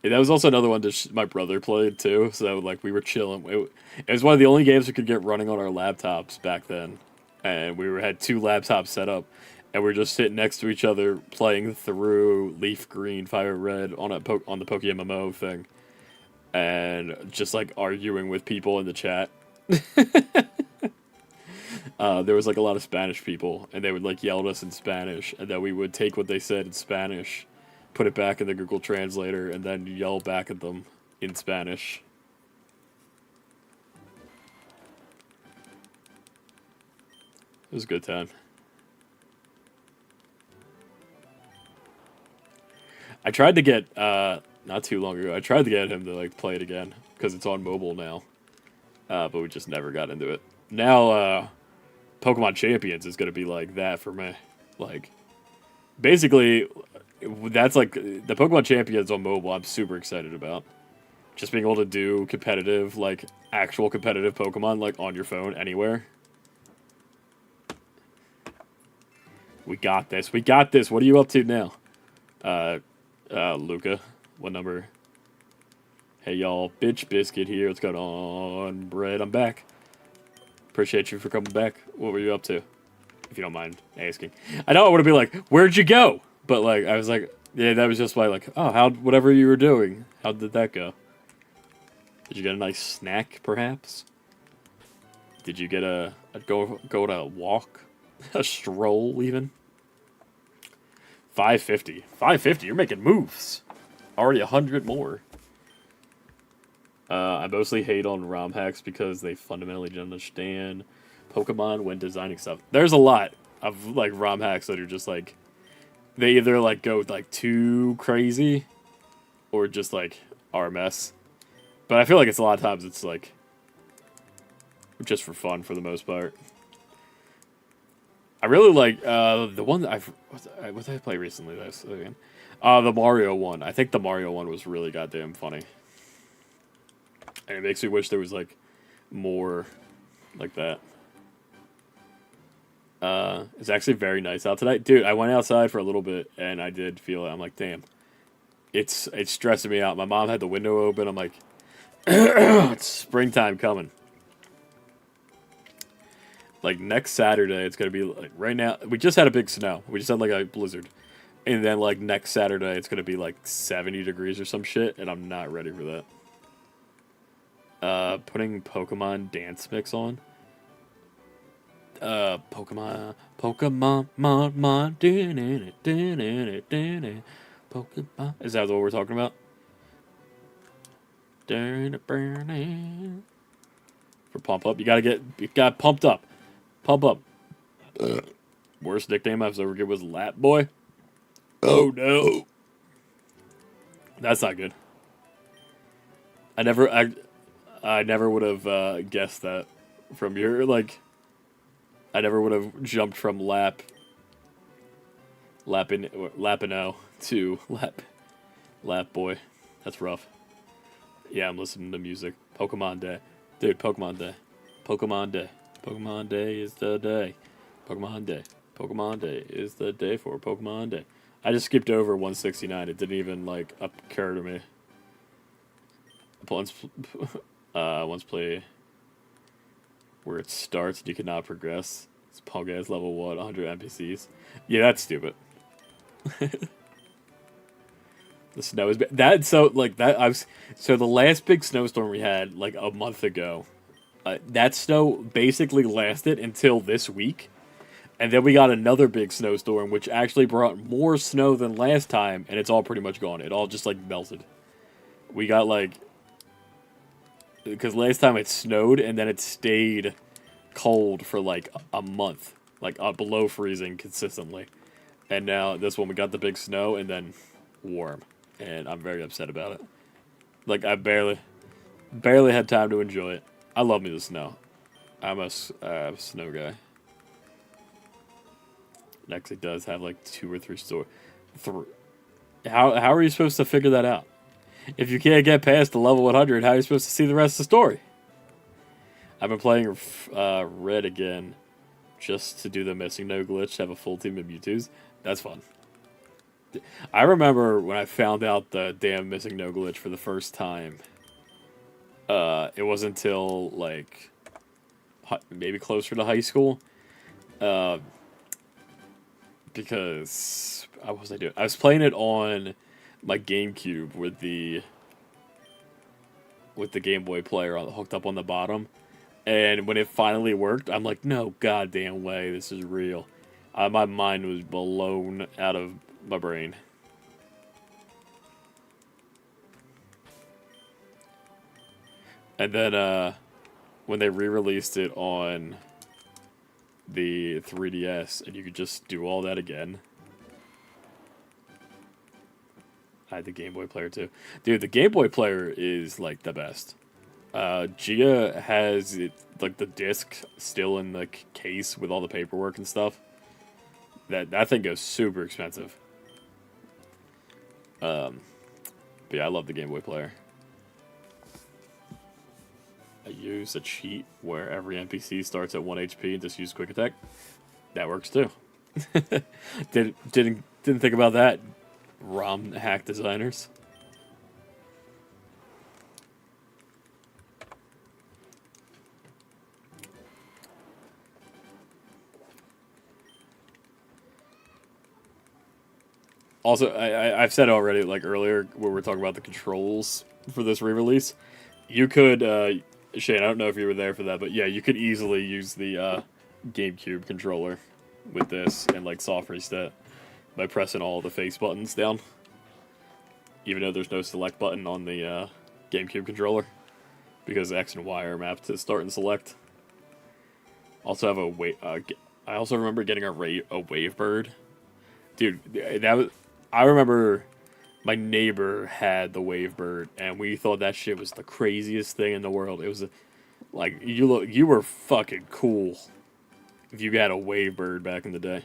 Speaker 1: And that was also another one that my brother played too, so like we were chilling. It was one of the only games we could get running on our laptops back then, and had two laptops set up, and we are just sitting next to each other playing through Leaf Green, Fire Red on on the PokeMMO thing, and just like arguing with people in the chat. There was like a lot of Spanish people, and they would like yell at us in Spanish, and then we would take what they said in Spanish, put it back in the Google Translator, and then yell back at them in Spanish. It was a good time. I tried to get, not too long ago, I tried to get him to like play it again, because it's on mobile now. But we just never got into it. Now, Pokemon Champions is going to be like that for me. Like, basically, that's like, the Pokemon Champions on mobile I'm super excited about. Just being able to do competitive, like, actual competitive Pokemon, like, on your phone, anywhere. We got this. We got this. What are you up to now? Luca. What number? Hey, y'all. Bitch Biscuit here. What's going on? Bread, I'm back. Appreciate you for coming back. What were you up to? If you don't mind asking. I know I would have been like, where'd you go? But, like, I was like, yeah, that was just why, like, oh, whatever you were doing, how did that go? Did you get a nice snack, perhaps? Did you get go on a walk? A stroll, even? 550. 550, you're making moves. Already 100 more. I mostly hate on ROM hacks because they fundamentally don't understand Pokemon when designing stuff. There's a lot of, like, ROM hacks that are just, like, they either, like, go, like, too crazy or just, like, are a mess. But I feel like it's a lot of times it's, like, just for fun for the most part. I really like, the one that what did I play recently? Again? The Mario one. I think the Mario one was really goddamn funny. And it makes me wish there was, like, more like that. It's actually very nice out tonight. Dude, I went outside for a little bit, and I did feel it. I'm like, damn. It's stressing me out. My mom had the window open. I'm like, it's springtime coming. Like, next Saturday, it's going to be, like, right now, we just had a big snow. We just had, like, a blizzard. And then, like, next Saturday, it's going to be, like, 70 degrees or some shit, and I'm not ready for that. Putting Pokemon Dance Mix on. Pokemon, Pokemon. Is that what we're talking about? For pump up, you got pumped up. Pump up. Worst nickname I've ever given was Lap Boy. Oh no. That's not good. I never would have guessed that from your, like, I never would have jumped from Lapino to Lap Boy. That's rough. Yeah, I'm listening to music. Pokemon Day. Dude, Pokemon Day. Pokemon Day. Pokemon Day is the day. Pokemon Day. Pokemon Day is the day for Pokemon Day. I just skipped over 169. It didn't even, like, occur to me. Once play where it starts and you cannot progress. It's punk ass level 1, 100 NPCs. Yeah, that's stupid. The snow is that so like that. So the last big snowstorm we had like a month ago. That snow basically lasted until this week, and then we got another big snowstorm, which actually brought more snow than last time, and it's all pretty much gone. It all just like melted. We got like because last time it snowed and then it stayed cold for like a month, like below freezing consistently. And now this one we got the big snow and then warm, and I'm very upset about it. Like I barely had time to enjoy it. I love me the snow. I'm a snow guy. Next, it does have like 2 or 3 store. How are you supposed to figure that out? If you can't get past the level 100, how are you supposed to see the rest of the story? I've been playing Red again, just to do the missing no glitch to have a full team of Mewtwo's. That's fun. I remember when I found out the damn missing no glitch for the first time. It wasn't until like maybe closer to high school. Because what was I doing? I was playing it on my GameCube with the Game Boy player hooked up on the bottom, and when it finally worked, I'm like, no goddamn way, this is real. My mind was blown out of my brain. And then when they re-released it on the 3DS, and you could just do all that again. I had the Game Boy player too. Dude, the Game Boy player is like the best. Gia has it, like the disc still in the case with all the paperwork and stuff. That thing goes super expensive. But yeah, I love the Game Boy player. I use a cheat where every NPC starts at 1 HP and just use quick attack. That works too. Didn't think about that, ROM hack designers. Also, I've said already, like earlier, when we were talking about the controls for this re-release, you could, Shane, I don't know if you were there for that, but yeah, you could easily use the GameCube controller with this and like soft reset by pressing all the face buttons down. Even though there's no select button on the GameCube controller, because X and Y are mapped to start and select. Also have I also remember getting a wave bird. Dude, I remember my neighbor had the wave bird, and we thought that shit was the craziest thing in the world. It was like you were fucking cool if you had a wave bird back in the day.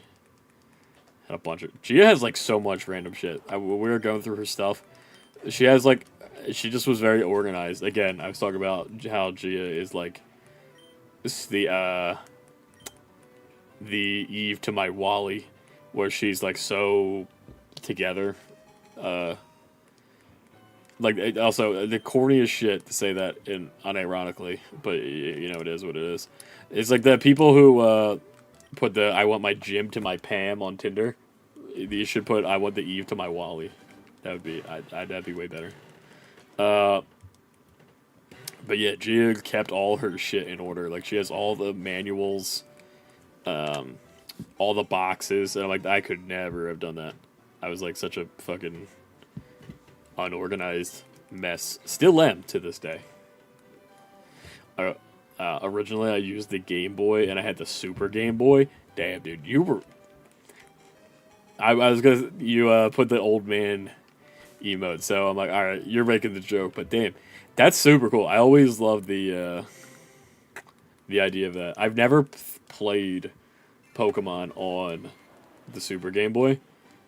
Speaker 1: Had a bunch of Gia has like so much random shit. When we were going through her stuff, she just was very organized. Again, I was talking about how Gia is like the Eve to my Wally, where she's like so together. Like also the corniest shit to say that in unironically, but you know it is what it is. It's like the people who put the I want my Jim to my Pam on Tinder. You should put I want the Eve to my Wally. That would be that'd be way better. But yeah, Gia kept all her shit in order. Like she has all the manuals, all the boxes, and I'm like, I could never have done that. I was like such a fucking unorganized mess. Still am to this day. Originally, I used the Game Boy, and I had the Super Game Boy. Damn, dude, you were. I was gonna you put the old man emote, so I'm like, all right, you're making the joke, but damn, that's super cool. I always loved the idea of that. I've never played Pokemon on the Super Game Boy.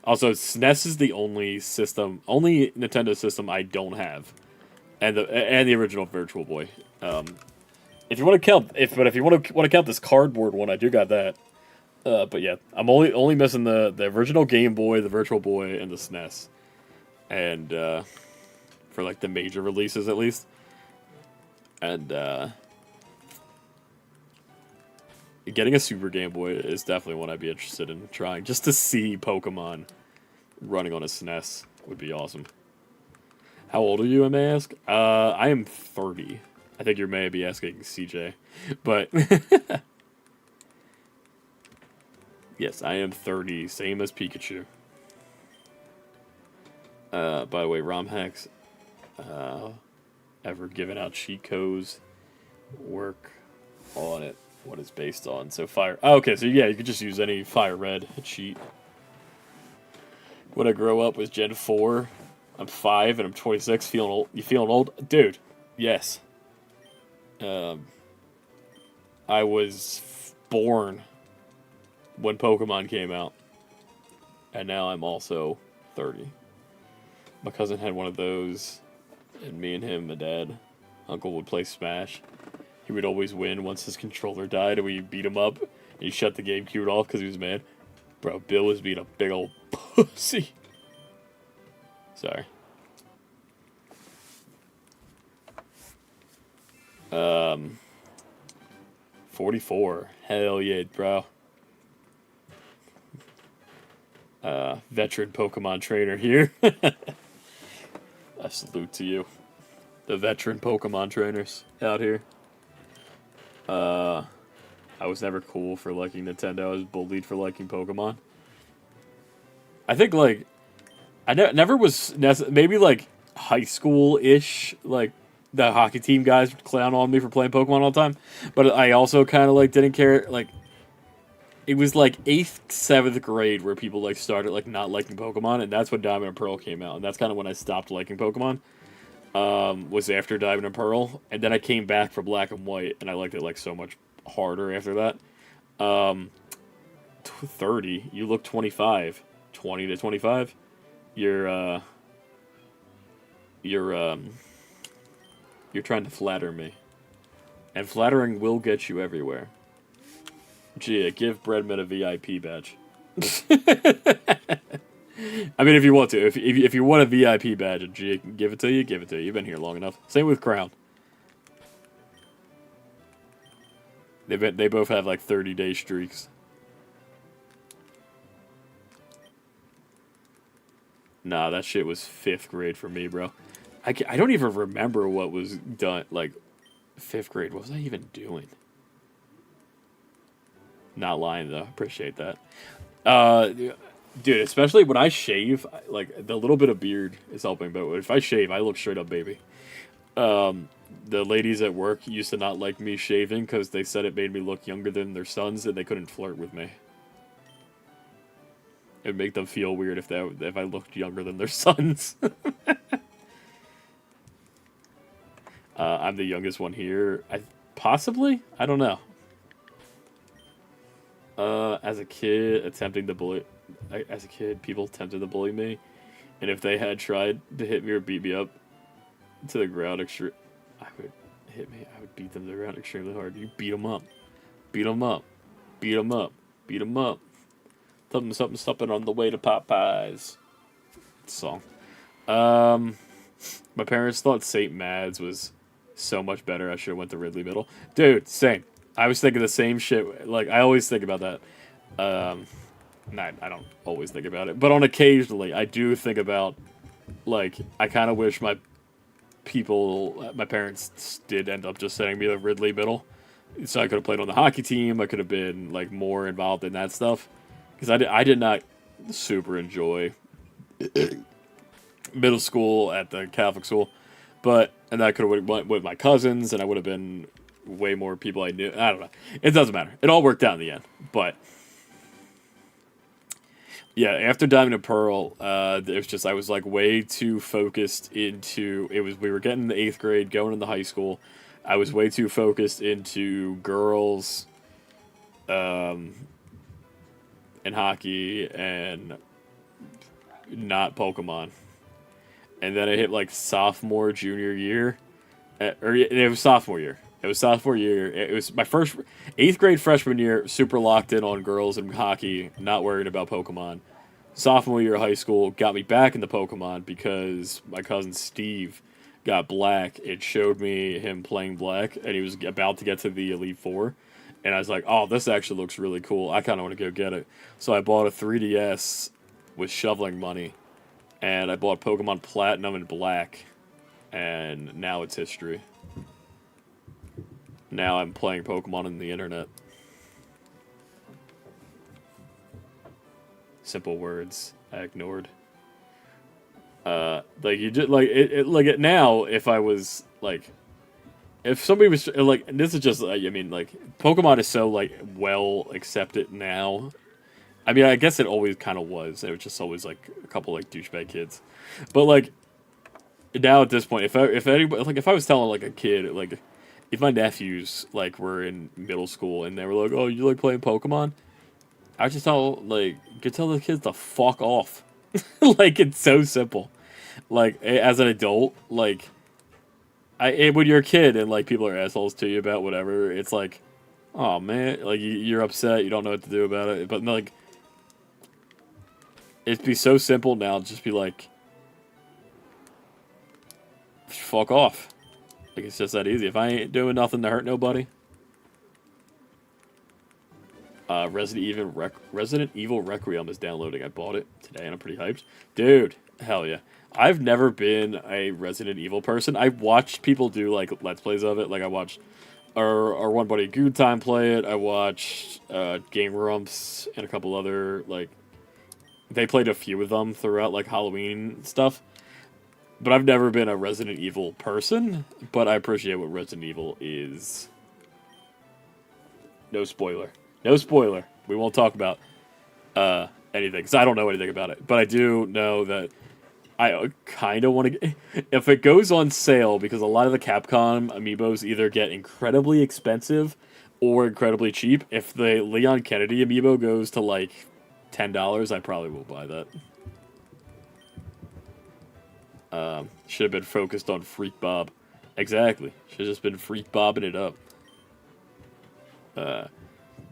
Speaker 1: Also, SNES is the only Nintendo system I don't have, and the original Virtual Boy. If you want to count, if you want to count this cardboard one, I do got that. But yeah, I'm only missing the original Game Boy, the Virtual Boy, and the SNES, and for like the major releases at least, and getting a Super Game Boy is definitely one I'd be interested in trying, just to see Pokemon running on a SNES would be awesome. How old are you, I may ask? I am 30. I think you may be asking CJ, but yes, I am 30, same as Pikachu. By the way, ROM hacks, ever given out cheat codes, work on it. what it's based on. So fire. Oh, okay, so yeah, you could just use any fire red cheat. When I grow up was Gen 4. I'm 5 and I'm 26. Feeling old? You feeling old, dude? Yes. I was born when Pokemon came out, and now I'm also 30. My cousin had one of those, and me and him, my dad, uncle would play Smash. He would always win once his controller died, and we beat him up. And he shut the GameCube off because he was mad. Bro, Bill was being a big old pussy. Sorry. 44. Hell yeah, bro. Veteran Pokemon trainer here. A salute to you. The veteran Pokemon trainers out here. I was never cool for liking Nintendo. I was bullied for liking Pokemon. I think, like, I never was maybe like high school-ish, like the hockey team guys would clown on me for playing Pokemon all the time, but I also kind of like didn't care. Like, it was like 8th, 7th grade where people like started like not liking Pokemon, and that's when Diamond and Pearl came out, and that's kind of when I stopped liking Pokemon. Was after Diamond and Pearl, and then I came back for Black and White, and I liked it like so much harder after that. 30, you look 25, 20 to 25. You're trying to flatter me. And flattering will get you everywhere. Gee, give Breadman a VIP badge. I mean, if you want to. If you want a VIP badge and Gia can give it to you, give it to you. You've been here long enough. Same with Crown. They both have like 30-day streaks. Nah, that shit was 5th grade for me, bro. I don't even remember what was done, like, 5th grade. What was I even doing? Not lying, though. Appreciate that. Dude, especially when I shave, like, the little bit of beard is helping, but if I shave, I look straight up baby. The ladies at work used to not like me shaving because they said it made me look younger than their sons, and they couldn't flirt with me. It'd make them feel weird if I looked younger than their sons. I'm the youngest one here. Possibly? I don't know. As a kid, people attempted to bully me, and if they had tried to hit me or beat me up to the ground, I would beat them to the ground extremely hard. You beat them up, beat them up, beat them up, beat them up. Something on the way to Popeyes. Song. My parents thought St. Mads was so much better. I should have went to Ridley Middle. Dude, same. I was thinking the same shit. Like, I always think about that. I don't always think about it, but on occasionally, I do think about, like, I kind of wish my parents did end up just sending me to Ridley Middle. So I could have played on the hockey team. I could have been, like, more involved in that stuff. Because I did not super enjoy middle school at the Catholic school. And I could have went with my cousins, and I would have been way more people I knew. I don't know. It doesn't matter. It all worked out in the end. But, yeah, after Diamond and Pearl, it was just, I was, like, way too focused into, we were getting the 8th grade, going into high school. I was way too focused into girls, and hockey, and not Pokemon. And then I hit, like, sophomore, junior year. It was sophomore year. It was my first 8th grade freshman year, super locked in on girls and hockey, not worried about Pokemon. Sophomore year of high school got me back into Pokemon because my cousin Steve got black. It showed me him playing black, and he was about to get to the Elite Four. And I was like, oh, this actually looks really cool. I kind of want to go get it. So I bought a 3DS with shoveling money. And I bought Pokemon Platinum and Black. And now it's history. Now I'm playing Pokemon on the internet. Simple words I ignored. Like you just like it now. If I was like if somebody was like, and this is just I mean, like Pokemon is so like well accepted now. I mean, I guess it always kind of was. It was just always like a couple like douchebag kids, but like now at this point, if anybody like if I was telling like a kid like if my nephews like were in middle school and they were like, oh, you like playing Pokemon, I would just tell like you could tell the kids to fuck off. Like it's so simple. Like as an adult, like when you're a kid and like people are assholes to you about whatever, it's like, oh man, like you're upset, you don't know what to do about it. But like, it'd be so simple now. Just be like, fuck off. Like it's just that easy. If I ain't doing nothing to hurt nobody. Resident Evil Requiem is downloading. I bought it today and I'm pretty hyped. Dude, hell yeah. I've never been a Resident Evil person. I watched people do like Let's Plays of it. Like I watched our one buddy Good Time play it. I watched Game Rumps and a couple other like they played a few of them throughout like Halloween stuff. But I've never been a Resident Evil person, but I appreciate what Resident Evil is. No spoiler. No spoiler. We won't talk about anything, because I don't know anything about it. But I do know that I kind of want to... If it goes on sale, because a lot of the Capcom amiibos either get incredibly expensive or incredibly cheap, if the Leon Kennedy amiibo goes to, like, $10, I probably will buy that. Should have been focused on Freak Bob. Exactly. Should have just been Freak Bobbing it up.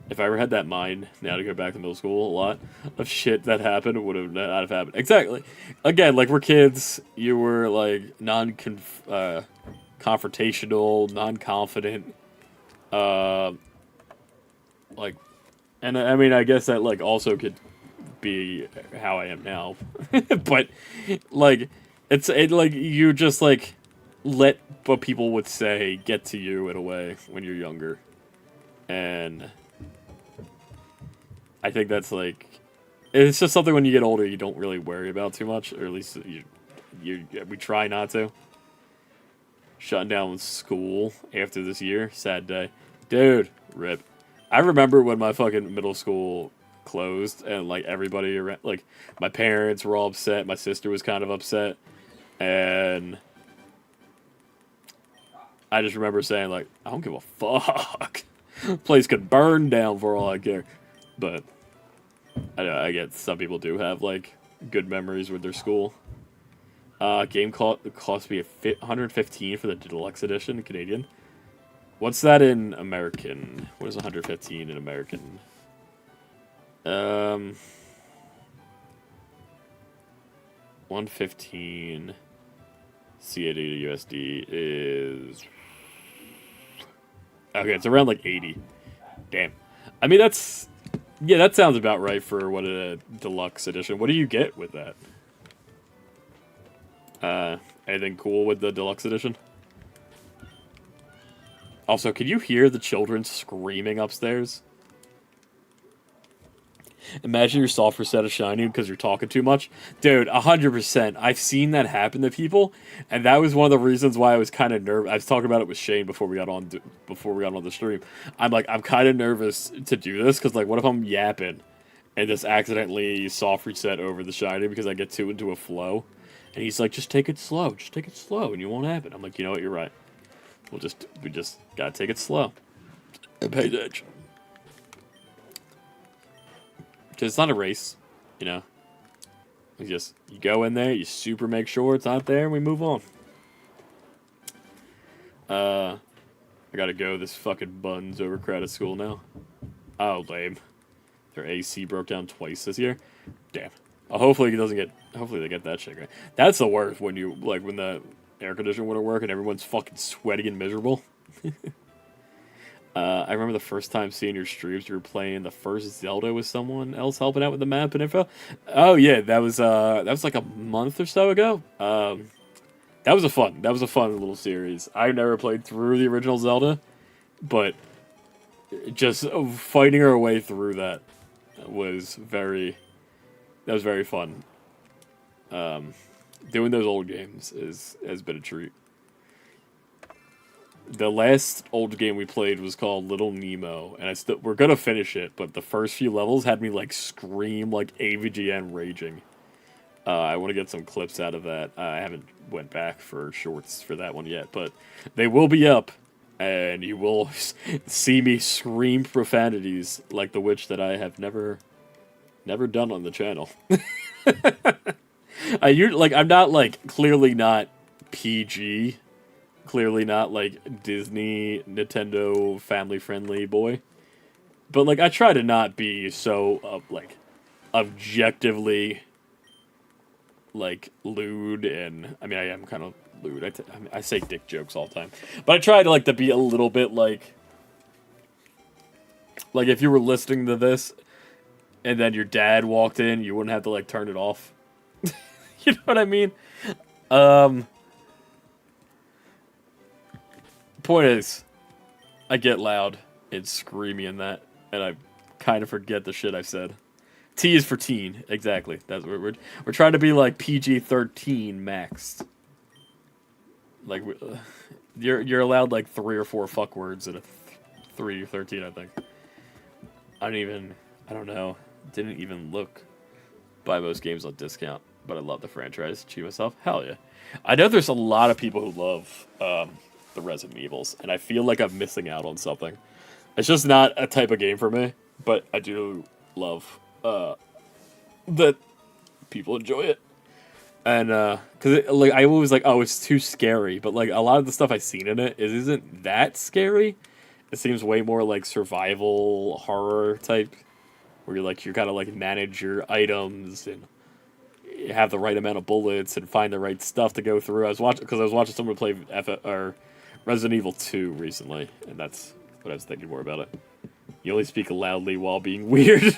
Speaker 1: If I ever had that mind now to go back to middle school, a lot of shit that happened would have not have happened. Exactly. Again, like we're kids, you were like confrontational, non-confident, like, and I mean, I guess that like also could be how I am now, but like like you just like let what people would say get to you in a way when you're younger, and I think that's like, it's just something when you get older you don't really worry about too much, or at least we try not to. Shutting down school after this year, sad day, dude. Rip. I remember when my fucking middle school closed and like everybody around, like my parents were all upset, my sister was kind of upset, and I just remember saying like, I don't give a fuck. Place could burn down for all I care. But I get some people do have like good memories with their school. Game cost me $115 for the deluxe edition Canadian. What's that in American? What is 115 in American? 115 CAD to USD is okay. It's around like 80. Damn. I mean that's. Yeah, that sounds about right for what a deluxe edition. What do you get with that? Anything cool with the deluxe edition? Also, can you hear the children screaming upstairs? Imagine your soft reset of Shiny because you're talking too much. Dude, 100%. I've seen that happen to people, and that was one of the reasons why I was kind of nervous. I was talking about it with Shane before we got on the stream. I'm like, I'm kind of nervous to do this because, like, what if I'm yapping and just accidentally soft reset over the Shiny because I get too into a flow? And he's like, just take it slow, and you won't happen. I'm like, you know what, you're right. We just gotta take it slow. And pay attention. Because it's not a race, you know. You go in there, you super make sure it's not there, and we move on. I gotta go. This fucking bun's overcrowded school now. Oh, lame. Their AC broke down twice this year. Damn. Hopefully they get that shit right. That's the worst when you like when the air conditioner wouldn't work and everyone's fucking sweaty and miserable. I remember the first time seeing your streams, you were playing the first Zelda with someone else helping out with the map and info. Oh yeah, that was like a month or so ago. That was a fun little series. I never played through the original Zelda, but just fighting our way through that was very fun. Doing those old games has been a treat. The last old game we played was called Little Nemo, and we're gonna finish it, but the first few levels had me like scream like AVGN raging. I want to get some clips out of that. I haven't went back for shorts for that one yet, but they will be up, and you will see me scream profanities like the witch that I have never done on the channel. I'm not like clearly not PG. Clearly not, like, Disney, Nintendo, family-friendly boy. But, like, I try to not be so, like, objectively, like, lewd and... I mean, I am kind of lewd. I say dick jokes all the time. But I try to, like, to be a little bit, like... Like, if you were listening to this, and then your dad walked in, you wouldn't have to, like, turn it off. You know what I mean? Point is, I get loud and screamy in that, and I kind of forget the shit I said. T is for teen, exactly. That's what we're trying to be like PG-13 maxed. Like you're allowed like 3 or 4 fuck words in a 3-13, I think. I don't know. Didn't even look. Buy most games on discount, but I love the franchise. Cheat myself, hell yeah. I know there's a lot of people who love the Resident Evils, and I feel like I'm missing out on something. It's just not a type of game for me, but I do love that people enjoy it. And because like I always like, oh, it's too scary, but like a lot of the stuff I've seen in it isn't that scary. It seems way more like survival horror type, where you're kind of like manage your items and you have the right amount of bullets and find the right stuff to go through. I was watching someone play Resident Evil 2 recently, and that's what I was thinking more about it. You only speak loudly while being weird.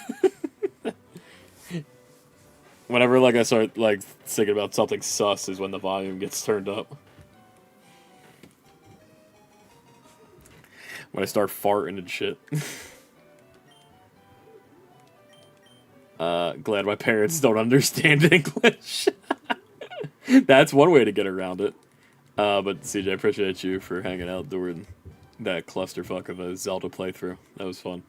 Speaker 1: Whenever like I start like thinking about something sus is when the volume gets turned up. When I start farting and shit. Glad my parents don't understand English. That's one way to get around it. But CJ, I appreciate you for hanging out during that clusterfuck of a Zelda playthrough. That was fun.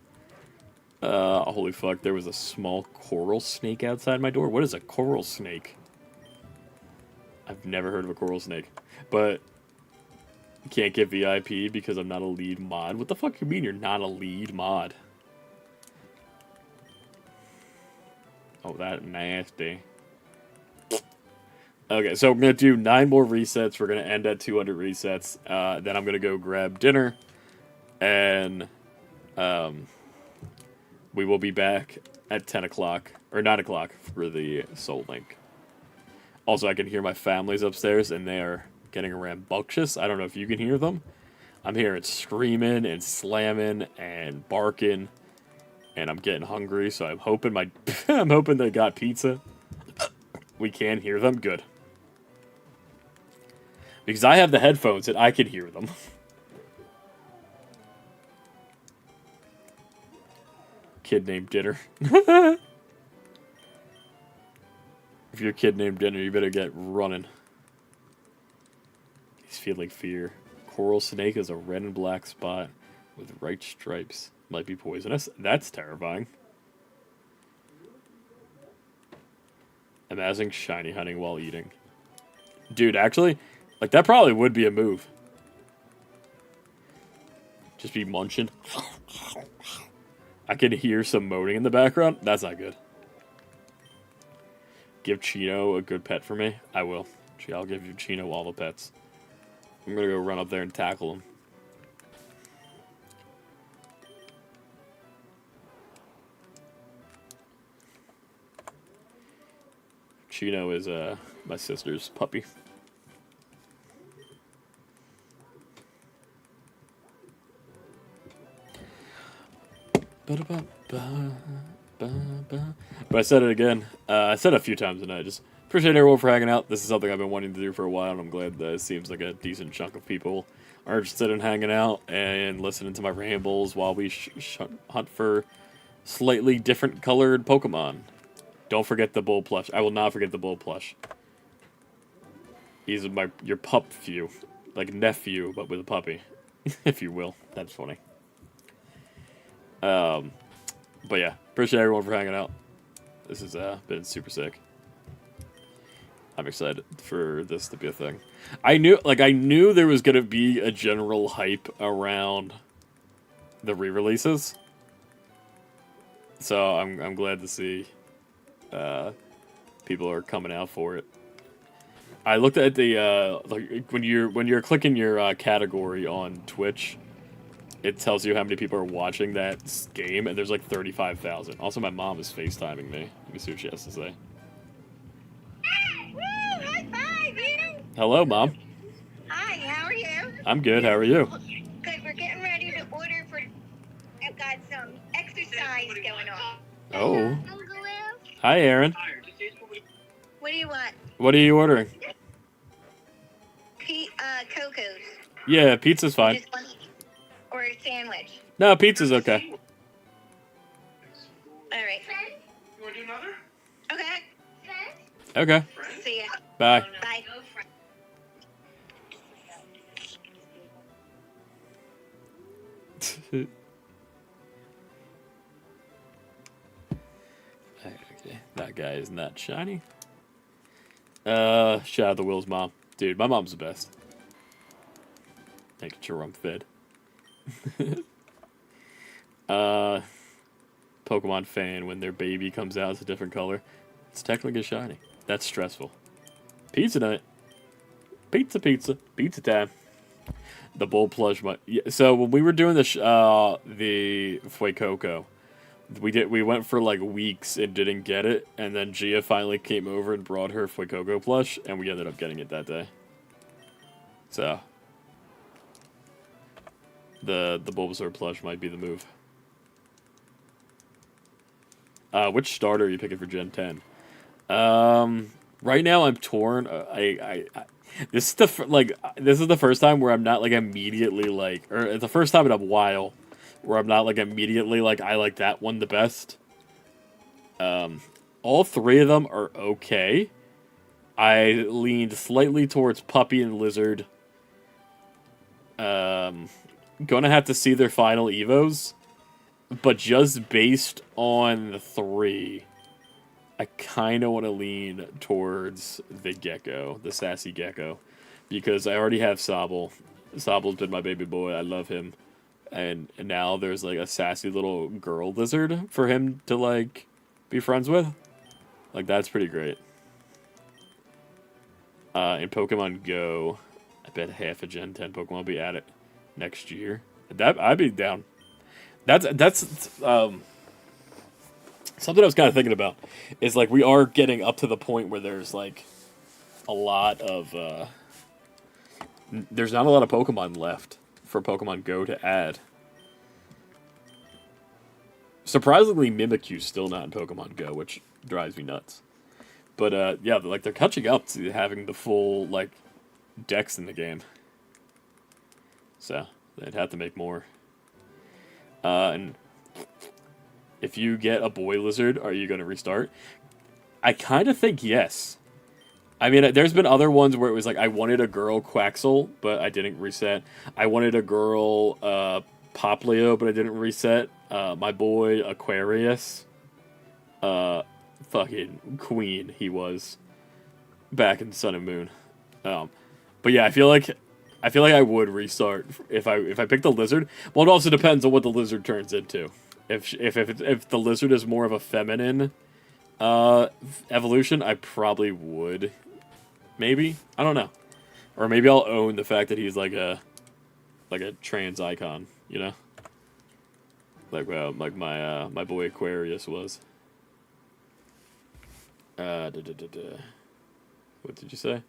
Speaker 1: Holy fuck, there was a small coral snake outside my door. What is a coral snake? I've never heard of a coral snake. But can't get VIP because I'm not a lead mod. What the fuck you mean you're not a lead mod? Oh, that nasty. Okay, so I'm going to do 9 more resets. We're going to end at 200 resets. Then I'm going to go grab dinner. And we will be back at 10 o'clock, or 9 o'clock for the Soul Link. Also, I can hear my family's upstairs, and they are getting rambunctious. I don't know if you can hear them. I'm hearing screaming and slamming and barking. And I'm getting hungry, so I'm hoping I'm hoping they got pizza. We can hear them, good. Because I have the headphones and I can hear them. Kid named Dinner. If you're a kid named Dinner, you better get running. He's feeling fear. Coral snake is a red and black spot with white stripes. Might be poisonous. That's terrifying. Amassing shiny hunting while eating. Dude, actually, like that probably would be a move. Just be munching. I can hear some moaning in the background. That's not good. Give Chino a good pet for me. I will. I'll give you Chino all the pets. I'm gonna go run up there and tackle him. Chino is my sister's puppy. But I said it again. I said it a few times tonight. Just appreciate everyone for hanging out. This is something I've been wanting to do for a while, and I'm glad that it seems like a decent chunk of people are interested in hanging out and listening to my rambles while we hunt for slightly different colored Pokemon. Don't forget the bull plush. I will not forget the bull plush. He's your pup view. Like nephew, but with a puppy. if you will. That's funny. But yeah, appreciate everyone for hanging out. This has been super sick. I'm excited for this to be a thing. I knew there was gonna be a general hype around the re-releases, so I'm glad to see people are coming out for it. I looked at the like when you're clicking your category on Twitch, it tells you how many people are watching that game, and there's like 35,000. Also, my mom is FaceTiming me. Let me see what she has to say.
Speaker 4: Woo! High five, Ian!
Speaker 1: Hello, Mom.
Speaker 4: Hi, how are you?
Speaker 1: I'm good. How are you?
Speaker 4: Good, we're getting ready to order for... I've got some exercise going on.
Speaker 1: Oh. Hi, Aaron.
Speaker 4: What do you want?
Speaker 1: What are you ordering?
Speaker 4: Coco's.
Speaker 1: Yeah, pizza's fine.
Speaker 4: Just one, or a sandwich.
Speaker 1: No, pizza's okay.
Speaker 4: All right.
Speaker 5: You want to do another?
Speaker 4: Okay.
Speaker 1: Okay.
Speaker 4: See ya.
Speaker 1: Bye.
Speaker 4: Bye.
Speaker 1: Okay, that guy is not shiny. Shout out to Will's mom. Dude, my mom's the best. Making sure I'm fed. Pokemon fan, when their baby comes out, it's a different color. It's technically shiny. That's stressful. Pizza night. Pizza time. The bull plush. So when we were doing the Fuecoco, we went for like weeks and didn't get it, and then Gia finally came over and brought her Fuecoco plush, and we ended up getting it that day. So the Bulbasaur plush might be the move. Which starter are you picking for Gen 10? Right now I'm torn. This is the first time where I'm not like immediately like, or it's the first time in a while where I'm not like immediately like I like that one the best. All three of them are okay. I leaned slightly towards Puppy and Lizard. Gonna have to see their final evos, but just based on the three, I kind of want to lean towards the Gecko, the sassy Gecko, because I already have Sobble. Sobble's been my baby boy. I love him. And now there's like a sassy little girl lizard for him to like be friends with. Like, that's pretty great. In Pokemon Go, I bet half a Gen 10 Pokemon will be at it next year. I'd be down. That's something I was kind of thinking about, is like we are getting up to the point where there's like a lot of there's not a lot of Pokemon left for Pokemon Go to add. Surprisingly, Mimikyu's still not in Pokemon Go, which drives me nuts. But yeah, like they're catching up to having the full like decks in the game, so they'd have to make more. And if you get a boy lizard, are you going to restart? I kind of think yes. I mean, there's been other ones where it was like, I wanted a girl Quaxel, but I didn't reset. I wanted a girl Poplio, but I didn't reset. My boy Aquarius. Fucking queen he was back in Sun and Moon. But yeah, I feel like I would restart if I pick the lizard. Well, it also depends on what the lizard turns into. If the lizard is more of a feminine evolution, I probably would. Maybe, I don't know, or maybe I'll own the fact that he's like a trans icon, you know, like my boy Aquarius was. What did you say?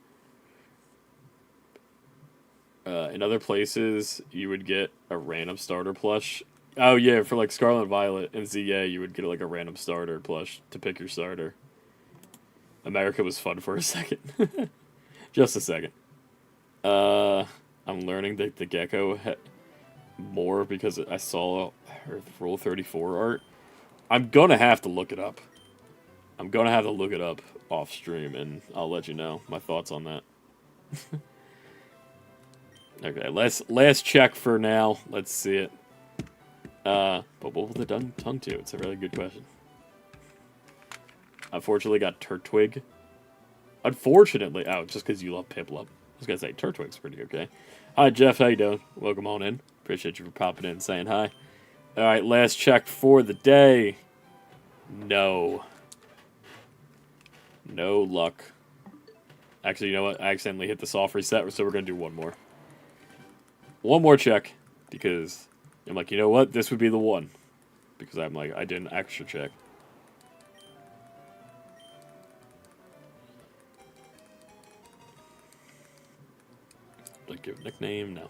Speaker 1: In other places, you would get a random starter plush. Oh yeah, for like Scarlet and Violet and ZA, you would get like a random starter plush to pick your starter. America was fun for a second. Just a second. I'm learning that the Gecko more because I saw her Rule 34 art. I'm gonna have to look it up. I'm gonna have to look it up off stream, and I'll let you know my thoughts on that. Okay, last check for now. Let's see it. But what will the tongue to? It's a really good question. Unfortunately, got Turtwig. Unfortunately, just because you love Piplup. I was gonna say Turtwig's pretty okay. Hi Jeff, how you doing? Welcome on in. Appreciate you for popping in and saying hi. All right, last check for the day. No luck. Actually, you know what? I accidentally hit the soft reset, so we're gonna do one more. One more check, because I'm like, you know what? This would be the one. Because I'm like, I did an extra check. Like, give a nickname? No.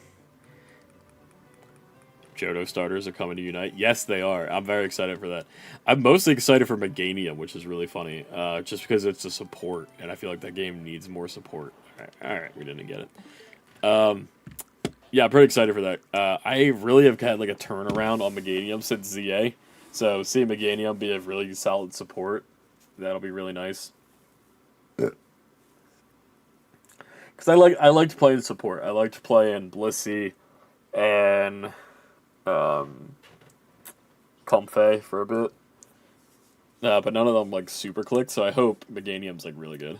Speaker 1: Johto starters are coming to Unite. Yes, they are. I'm very excited for that. I'm mostly excited for Meganium, which is really funny. Just because it's a support, and I feel like that game needs more support. Alright, we didn't get it. Yeah, I'm pretty excited for that. I really have had like a turnaround on Meganium since ZA. So seeing Meganium be a really solid support, that'll be really nice. Because I liked playing support. I liked playing Blissey and Comfey for a bit. But none of them like super clicked, so I hope Meganium's like really good.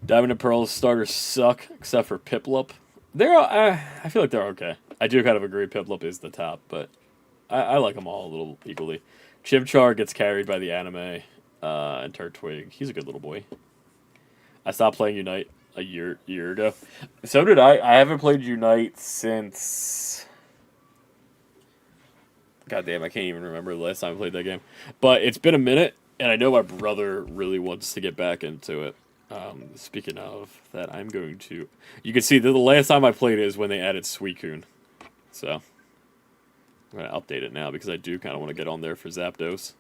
Speaker 1: Diamond and Pearl starters suck, except for Piplup. I feel like they're okay. I do kind of agree Piplup is the top, but I like them all a little equally. Chimchar gets carried by the anime, and Turtwig. He's a good little boy. I stopped playing Unite a year ago. So did I. I haven't played Unite since... God damn, I can't even remember the last time I played that game. But it's been a minute, and I know my brother really wants to get back into it. Speaking of that, I'm going to... You can see that the last time I played it is when they added Suicune. So, I'm going to update it now because I do kind of want to get on there for Zapdos.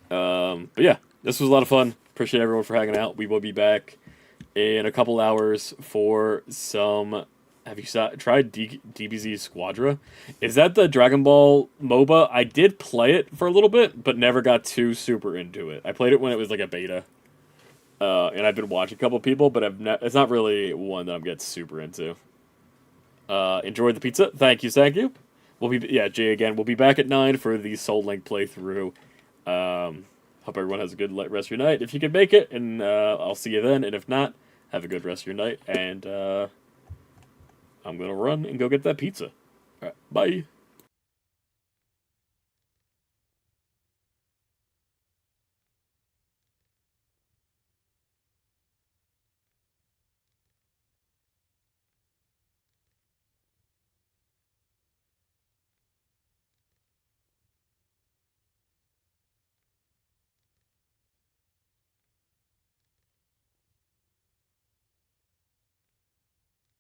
Speaker 1: But yeah, this was a lot of fun. Appreciate everyone for hanging out. We will be back in a couple hours for some... Have you tried DBZ Squadra? Is that the Dragon Ball MOBA? I did play it for a little bit, but never got too super into it. I played it when it was like a beta. And I've been watching a couple people, but it's not really one that I'm getting super into. Enjoyed the pizza. Thank you. Jay again. We'll be back at 9 for the Soul Link playthrough. Hope everyone has a good rest of your night. If you can make it, and I'll see you then. And if not, have a good rest of your night. And I'm gonna run and go get that pizza. All right, bye.